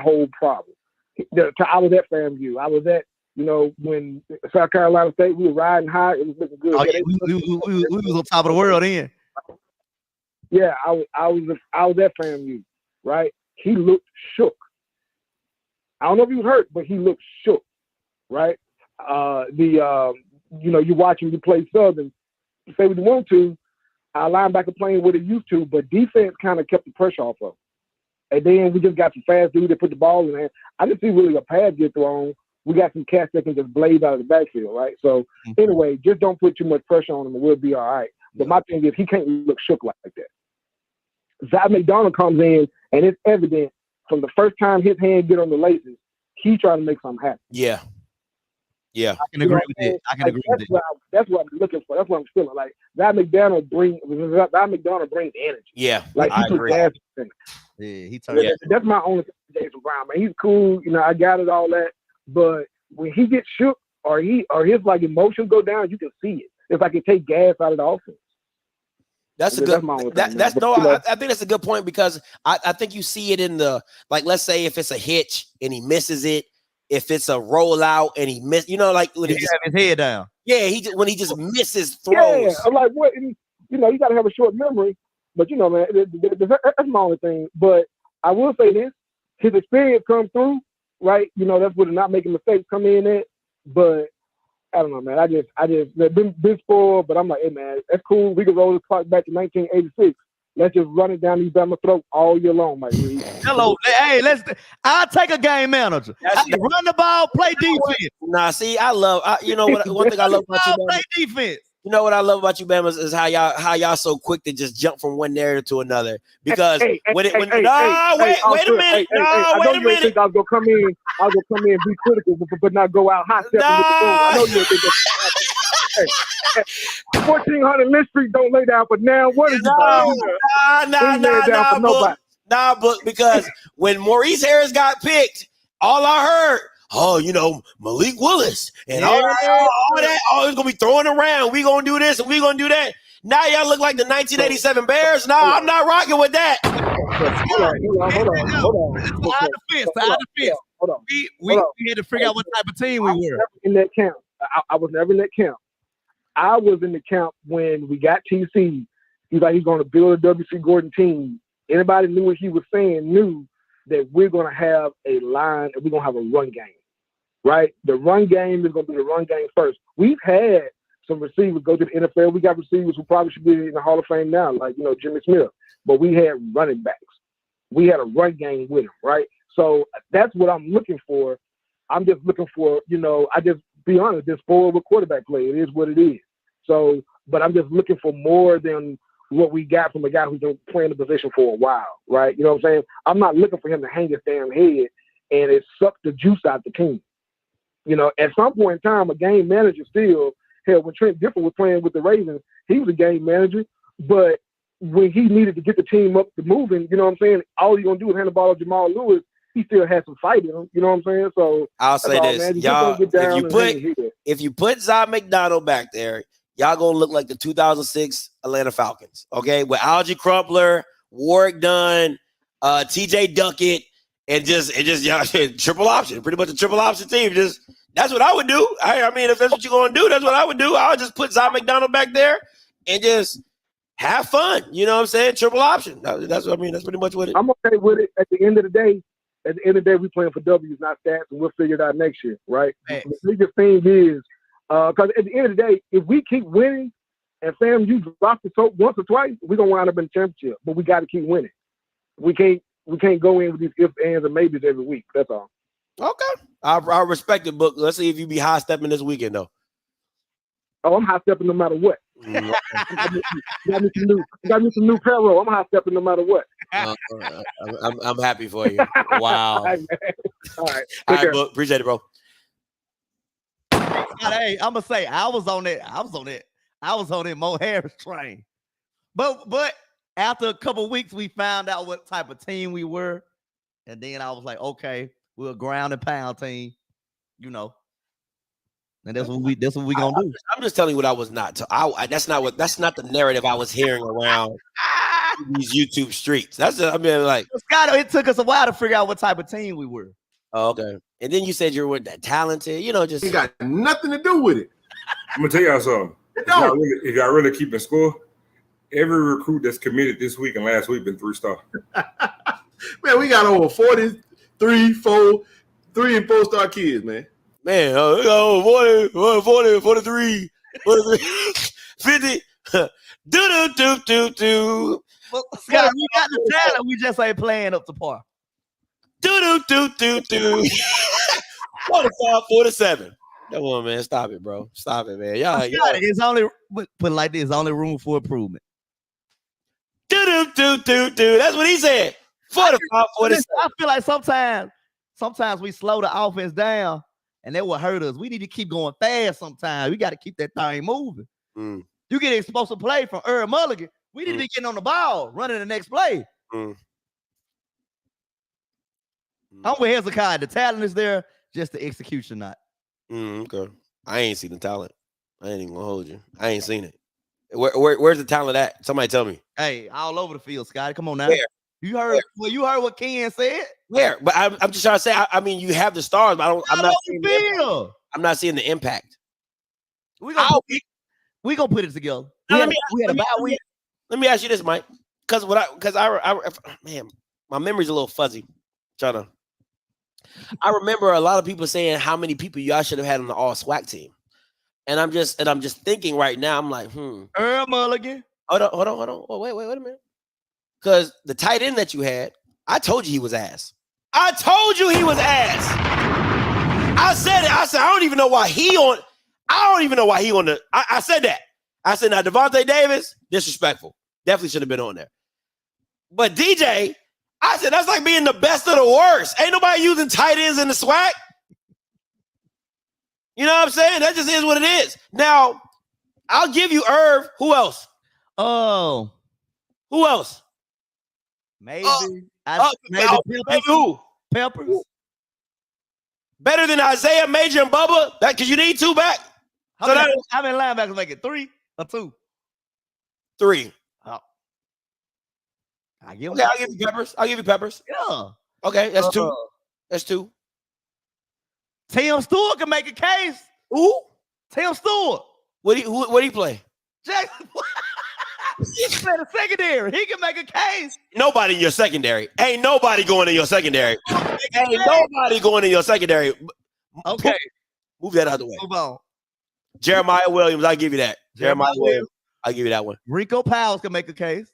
whole problem. I was at FAMU. I was at, when South Carolina State, we were riding high. It was looking good. Oh, yeah, we was on top of the world then. Yeah, I was at FAMU, right? He looked shook. I don't know if he was hurt, but he looked shook, right? You watch him play Southern, say what you want to, our linebacker playing what he used to, but defense kind of kept the pressure off of him. And then we just got some fast dudes that put the ball in there. I didn't see really a pass get thrown. We got some cats that can just blaze out of the backfield, right? So anyway, just don't put too much pressure on him and we'll be all right. But my thing is he can't look shook like that. Zach McDonald comes in and it's evident from the first time his hand get on the laces, he trying to make something happen. Yeah. Yeah. I can agree with it. I can agree with it. That's what I'm looking for. That's what I'm feeling. Like that McDonald brings energy. Yeah. Like I he puts agree. gas in it. Yeah, he turned. That's my only thing with Jason Brown, man. He's cool, I got it, all that. But when he gets shook or his like emotions go down, you can see it. It's like it take gas out of the offense. That's a good. I think that's a good point because I think you see it in the like. Let's say if it's a hitch and he misses it, if it's a rollout and he miss, like when he just have his head down. Yeah, when he just misses throws. Yeah, I'm like what? You got to have a short memory, but man, that's my only thing. But I will say this: his experience comes through, right? That's where not making mistakes come in at. But I don't know, man. I just been spoiled, but I'm like, hey, man, that's cool. We can roll the clock back to 1986. Let's just run it down these Bama throat all year long, Mike Reed. Hello, hey, I'll take a game manager. Run the ball, play defense. Nah, see, one thing I love about you, Bama, play defense. You know what I love about you, Bama, is how y'all so quick to just jump from one narrative to another. Because wait a minute. I know you think I was gonna come in and be critical, but not go out hot stepping with the phone. I know you think that. 1400 Lynch Street don't lay down for now. What is but because when Maurice Harris got picked, all I heard, Malik Willis and all that, it's gonna be throwing around. We gonna do this and we gonna do that. Now y'all look like the 1987 Bears. No, I'm not rocking with that. Hold on. We had to figure out what type of team we were. In that camp, I was never in that camp. I was in the camp when we got TC. He's like, he's going to build a W.C. Gordon team. Anybody knew what he was saying knew that we're going to have a line and we're going to have a run game, right? The run game is going to be the run game first. We've had some receivers go to the NFL. We got receivers who probably should be in the Hall of Fame now, like, Jimmy Smith. But we had running backs. We had a run game with them, right? So that's what I'm looking for. I'm just looking for, I just be honest, just spoiled with quarterback play. It is what it is. So, but I'm just looking for more than what we got from a guy who's been playing the position for a while, right? You know what I'm saying? I'm not looking for him to hang his damn head and it sucked the juice out the team. At some point in time, a game manager still, hell, when Trent Dilfer was playing with the Ravens, he was a game manager, but when he needed to get the team up to moving, you know what I'm saying? All he's going to do is hand the ball to Jamal Lewis. He still has some fight in him, you know what I'm saying? So I'll say this, y'all, if you put Zod McDonald back there, y'all gonna look like the 2006 Atlanta Falcons, okay? With Algie Crumpler, Warwick Dunn, TJ Duckett, and just y'all triple option, pretty much a triple option team. That's what I would do. I mean, if that's what you're gonna do, that's what I would do. I would just put Zod McDonald back there and just have fun. You know what I'm saying? Triple option. That's what I mean. That's pretty much what it. I'm okay with it. At the end of the day, we playing for W's, not stats, and we'll figure it out next year, right? The biggest thing is, because at the end of the day, if we keep winning and FAMU drop the soap once or twice, we're gonna wind up in the championship. But we got to keep winning. We can't go in with these ifs, ands, and maybes every week. That's all. Okay, I respect it, Book. Let's see if you be high stepping this weekend though. Oh, I'm high stepping no matter what. Got me some new payroll. I'm high stepping no matter what. I'm happy for you. Wow. All right. All right, Book. Appreciate it, bro. Hey, I'm gonna say I was on that Mo Harris train. But after a couple weeks, we found out what type of team we were, and then I was like, okay, we're a ground and pound team, and that's what we gonna do. I'm just telling you what I was not. That's not the narrative I was hearing around these YouTube streets. It took us a while to figure out what type of team we were. Oh, okay. And then you said you were that talented, just it got nothing to do with it. I'm gonna tell y'all something. If y'all really keeping score, every recruit that's committed this week and last week been 3-star. Man, we got over 3 and 4-star kids, man. Man, 40, 43, 50. Do. Well, Scott, we got the talent. We just ain't playing up to par. Do. 45, 47. Come on, man. Stop it, bro. Stop it, man. Y'all. It's only put it like this. Only room for improvement. Do. That's what he said. I feel like sometimes we slow the offense down, and that will hurt us. We need to keep going fast sometimes. We got to keep that thing moving. You get exposed to play from Earl Mulligan. We need to be getting on the ball, running the next play. I'm with Hezekiah. The talent is there, just the execution not. Okay. I ain't seen the talent. I ain't even gonna hold you. I ain't seen it. Where's the talent at? Somebody tell me. Hey, all over the field, Scotty. Come on now. Where? You heard what Ken said? Where? But I'm just trying to say, I mean, you have the stars, but I'm not seeing the field. I'm not seeing the impact. We gonna put it together. Let me ask you this, Mike. Because man, my memory's a little fuzzy. I remember a lot of people saying how many people y'all should have had on the all SWAC team. And I'm just thinking right now, I'm like, Earl Mulligan. Hold on. Oh, wait a minute. Because the tight end that you had, I told you he was ass. I told you he was ass. I said it. I said, I don't even know why he on the. I said that. I said, now Devontae Davis, disrespectful. Definitely should have been on there. But DJ, I said, that's like being the best of the worst. Ain't nobody using tight ends in the SWAC. You know what I'm saying? That just is what it is. Now, I'll give you Irv. Who else? Oh. Who else? Maybe. Maybe who? Peppers. Better than Isaiah, Major, and Bubba? Because you need two back. How many linebackers make it? 3 or 2? 3. Oh. I'll give you Peppers. I'll give you Peppers. Yeah. Okay, that's 2. That's 2. Tim Stewart can make a case. Who? Tim Stewart. What do he play? Jackson. He's in the secondary. He can make a case. Nobody in your secondary. Ain't nobody going in your secondary. Ain't nobody going in your secondary. Okay. Move that out of the way. Move on. Jeremiah Williams, I'll give you that. Jeremiah Williams. I'll give you that one. Rico Powers can make a case.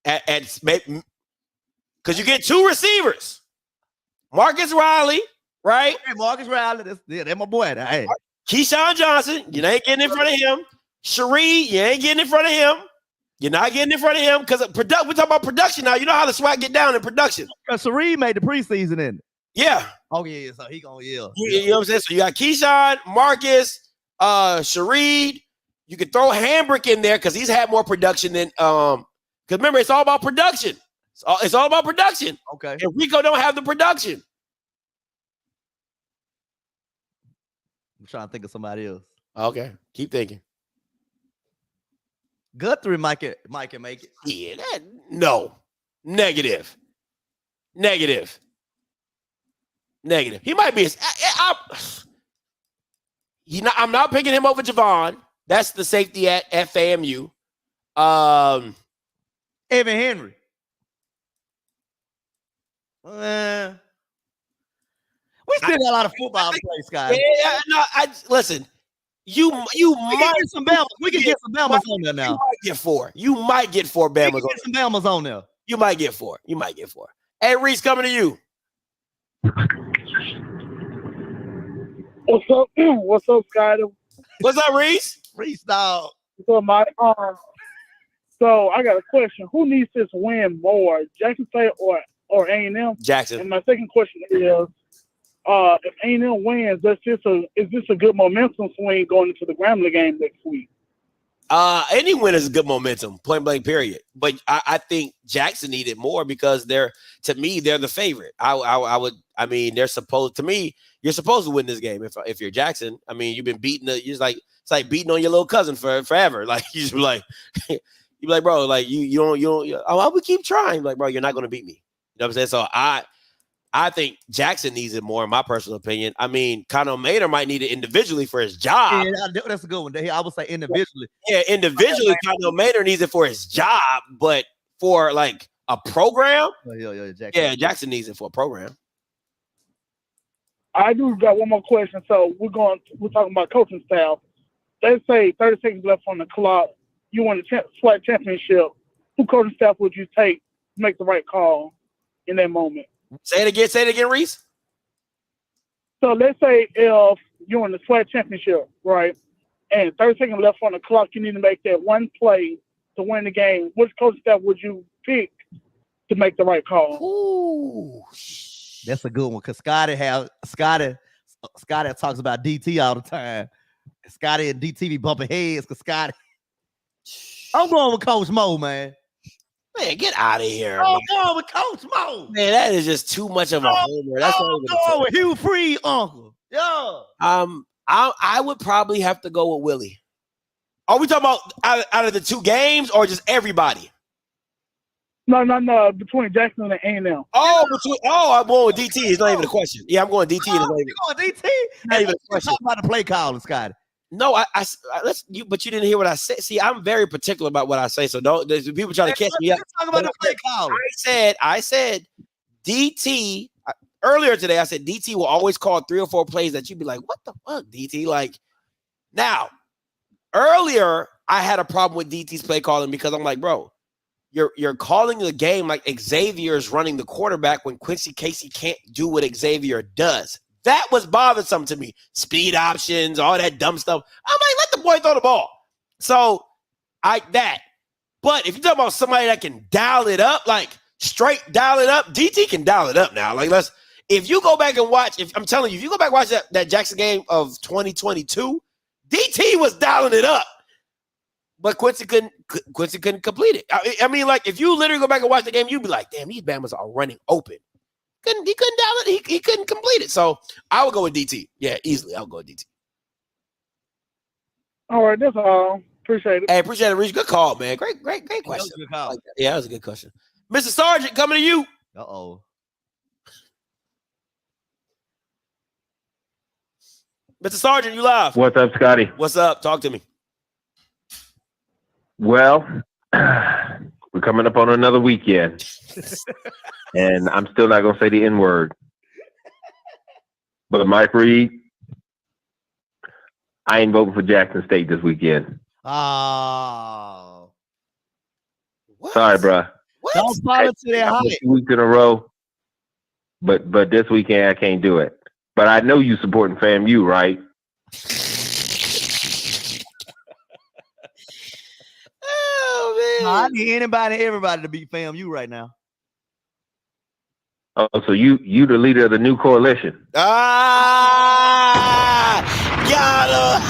Because you get 2 receivers. Marcus Riley, right? Hey, Marcus Riley. That's my boy. Hey. Keyshawn Johnson, you ain't getting in front of him. Cherie, you ain't getting in front of him. You're not getting in front of him because we're talking about production now. You know how the SWAC get down in production. Cherie made the preseason in it. Yeah. Oh, yeah. So he gonna yell. You know what I'm saying? So you got Keyshawn, Marcus, Shareed. You can throw Hambrick in there because he's had more production than because remember, it's all about production. It's all about production. Okay. And Rico don't have the production. I'm trying to think of somebody else. Okay. Keep thinking. Guthrie might can make it. Yeah, no. Negative. He might be. I'm not picking him over Javon. That's the safety at FAMU. Evan Henry. We still got a lot of football plays, guys. Yeah, no. Listen. You might get some Bama's. We can get some Bama's on there now. You might get 4 Bama's. We can get some Bama's on there. You might get 4. Hey, Reese, coming to you. What's up? What's up, Scotty? What's up, Reese? Reese, dog. What's up, Mike? So I got a question. Who needs this win more, Jackson State or A&M? Jackson. And my second question is, if A&M wins, is this a good momentum swing going into the Grambling game next week? Any win is a good momentum, point blank, period. But I think Jackson needed more because they're the favorite. You're supposed to win this game if you're Jackson. I mean, you've been beating it's like beating on your little cousin forever. Like you just be like, bro, like you don't. I would keep trying. Like, bro, you're not going to beat me. You know what I'm saying? So I think Jackson needs it more, in my personal opinion. I mean, Connor Maynor might need it individually for his job. Yeah, that's a good one. I would say individually. Yeah, individually, Connor Maynor needs it for his job, but for like a program, Jackson needs it for a program. I do got one more question. So we're talking about coaching staff. Let's say 30 seconds left on the clock. You won the SWAC championship. Who coaching staff would you take to make the right call in that moment? Say it again, Reese. So let's say if you're in the SWAC championship, right, and 30 seconds left on the clock, you need to make that one play to win the game. Which coaching staff would you pick to make the right call. Ooh. That's a good one because Scotty talks about DT all the time. Scotty and DT be bumping heads because Scotty. I'm going with Coach Mo, man. Man, get out of here. I'm going with Coach Mo. Man, that is just too much of a homer. That's not even going with Hugh Freeze, uncle. Yeah. I would probably have to go with Willie. Are we talking about out of the two games or just everybody? No. Between Jackson and A&M. I'm going with DT. It's not even a question. Yeah, I'm going DT. You going DT? Not even a question. Talk about the play calling, Scotty. No, but you didn't hear what I said. See, I'm very particular about what I say, so don't. There's people trying to catch me up. Talk about the play calling. I said DT earlier today. I said DT will always call 3 or 4 plays that you'd be like, "What the fuck, DT?" Like now, earlier I had a problem with DT's play calling because I'm like, bro, you're calling the game like Xavier is running the quarterback when Quincy Casey can't do what Xavier does. That was bothersome to me. Speed options, all that dumb stuff. I'm like, let the boy throw the ball. So that. But if you're talking about somebody that can dial it up, like straight dial it up, DT can dial it up now. Like if you go back and watch, I'm telling you, if you go back and watch that Jackson game of 2022, DT was dialing it up. But Quincy couldn't complete it. I mean, like if you literally go back and watch the game, you'd be like, damn, these Bamas are running open. He couldn't dial it. He couldn't complete it. So I would go with DT. Yeah, easily. I'll go with DT. All right, that's all. Appreciate it. Hey, appreciate it, Reach. Good call, man. Great question. That was a good call. Yeah, that was a good question. Mr. Sergeant, coming to you. Uh-oh. Mr. Sergeant, you live. What's up, Scotty? What's up? Talk to me. Well, we're coming up on another weekend. And I'm still not going to say the N-word. But Mike Reed, I ain't voting for Jackson State this weekend. Oh. Sorry, bro. Don't follow to their height. 2 weeks in a row. But this weekend, I can't do it. But I know you supporting FAMU, right? Oh, man. I need anybody and everybody to beat FAMU right now. Oh, so you the leader of the new coalition. Got him.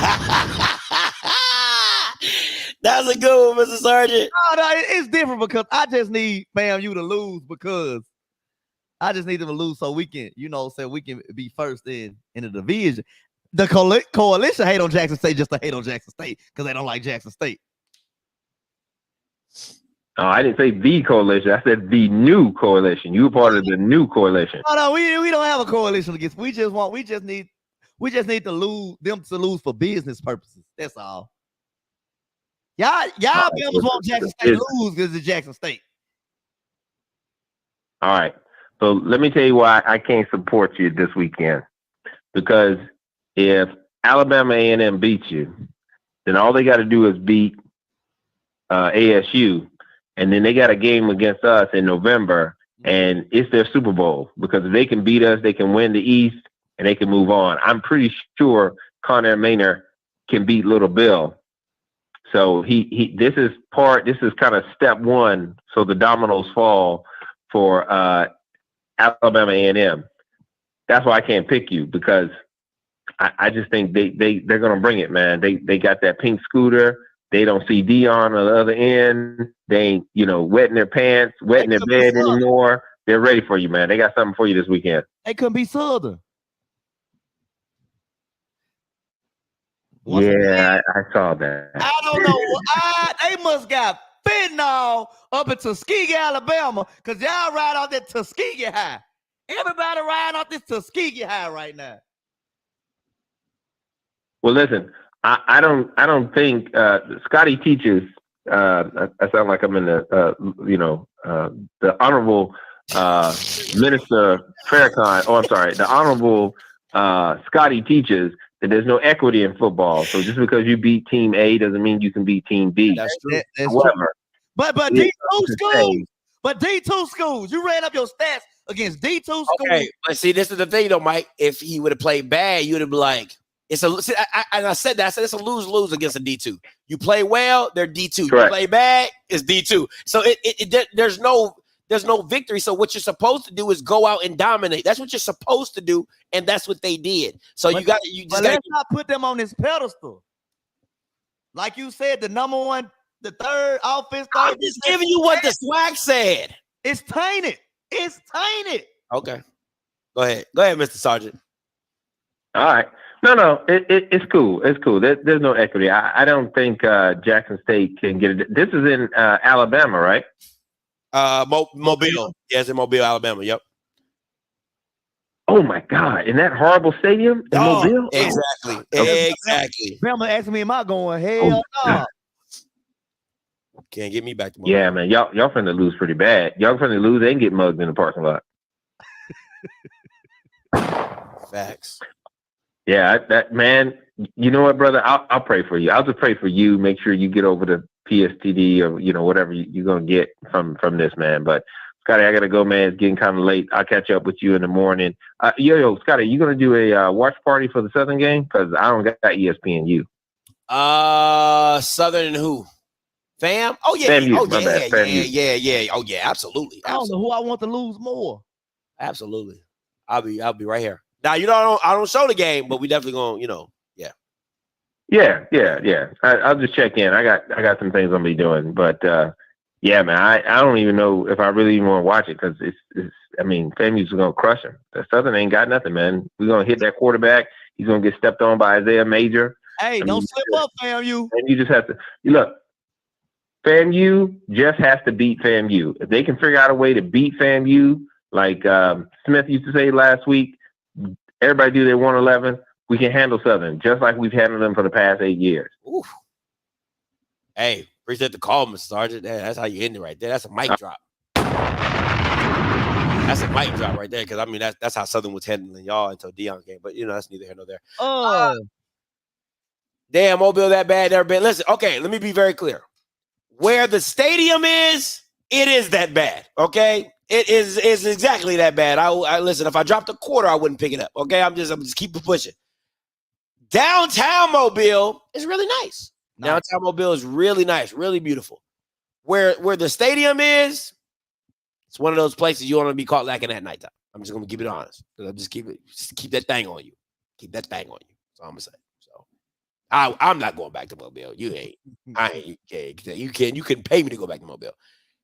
That's a good one, Mr. Sergeant. No, it's different because I just need FAMU to lose because I just need them to lose so we can, so we can be first in the division. The coalition hate on Jackson State just to hate on Jackson State because they don't like Jackson State. Oh, I didn't say the coalition. I said the new coalition. You were part of the new coalition. No, we don't have a coalition against. We just need to lose them to lose for business purposes. That's all. Y'all members want Jackson State to lose because it's Jackson State. All right. So let me tell you why I can't support you this weekend. Because if Alabama A&M beats you, then all they got to do is beat ASU. And then they got a game against us in November, and it's their Super Bowl. Because if they can beat us, they can win the East, and they can move on. I'm pretty sure Connor Maynard can beat Little Bill. So this is kind of step one. So the dominoes fall for Alabama A&M. That's why I can't pick you because I just think they're gonna bring it, man. They got that pink scooter. They don't see Dion on the other end. They ain't, wetting their pants, wetting their bed anymore. They're ready for you, man. They got something for you this weekend. They couldn't be Southern. Yeah, I saw that. I don't know. They must got fentanyl up in Tuskegee, Alabama, because y'all ride off that Tuskegee High. Everybody riding off this Tuskegee High right now. Well, listen, I don't think Scotty teaches. I sound like I'm in the Honorable Minister Farrakhan. Oh, I'm sorry, the Honorable Scotty teaches that there's no equity in football. So just because you beat Team A doesn't mean you can beat Team B. That's true. However, but D2 schools. But D2 schools, you ran up your stats against D2 schools. Okay, but see, this is the thing, though, Mike. If he would have played bad, you would have been like, I said that. I said it's a lose-lose against a D2. You play well, they're D2. Correct. You play bad, it's D2. So there's no there's no victory. So what you're supposed to do is go out and dominate. That's what you're supposed to do, and that's what they did. So But let's not put them on this pedestal. Like you said, the number one, the third offense. I'm just giving you what the swag said. It's tainted. It's tainted. Okay. Go ahead, Mr. Sergeant. All right. No, it's cool. It's cool. There's no equity. I don't think Jackson State can get it. This is in Alabama, right? Mobile. Yes, in Mobile, Alabama. Yep. Oh my God! In that horrible stadium in Mobile. Exactly. Okay. Exactly. Bama asking me, am I going? Hell no. Can't get me back to Mobile. Yeah, man. Y'all finna lose pretty bad. Y'all finna lose and get mugged in the parking lot. Facts. Yeah, that man. You know what, brother? I'll pray for you. I'll just pray for you. Make sure you get over the PSTD or whatever you're gonna get from this, man. But Scotty, I gotta go, man. It's getting kind of late. I'll catch up with you in the morning. Yo, Scotty, you gonna do a watch party for the Southern game? Because I don't got ESPNU. Southern and who? Fam? Oh yeah. FAMU, Oh my bad. FAMU. yeah. Oh yeah, absolutely. I don't know who I want to lose more. Absolutely. I'll be right here. Now I don't show the game, but we definitely gonna, yeah. Yeah. I'll just check in. I got some things I'm gonna be doing, but yeah, man. I don't even know if I really even want to watch it because it's. I mean, FAMU's gonna crush him. The Southern ain't got nothing, man. We're gonna hit that quarterback. He's gonna get stepped on by Isaiah Major. Hey, don't slip up, FAMU. And you just have to look. FAMU just has to beat FAMU. If they can figure out a way to beat FAMU, like Smith used to say last week, everybody do their 111. We can handle Southern just like we've handled them for the past 8 years. Oof. Hey, appreciate the call, Mr. Sergeant. That's how you end it right there. That's a mic drop. That's a mic drop right there. Because I mean, that's how Southern was handling y'all until Deion came. But that's neither here nor there. Damn, Mobile that bad, never been. Listen, okay, let me be very clear. Where the stadium is, it is that bad. Okay, it is exactly that bad. I listen. If I dropped a quarter, I wouldn't pick it up. Okay, I'm just keep pushing. Downtown Mobile is really nice. Downtown Mobile is really nice, really beautiful. Where the stadium is, it's one of those places you want to be caught lacking at nighttime. I'm just gonna keep it honest. I'll just keep that thing on you. Keep that thing on you. That's all I'm gonna say. So I'm not going back to Mobile. You ain't. I ain't. You couldn't pay me to go back to Mobile.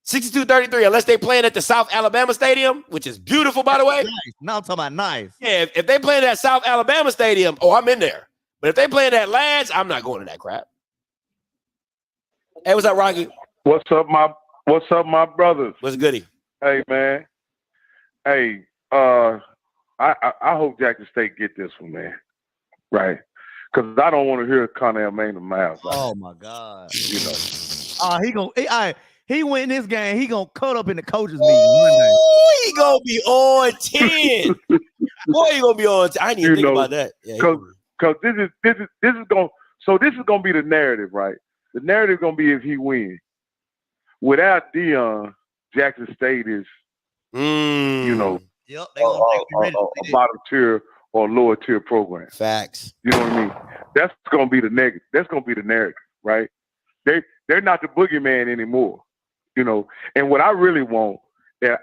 62-33, unless they playing at the South Alabama Stadium, which is beautiful, by the way. Nice. Now I'm talking about nice. Yeah, if they playing at South Alabama Stadium, I'm in there. But if they playing at Lads, I'm not going to that crap. Hey, what's up, Rocky? What's up, my brothers? What's goody? Hey, man. Hey, I hope Jackson State get this one, man. Right? Because I don't want to hear Connell Maynard mouth. Oh my God. He win this game. He gonna cut up in the coaches meeting. He gonna be on 10. Boy, he gonna be on 10. I didn't even think about that. Because this is gonna be the narrative, right? The narrative gonna be if he wins. Without Deion, Jackson State is, a bottom tier or lower tier program. Facts. You know what I mean? That's gonna be the negative. That's gonna be the narrative, right? They're not the boogeyman anymore. And what I really want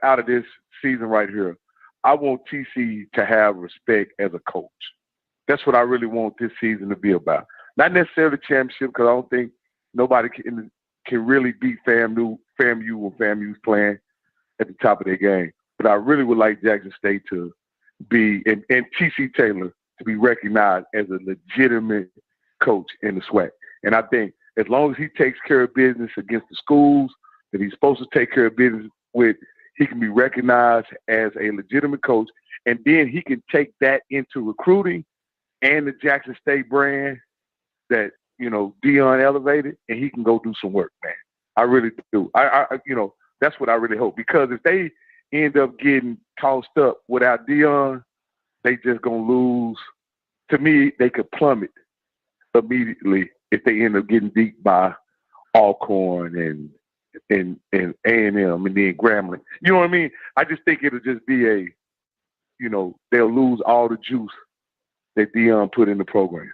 out of this season right here, I want TC to have respect as a coach. That's what I really want this season to be about. Not necessarily the championship, because I don't think nobody can really beat FAMU when FAMU's playing at the top of their game. But I really would like Jackson State to be, and TC Taylor to be recognized as a legitimate coach in the SWAC. And I think as long as he takes care of business against the schools that he's supposed to take care of business with, he can be recognized as a legitimate coach. And then he can take that into recruiting and the Jackson State brand that, Deion elevated, and he can go do some work, man. I really do. I that's what I really hope. Because if they end up getting tossed up without Deion, they just going to lose. To me, they could plummet immediately if they end up getting beat by Alcorn and A&M and then Grambling. You know what I mean? I just think it'll just be they'll lose all the juice that Deion put in the program.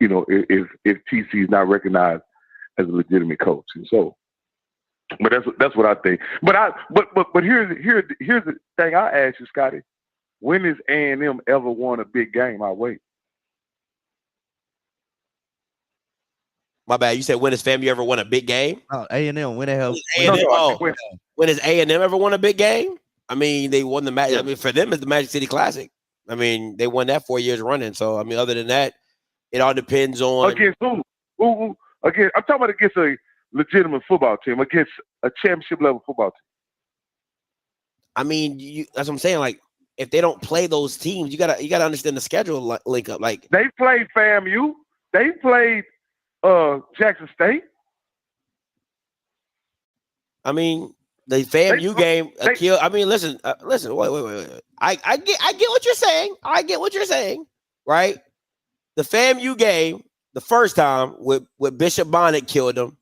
If TC is not recognized as a legitimate coach. And so But that's what I think. But here's the thing I ask you, Scotty. When has A&M ever won a big game? I wait. My bad. You said when has FAMU ever won a big game? Oh, A&M. When the hell? When has A&M ever won a big game? I mean, they won the match. I mean, for them, it's the Magic City Classic. I mean, they won that 4 years running. So, I mean, other than that, it all depends on against who? Again, I'm talking about against a legitimate football team, against a championship level football team. I mean, that's what I'm saying. Like, if they don't play those teams, you gotta understand the schedule link up. Like, they played FAMU, they played Jackson State. I mean, the FAMU game. I mean, listen. Wait. I get what you're saying. I get what you're saying. Right. The FAMU game, the first time with Bishop Bonnet killed them,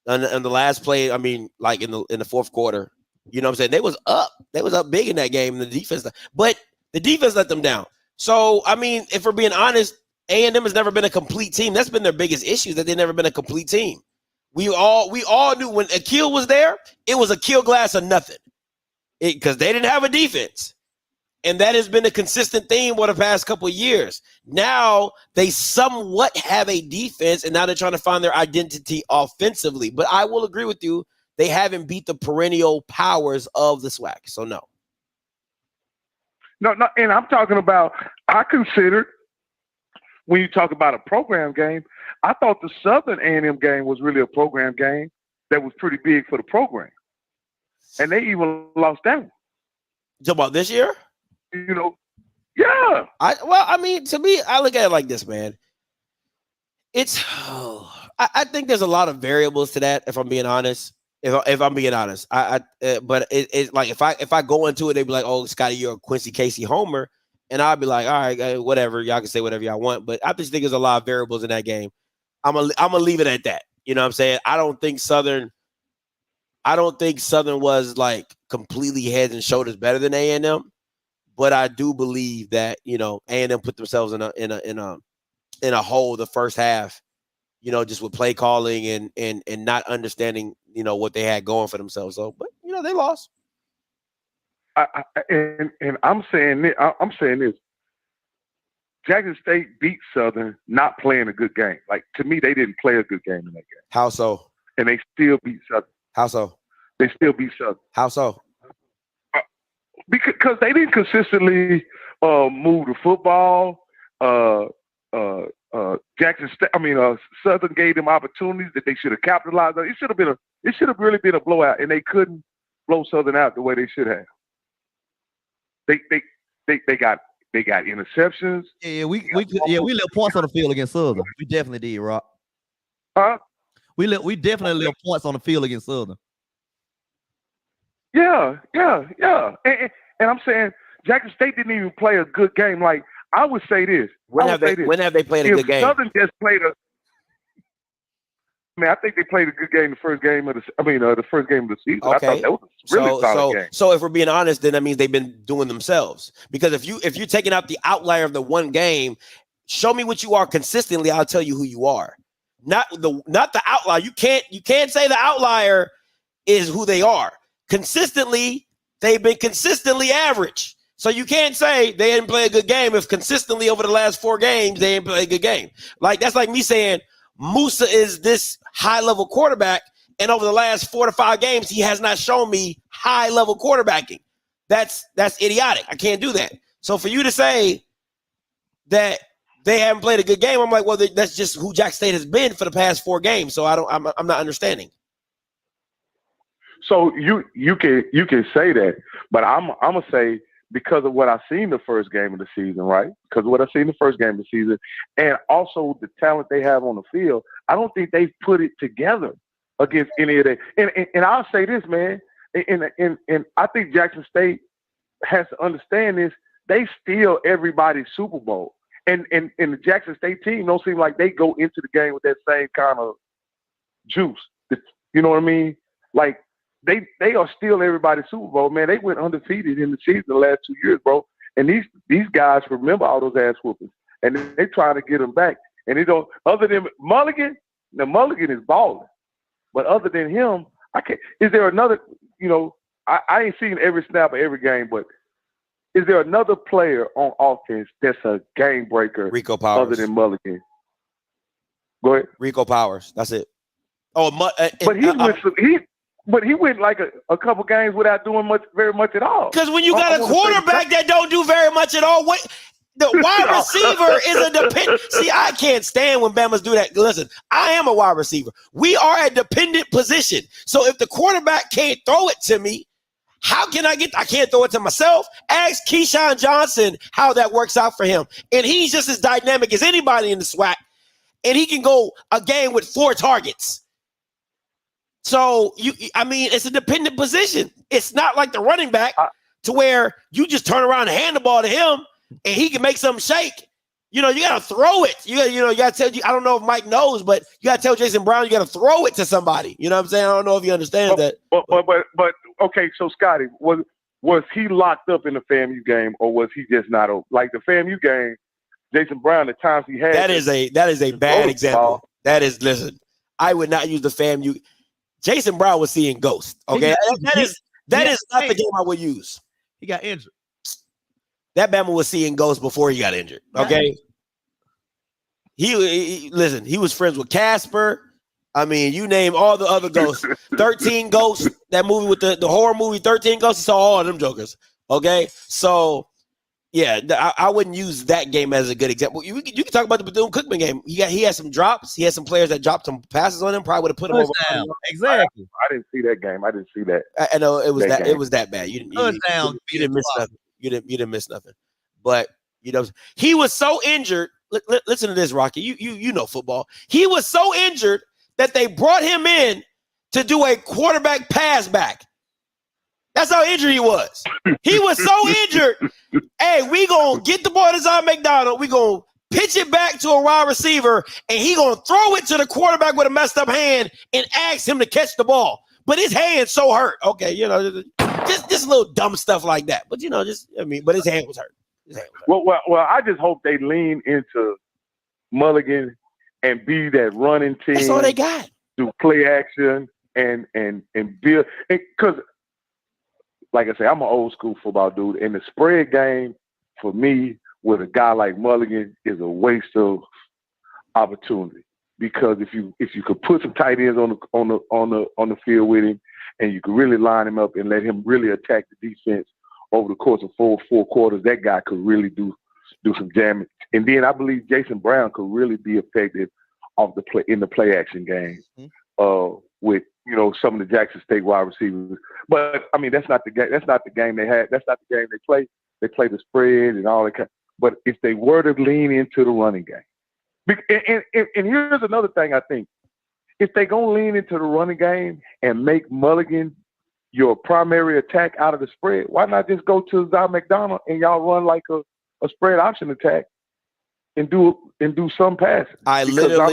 and the last play. I mean, like in the fourth quarter. You know what I'm saying? They was up big in that game. And the defense, but the defense let them down. So I mean, if we're being honest, A&M has never been a complete team. That's been their biggest issue, that they've never been a complete team. We all knew when Akil was there, it was Akil Glass or nothing, because they didn't have a defense, and that has been a consistent theme for the past couple of years. Now they somewhat have a defense, and now they're trying to find their identity offensively. But I will agree with you. They haven't beat the perennial powers of the SWAC, so no. No, and I'm talking about, I considered, when you talk about a program game, I thought the Southern A&M game was really a program game that was pretty big for the program. And they even lost that one. You talking about this year? You know, yeah. I mean, to me, I look at it like this, man. I think there's a lot of variables to that, if I'm being honest. If I'm being honest, but it's like if I go into it, they'd be like, "Oh, Scotty, you're a Quincy Casey homer," and I'd be like, "All right, whatever. Y'all can say whatever y'all want." But I just think there's a lot of variables in that game. I'm gonna leave it at that. You know what I'm saying? I don't think Southern was like completely heads and shoulders better than A&M, but I do believe that, you know, A&M put themselves in a hole the first half. You know, just with play calling and not understanding, you know, what they had going for themselves. So, but you know, they lost. And I'm saying this. Jackson State beat Southern not playing a good game. Like, to me, they didn't play a good game in that game. How so? And they still beat Southern. How so? They still beat Southern. How so? Because they didn't consistently move the football. Jackson State, Southern gave them opportunities that they should have capitalized on. It should have really been a blowout, and they couldn't blow Southern out the way they should have. They got interceptions. Yeah, we left points on the field against Southern. We definitely did, Rock. Huh? We definitely left points on the field against Southern. Yeah. And I'm saying Jackson State didn't even play a good game. Like, I would say this. When have they played a good game? Southern just played I think they played a good game the first game of the season. Okay. I thought that was a really solid game. So if we're being honest, then that means they've been doing themselves. Because if you're taking out the outlier of the one game, show me what you are consistently, I'll tell you who you are. Not the outlier. You can't say the outlier is who they are. Consistently, they've been consistently average. So you can't say they didn't play a good game if consistently over the last 4 games they didn't play a good game. Like, that's like me saying Musa is this high-level quarterback, and over the last 4 to 5 games, he has not shown me high-level quarterbacking. That's idiotic. I can't do that. So for you to say that they haven't played a good game, I'm like, well, that's just who Jack State has been for the past 4 games. So I'm not understanding. So you can say that, but I'm gonna say, because of what I seen the first game of the season, right? Because of what I seen the first game of the season, and also the talent they have on the field, I don't think they've put it together against any of that. And I'll say this, man, and I think Jackson State has to understand this. They steal everybody's Super Bowl, and the Jackson State team don't seem like they go into the game with that same kind of juice. You know what I mean? Like, They are still everybody's Super Bowl, man. They went undefeated in the season the last 2 years, bro. And these guys remember all those ass whoopings, and they trying to get them back. And they don't. Other than Mulligan, now Mulligan is balling, but other than him, I can't. Is there another? You know, I ain't seen every snap of every game, but is there another player on offense that's a game breaker? Rico Powers. Other than Mulligan. Go ahead. Rico Powers. That's it. Oh, but he went like a couple games without doing very much at all. Because when you got a quarterback that don't do very much at all, the wide receiver is a dependent. See, I can't stand when Bama's do that. Listen, I am a wide receiver. We are a dependent position. So if the quarterback can't throw it to me, how can I can't throw it to myself? Ask Keyshawn Johnson how that works out for him. And he's just as dynamic as anybody in the SWAC. And he can go a game with 4 targets. So, it's a dependent position. It's not like the running back to where you just turn around and hand the ball to him and he can make something shake. You got to throw it. You got to tell I don't know if Mike knows, but you got to tell Jason Brown you got to throw it to somebody. You know what I'm saying? I don't know if you understand that. But okay, so Scotty, was he locked up in the FAMU game or was he just not like the FAMU game? Jason Brown, the times he had that is a bad example. Listen, I would not use the FAMU. Jason Brown was seeing ghosts. Okay, that is not the game I would use. He got injured. That Bama was seeing ghosts before he got injured. Okay, he was friends with Casper. I mean, you name all the other ghosts. 13 Ghosts. That movie with the horror movie 13 Ghosts. He saw all of them jokers. Okay, so. Yeah, I wouldn't use that game as a good example. You can talk about the Bethune-Cookman game. He had some drops. He had some players that dropped some passes on him. Probably would have put him over. Exactly. I didn't see that game. I didn't see that. I know it was that bad. You didn't miss nothing. You didn't miss nothing. But he was so injured. Listen to this, Rocky. You know football. He was so injured that they brought him in to do a quarterback pass back. That's how injured he was. He was so injured. Hey, we gonna get the ball to Zion McDonald. We gonna pitch it back to a wide receiver, and he gonna throw it to the quarterback with a messed up hand and ask him to catch the ball. But his hand's so hurt. Okay, just little dumb stuff like that. But but his hand was hurt. Well, I just hope they lean into Mulligan and be that running team. That's all they got. Do play action and build because. Like I say, I'm an old school football dude, and the spread game for me with a guy like Mulligan is a waste of opportunity. Because if you could put some tight ends on the field with him, and you could really line him up and let him really attack the defense over the course of four quarters, that guy could really do some damage. And then I believe Jason Brown could really be effective in the play action game with. Some of the Jackson State wide receivers, but I mean that's not the game. That's not the game they had. That's not the game they play. They play the spread and all that. But if they were to lean into the running game, and here's another thing I think: if they gonna lean into the running game and make Mulligan your primary attack out of the spread, why not just go to Zion McDonald and y'all run like a spread option attack and do some passes? I literally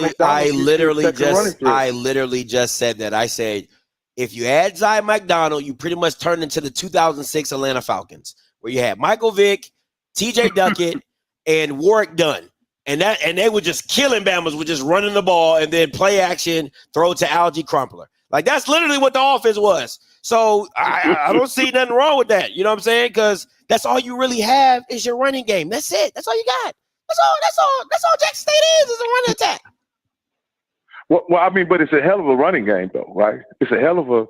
just said that. I said, if you add Zion McDonald, you pretty much turn into the 2006 Atlanta Falcons, where you had Michael Vick, T.J. Duckett, and Warwick Dunn, and they were just killing Bama's with just running the ball and then play action, throw to Algie Crumpler. Like that's literally what the offense was. So I don't see nothing wrong with that. You know what I'm saying? Because that's all you really have is your running game. That's it. That's all you got. That's all Jackson State is a running attack. Well, I mean, but it's a hell of a running game, though, right? It's a hell of a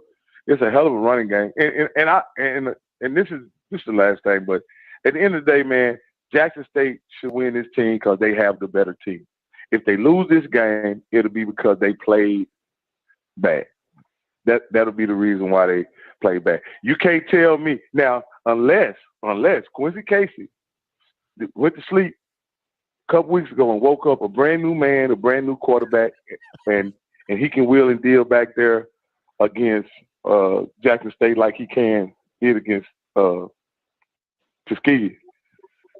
running game, and this is the last thing. But at the end of the day, man, Jackson State should win this team because they have the better team. If they lose this game, it'll be because they played bad. That'll be the reason why they played bad. You can't tell me now, unless Quincy Casey went to sleep a couple weeks ago and woke up a brand new man, a brand new quarterback, and he can wheel and deal back there against Jackson State like he did against Tuskegee,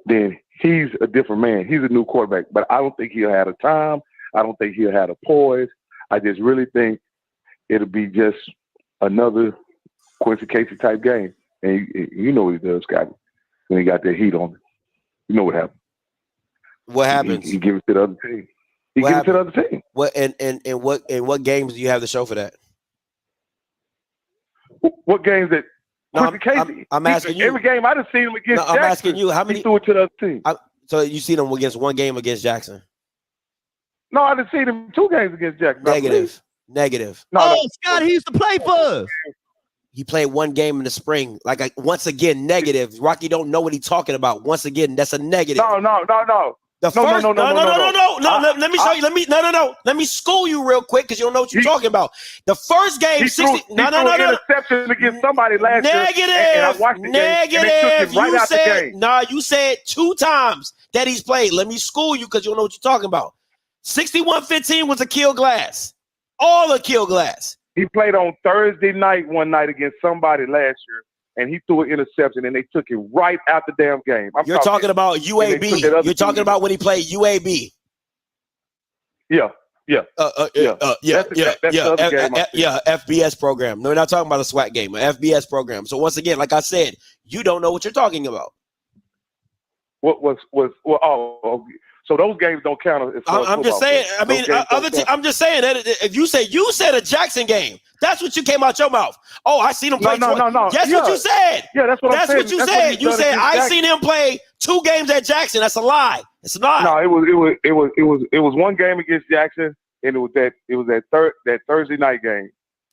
then he's a different man. He's a new quarterback, but I don't think he'll have the time. I don't think he'll have the poise. I just really think it'll be just another Quincy Casey type game. And you know what he does, Scotty, when he got that heat on him. You know what happened. What happens? He gives it to the other team. He gives it to the other team. What and what games do you have to show for that? What games that? No, Casey. I'm asking you. Every game I done seen him against. No, I'm Jackson, asking you how many. He threw it to the other team. So you seen him against one game against Jackson? No, I done seen him 2 games against Jackson. Negative. No, Scott, he used to play for us. He played one game in the spring. Once again, negative. Rocky don't know what he's talking about. Once again, that's a negative. No. The first, no. Let me show you. Let me school you real quick because you don't know what you're talking about. The first game, he threw an interception against somebody last year. And I watched the game, and they took him right out the game. You said 2 times that he's played. Let me school you because you don't know what you're talking about. 61-15 was a kill glass. All a kill glass. He played on Thursday night one night against somebody last year, and he threw an interception, and they took it right out the damn game. You're talking about UAB. You're talking about when he played UAB. Yeah. FBS program. No, we're not talking about a SWAT game, an FBS program. So once again, like I said, you don't know what you're talking about. So those games don't count as I'm just saying. I mean, I'm just saying that if you said a Jackson game, that's what you came out your mouth. Oh, I seen him play. No. That's what you said. Yeah, that's what I'm saying. That's what you said. You said I seen him play 2 games at Jackson. That's a lie. It's not. No, it was one game against Jackson, and it was that Thursday night game.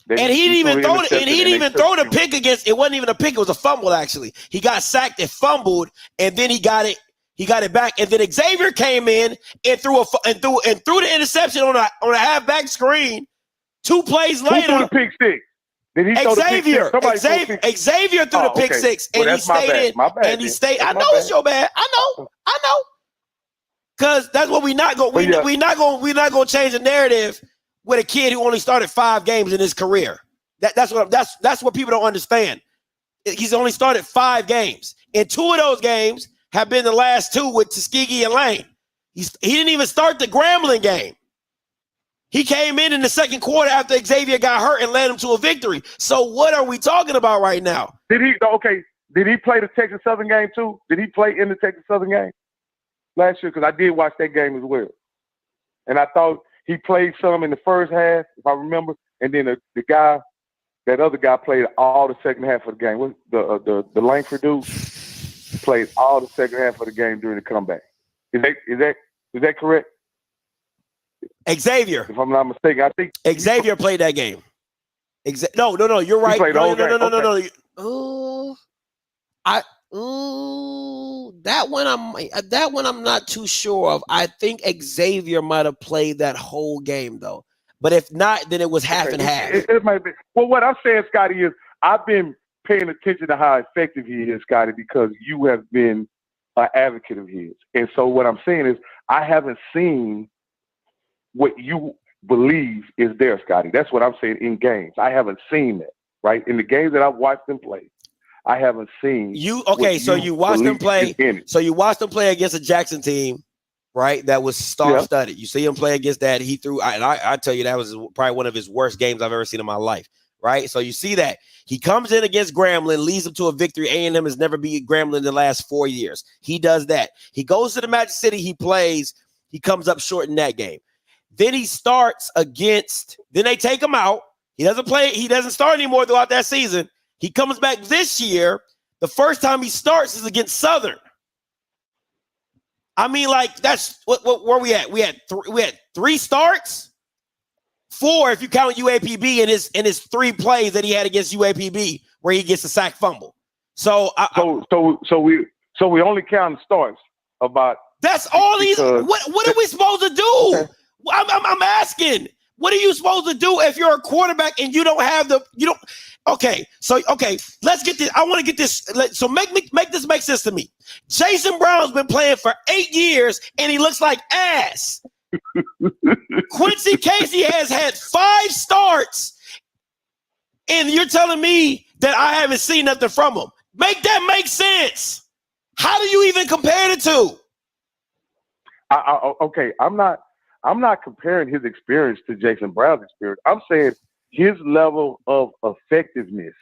And he didn't even throw it. And he didn't even throw the pick against. It wasn't even a pick. It was a fumble. Actually, he got sacked and fumbled, and then he got it. He got it back, and then Xavier came in and threw the interception on a halfback screen. 2 plays later, who threw the pick six? Did he Xavier threw the pick six, and he stayed in. And he stayed. I know it's your bad. I know. Because that's what we not going. We're not going to change the narrative with a kid who only started 5 games in his career. That's what people don't understand. He's only started 5 games, and 2 of those games have been the last 2 with Tuskegee and Lane. He didn't even start the Grambling game. He came in the second quarter after Xavier got hurt and led him to a victory. So what are we talking about right now? Did he play the Texas Southern game too? Did he play in the Texas Southern game last year? Because I did watch that game as well. And I thought he played some in the first half, if I remember. And then that other guy played all the second half of the game. The Langford dude played all the second half of the game during the comeback. Is that correct? Xavier. If I'm not mistaken, I think Xavier played that game. No, you're right. No. That one I'm not too sure of. I think Xavier might have played that whole game though. But if not, then it was half and half. It might be. Well, what I'm saying, Scotty, is I've been paying attention to how effective he is, Scotty, because you have been an advocate of his. And so what I'm saying is I haven't seen what you believe is there, Scotty. That's what I'm saying in games. I haven't seen that, right? In the games that I've watched him play, I haven't seen you. Okay, so you watched him play. So you watched him play against a Jackson team, right? That was star-studded. You see him play against that. He threw, and I tell you, that was probably one of his worst games I've ever seen in my life, right? So you see that. He comes in against Grambling, leads them to a victory. A&M has never beat Grambling in the last 4 years. He does that. He goes to the Magic City. He plays. He comes up short in that game. Then he starts against, then they take him out. He doesn't play. He doesn't start anymore throughout that season. He comes back this year. The first time he starts is against Southern. I mean, like, that's where we at? We had 3 starts, 4 if you count UAPB in his 3 plays that he had against UAPB where he gets a sack fumble. So we only count starts about. That's all these. What are we supposed to do? I'm asking. What are you supposed to do if you're a quarterback and you don't have Okay, let's get this. I want to get this. So make this make sense to me. Jason Brown's been playing for 8 years and he looks like ass. Quincy Casey has had 5 starts, and you're telling me that I haven't seen nothing from him. Make that make sense. How do you even compare the two? Okay, I'm not comparing his experience to Jason Brown's experience. I'm saying his level of effectiveness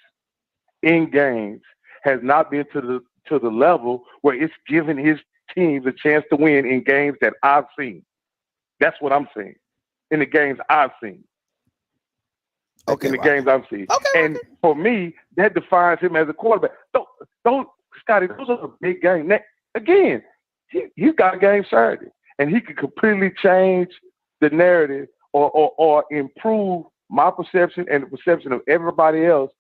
in games has not been to the level where it's given his teams a chance to win in games that I've seen. That's what I'm saying. In the games I've seen. in the games I've seen. And for me, that defines him as a quarterback. Don't Scotty, those are the big games. Now, again, he's got a game Saturday, and he could completely change the narrative or improve my perception and the perception of everybody else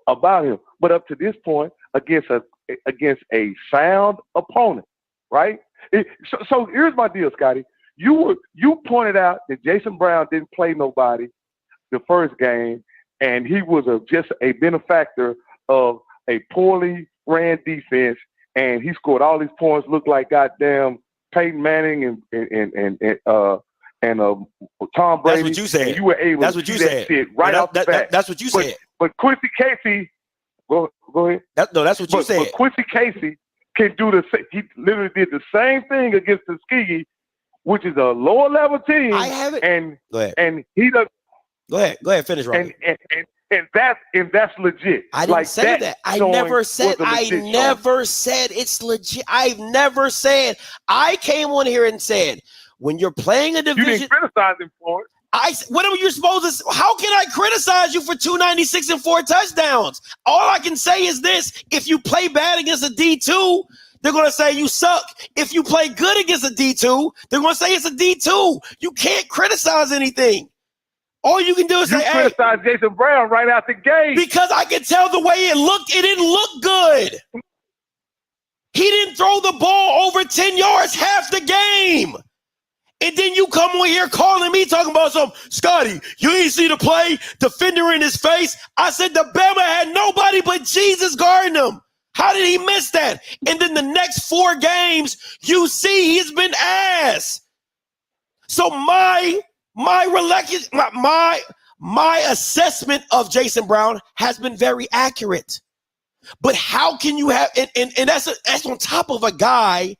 about him. But up to this point, against a sound opponent, right? So here's my deal, Scotty. You pointed out that Jason Brown didn't play nobody the first game, and he was just a benefactor of a poorly ran defense, and he scored all these points. Looked like goddamn Peyton Manning and Tom Brady. That's what you said. And you were able to do that shit right off the bat. That's what you said. But Quincy Casey, go ahead. That's what you said. But Quincy Casey can do the same. He literally did the same thing against Tuskegee, which is a lower level team. I have it. And go ahead. And he does. Go ahead. Finish, Robbie. And that's legit. I didn't say that. I never said it's legit. I've never said. I came on here and said, when you're playing a division, you didn't criticize him for it. What are you supposed to? How can I criticize you for 296 and 4 touchdowns? All I can say is this: if you play bad against a D2, they're going to say you suck. If you play good against a D2, they're going to say it's a D2. You can't criticize anything. All you can do is say, "Hey." Criticize Jason Brown right out the gate because I can tell the way it looked. It didn't look good. He didn't throw the ball over 10 yards half the game. And then you come on here calling me talking about some Scotty, you ain't see the play, defender in his face. I said the Bama had nobody but Jesus guarding him. How did he miss that? And then the next 4 games, you see he's been ass. So my assessment of Jason Brown has been very accurate. But how can you have and that's on top of a guy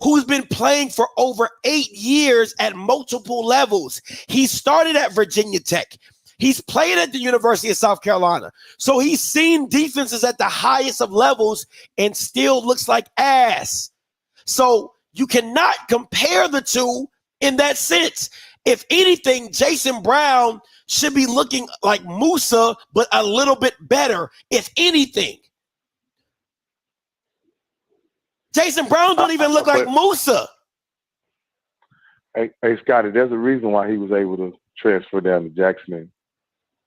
who's been playing for over 8 years at multiple levels. He started at Virginia Tech. He's played at the University of South Carolina. So he's seen defenses at the highest of levels and still looks like ass. So you cannot compare the two in that sense. If anything, Jason Brown should be looking like Musa, but a little bit better, if anything. Jason Brown don't even look like Musa. Hey, Scotty, there's a reason why he was able to transfer down to Jackson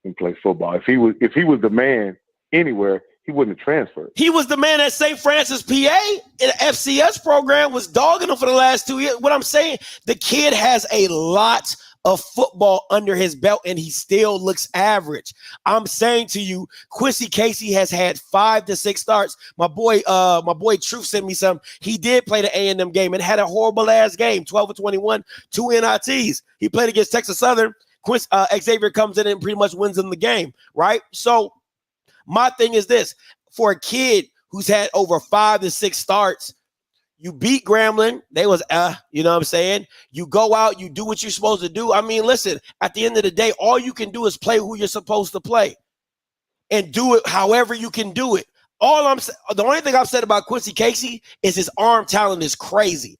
and play football. If he was the man anywhere, he wouldn't have transferred. He was the man at St. Francis, PA, in the FCS program, was dogging him for the last 2 years. What I'm saying, the kid has a lot of football under his belt, and he still looks average. I'm saying to you, Quincy Casey has had 5 to 6 starts. My boy Truth sent me some. He did play the A&M game and had a horrible ass game, 12 of 21, 2 NITs. He played against Texas Southern. Xavier comes in and pretty much wins in the game, right? So my thing is this: for a kid who's had over 5 to 6 starts, you beat Grambling. They was, you know what I'm saying? You go out, you do what you're supposed to do. I mean, listen, at the end of the day, all you can do is play who you're supposed to play and do it however you can do it. The only thing I've said about Quincy Casey is his arm talent is crazy.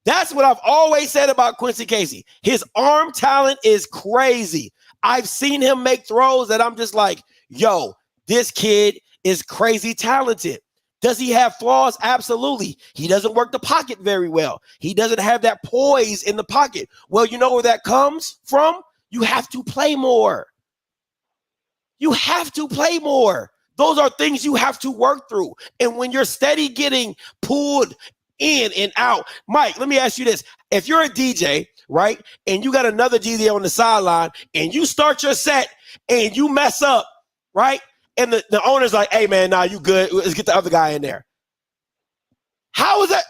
That's what I've always said about Quincy Casey. His arm talent is crazy. I've seen him make throws that I'm just like, yo, this kid is crazy talented. Does he have flaws? Absolutely. He doesn't work the pocket very well. He doesn't have that poise in the pocket. Well, you know where that comes from? You have to play more. You have to play more. Those are things you have to work through. And when you're steady getting pulled in and out, Mike, let me ask you this. If you're a DJ, right, and you got another DJ on the sideline, and you start your set and you mess up, right? And the owner's like, hey, man, nah, you good. Let's get the other guy in there. How is that?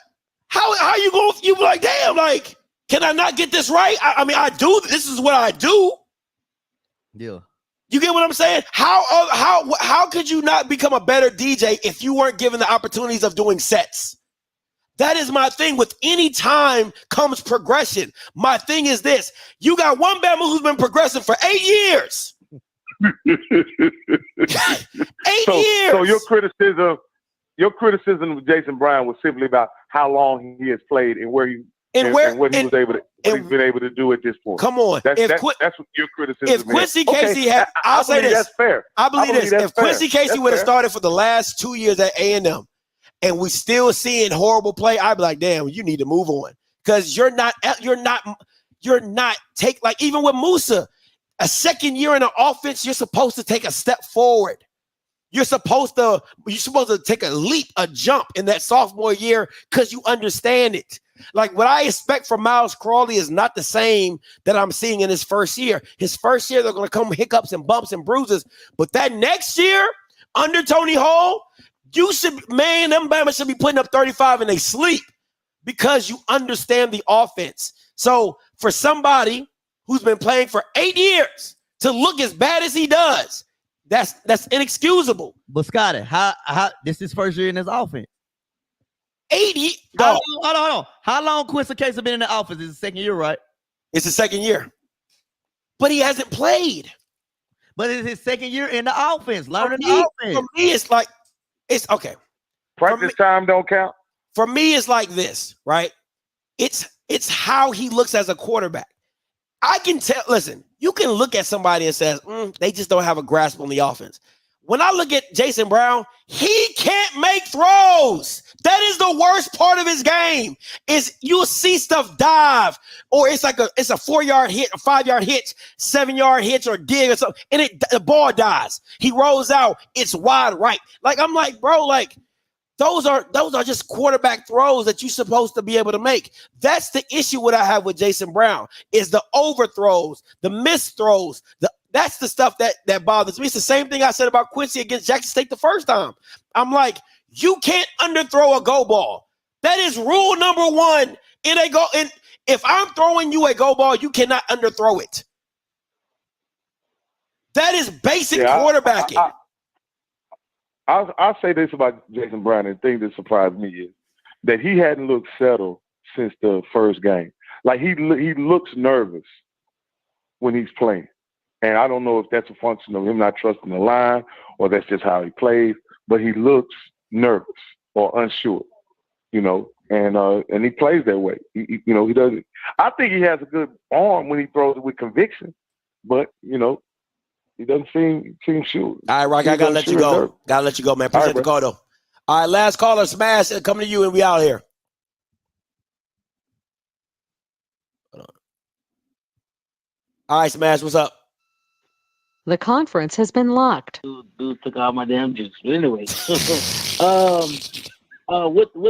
How you going? You be like, damn, like, can I not get this right? I mean, I do. This is what I do. Yeah. You get what I'm saying? How could you not become a better DJ if you weren't given the opportunities of doing sets? That is my thing. With any time comes progression. My thing is this. You got one Bama who's been progressing for 8 years. 8 years. So your criticism of Jason Brown was simply about how long he has played and where he and what he was able to, what he's been able to do at this point. Come on, that's what your criticism is. If Quincy Casey had, I'll say this. That's fair. I believe this. If Quincy Casey would have fair. started for the last 2 years at A&M, and we still seeing horrible play, I'd be like, damn, you need to move on because you're not take like even with Musa, a second year in the offense, you're supposed to take a step forward. You're supposed to take a leap, a jump in that sophomore year because you understand it. Like what I expect from Miles Crawley is not the same that I'm seeing in his first year. His first year, they're going to come hiccups and bumps and bruises. But that next year, under Tony Hall, them Bama should be putting up 35 and they sleep because you understand the offense. So for somebody who's been playing for 8 years to look as bad as he does, that's inexcusable. But Scotty, how this is first year in his offense? 80. Hold on. How long Quincy Casey been in the office? It's the second year, right? It's the second year. But he hasn't played. But it's his second year in the offense. Learning the offense. For me, it's okay. Practice time don't count. For me, it's like this, right? It's how he looks as a quarterback. I can tell, listen, you can look at somebody and say, they just don't have a grasp on the offense. When I look at Jason Brown, he can't make throws. That is the worst part of his game. Is you'll see stuff dive, or it's a 4-yard hit, a 5-yard hitch, 7-yard hitch, or dig or something, and the ball dies. He rolls out, it's wide right. Like I'm like, bro, like those are just quarterback throws that you're supposed to be able to make. That's the issue what I have with Jason Brown is the overthrows, the missed throws, that's the stuff that bothers me. It's the same thing I said about Quincy against Jackson State the first time. I'm like, you can't underthrow a go ball. That is rule number one. If I'm throwing you a go ball, you cannot underthrow it. That is basic quarterbacking. I'll say this about Jason Brown, and the thing that surprised me is that he hadn't looked settled since the first game. Like he looks nervous when he's playing. And I don't know if that's a function of him not trusting the line or that's just how he plays, but he looks nervous or unsure, and he plays that way. He doesn't. I think he has a good arm when he throws it with conviction, but he doesn't seem sure. All right, Rocky, I gotta let you go. Gotta let you go, man. Appreciate the call, though. All right, last caller, Smash, coming to you, and we out here. All right, Smash, what's up? The conference has been locked. Dude took all my damn juice. But anyway, with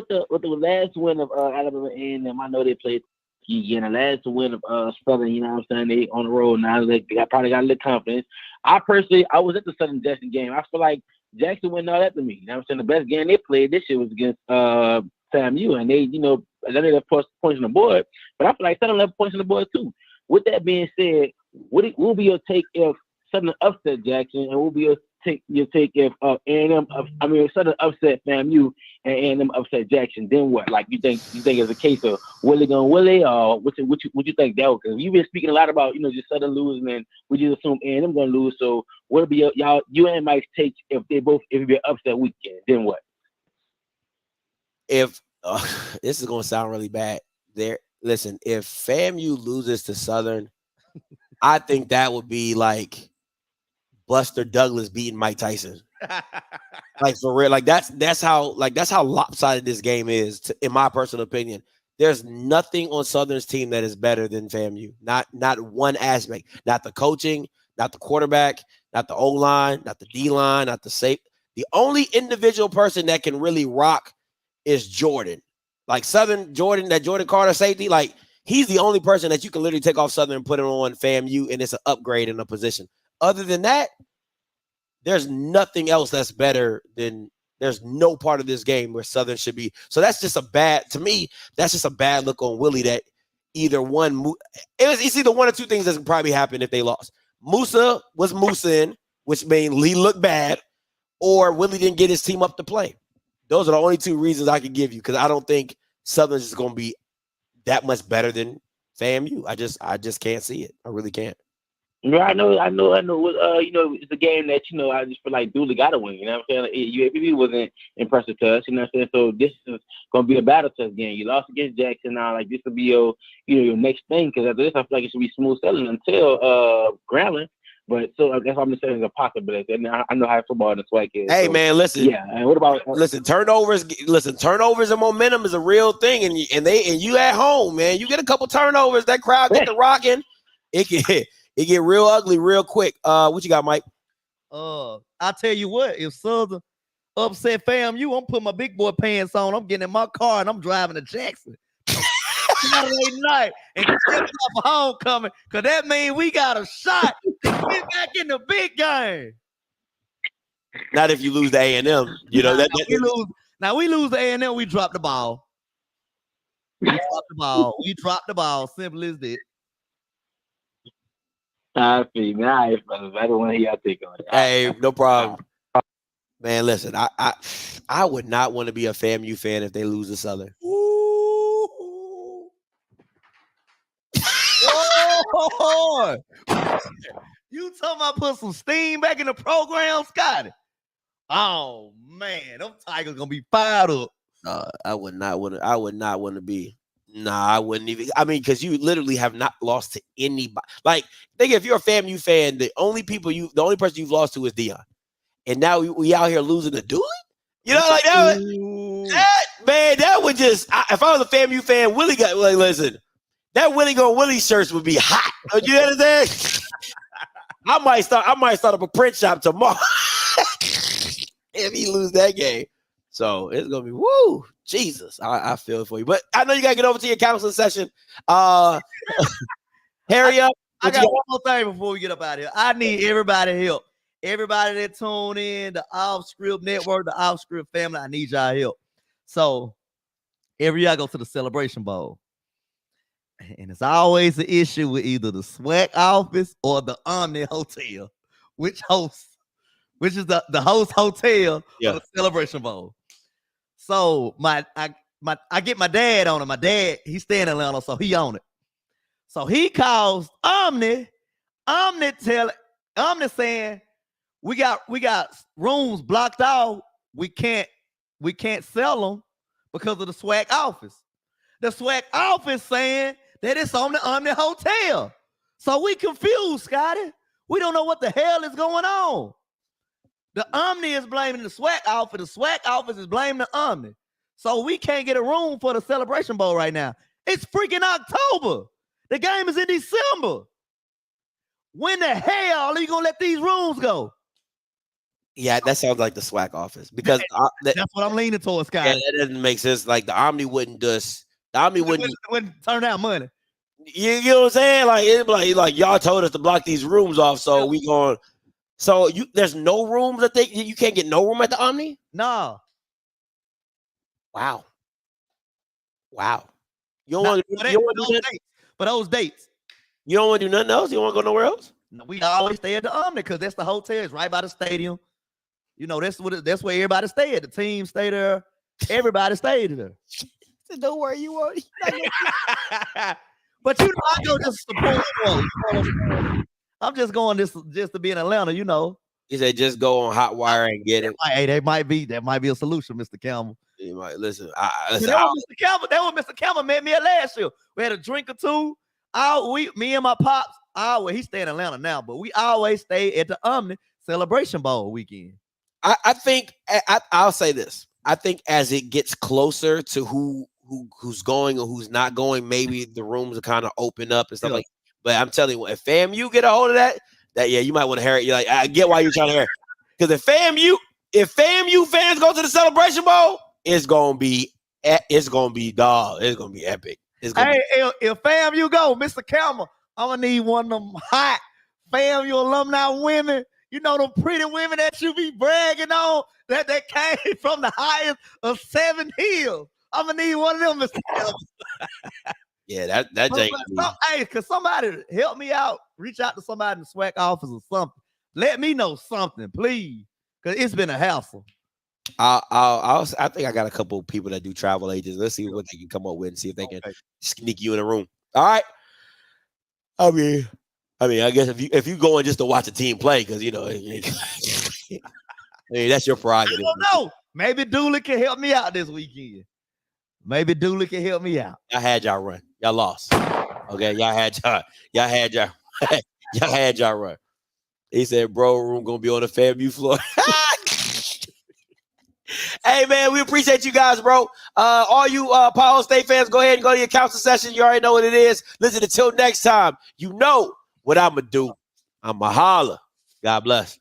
the last win of Alabama A&M, I know they played again. The last win of Southern, you know what I'm saying? They on the road now. They probably got a little confidence. I was at the Southern Jackson game. I feel like Jackson went all that to me. You know what I'm saying? The best game they played this year was against FAMU, and they, they left points on the board. But I feel like Southern left points on the board too. With that being said, what will be your take if Southern upset Jackson, and will be your take if A&M, Southern upset FAMU and A&M upset Jackson? Then what? Like you think it's a case of Willie gonna Willie, or what you think that was? Because you've been speaking a lot about just Southern losing, and we just assume A&M gonna lose. So what would be you and Mike's take if it be an upset weekend? Then what? If this is gonna sound really bad, listen, if FAMU loses to Southern, I think that would be like Buster Douglas beating Mike Tyson. Like for real. Like that's how lopsided this game is, in my personal opinion. There's nothing on Southern's team that is better than FAMU. Not one aspect. Not the coaching, not the quarterback, not the O-line, not the D-line, not the safe. The only individual person that can really rock is Jordan. Like Southern Jordan, that Jordan Carter safety, like he's the only person that you can literally take off Southern and put it on FAMU, and it's an upgrade in a position. Other than that, there's nothing else that's better than. There's no part of this game where Southern should be. So that's just to me, that's just a bad look on Willie that either one. It's either one or two things that can probably happen if they lost. Musa was Musa in, which means Lee looked bad, or Willie didn't get his team up to play. Those are the only two reasons I can give you, because I don't think Southern's is going to be that much better than FAMU. I just can't see it. I really can't. Yeah, I know. It's a game that I just feel like Dooley got to win. You know what I'm saying? UAPB wasn't impressive to us. You know what I'm saying? So this is gonna be a battle test game. You lost against Jackson now. Like this will be your next thing, because after this, I feel like it should be smooth sailing until Grambling. But so I guess I'm just saying it's a possibility. And I know how football and the swag is. Hey so, man, listen. Yeah. And what about turnovers? Listen, turnovers and momentum is a real thing, and you at home, man. You get a couple turnovers, that crowd get to rocking. It get real ugly real quick. What you got, Mike? I tell you what, if Southern upset FAMU, I'm putting my big boy pants on. I'm getting in my car and I'm driving to Jackson Saturday night and stepping up for homecoming, because that means we got a shot to get back in the big game. Not if you lose to A&M. You know that. We lose to A&M. We drop the ball. We drop the ball. Simple as that. I feel nice, brother. I don't want to hear y'all think on it. Hey, no problem. Man, listen, I would not want to be a FAMU fan if they lose to Southern. Oh, you talking about put some steam back in the program, Scotty? Oh man, them Tigers gonna be fired up. I would not want to be. Nah, I wouldn't even. I mean, because you literally have not lost to anybody. Like, think if you're a FAMU fan, the only person you've lost to is Dion, and now we out here losing to Dooley. You know, like that would just. If I was a FAMU fan, Willie got like, listen, that Willie go Willie shirts would be hot. You understand? I might start up a print shop tomorrow if he lose that game. So it's gonna be woo. Jesus, I feel it for you. But I know you gotta get over to your counseling session. Harry up. I got one more thing before we get up out of here. I need everybody help. Everybody that tune in, the Off Script Network, the Off Script family, I need y'all help. So every year I go to the Celebration Bowl. And it's always an issue with either the SWAC office or the Omni Hotel, which is the host hotel of the Celebration Bowl. So I get my dad on it. My dad, he's staying in Atlanta, so he on it. So he calls Omni saying we got rooms blocked out. We can't sell them because of the SWAC office. The SWAC office saying that it's on the Omni Hotel. So we confused, Scotty. We don't know what the hell is going on. The Omni is blaming the SWAC office. The SWAC office is blaming the Omni. So we can't get a room for the Celebration Bowl right now. It's freaking October. The game is in December. When the hell are you going to let these rooms go? Yeah, that sounds like the SWAC office, because that's what I'm leaning towards, Scott. Yeah, that doesn't make sense. Like the Omni wouldn't turn down money. You know what I'm saying? Like it'd be like y'all told us to block these rooms off, so we going. So there's no rooms that you can't get no room at the Omni? No. Wow. You don't want to for those dates. You don't want to do nothing else? You don't want to go nowhere else? No, we always stay at the Omni because that's the hotel. It's right by the stadium. You know, that's where everybody stay at. The team stay there. Everybody stayed there. Don't worry, you won't. But I go just support one. I'm just going just to be in Atlanta, you know. He said just go on Hotwire and get it. Hey, that might be a solution, Mr. Campbell. You might listen. That was Mr. Campbell met me at last year. We had a drink or two. Me and my pops, he stay in Atlanta now, but we always stay at the Omni Celebration Bowl weekend. I think I'll say this. I think as it gets closer to who's going or who's not going, maybe the rooms will kind of open up and stuff like. But I'm telling you, if FAMU get a hold of that you might want to hear it. You're like, I get why you're trying to hear it. Because if FAMU fans go to the Celebration Bowl, it's gonna be epic. It's gonna be epic. If FAMU go, Mr. Campbell, I'm gonna need one of them hot FAMU alumni women. You know, them pretty women that you be bragging on that came from the highest of 7 hills. I'm gonna need one of them, Mr. Campbell. Yeah, that Jake. Hey, could somebody help me out? Reach out to somebody in the SWAC office or something. Let me know something, please, because it's been a hassle. I think I got a couple of people that do travel agents. Let's see what they can come up with and see if they can sneak you in a room. All right. I mean, I mean, I guess if you going just to watch a team play, because you know, I mean, that's your prerogative. I don't know. Maybe Dooley can help me out this weekend. Maybe Dooley can help me out. Y'all had y'all run. Y'all lost. Okay, y'all had y'all run. He said, bro, room gonna be on the FAMU floor. Hey, man, we appreciate you guys, bro. All you Ohio State fans, go ahead and go to your council session. You already know what it is. Listen, until next time, you know what I'm going to do. I'm going to holler. God bless.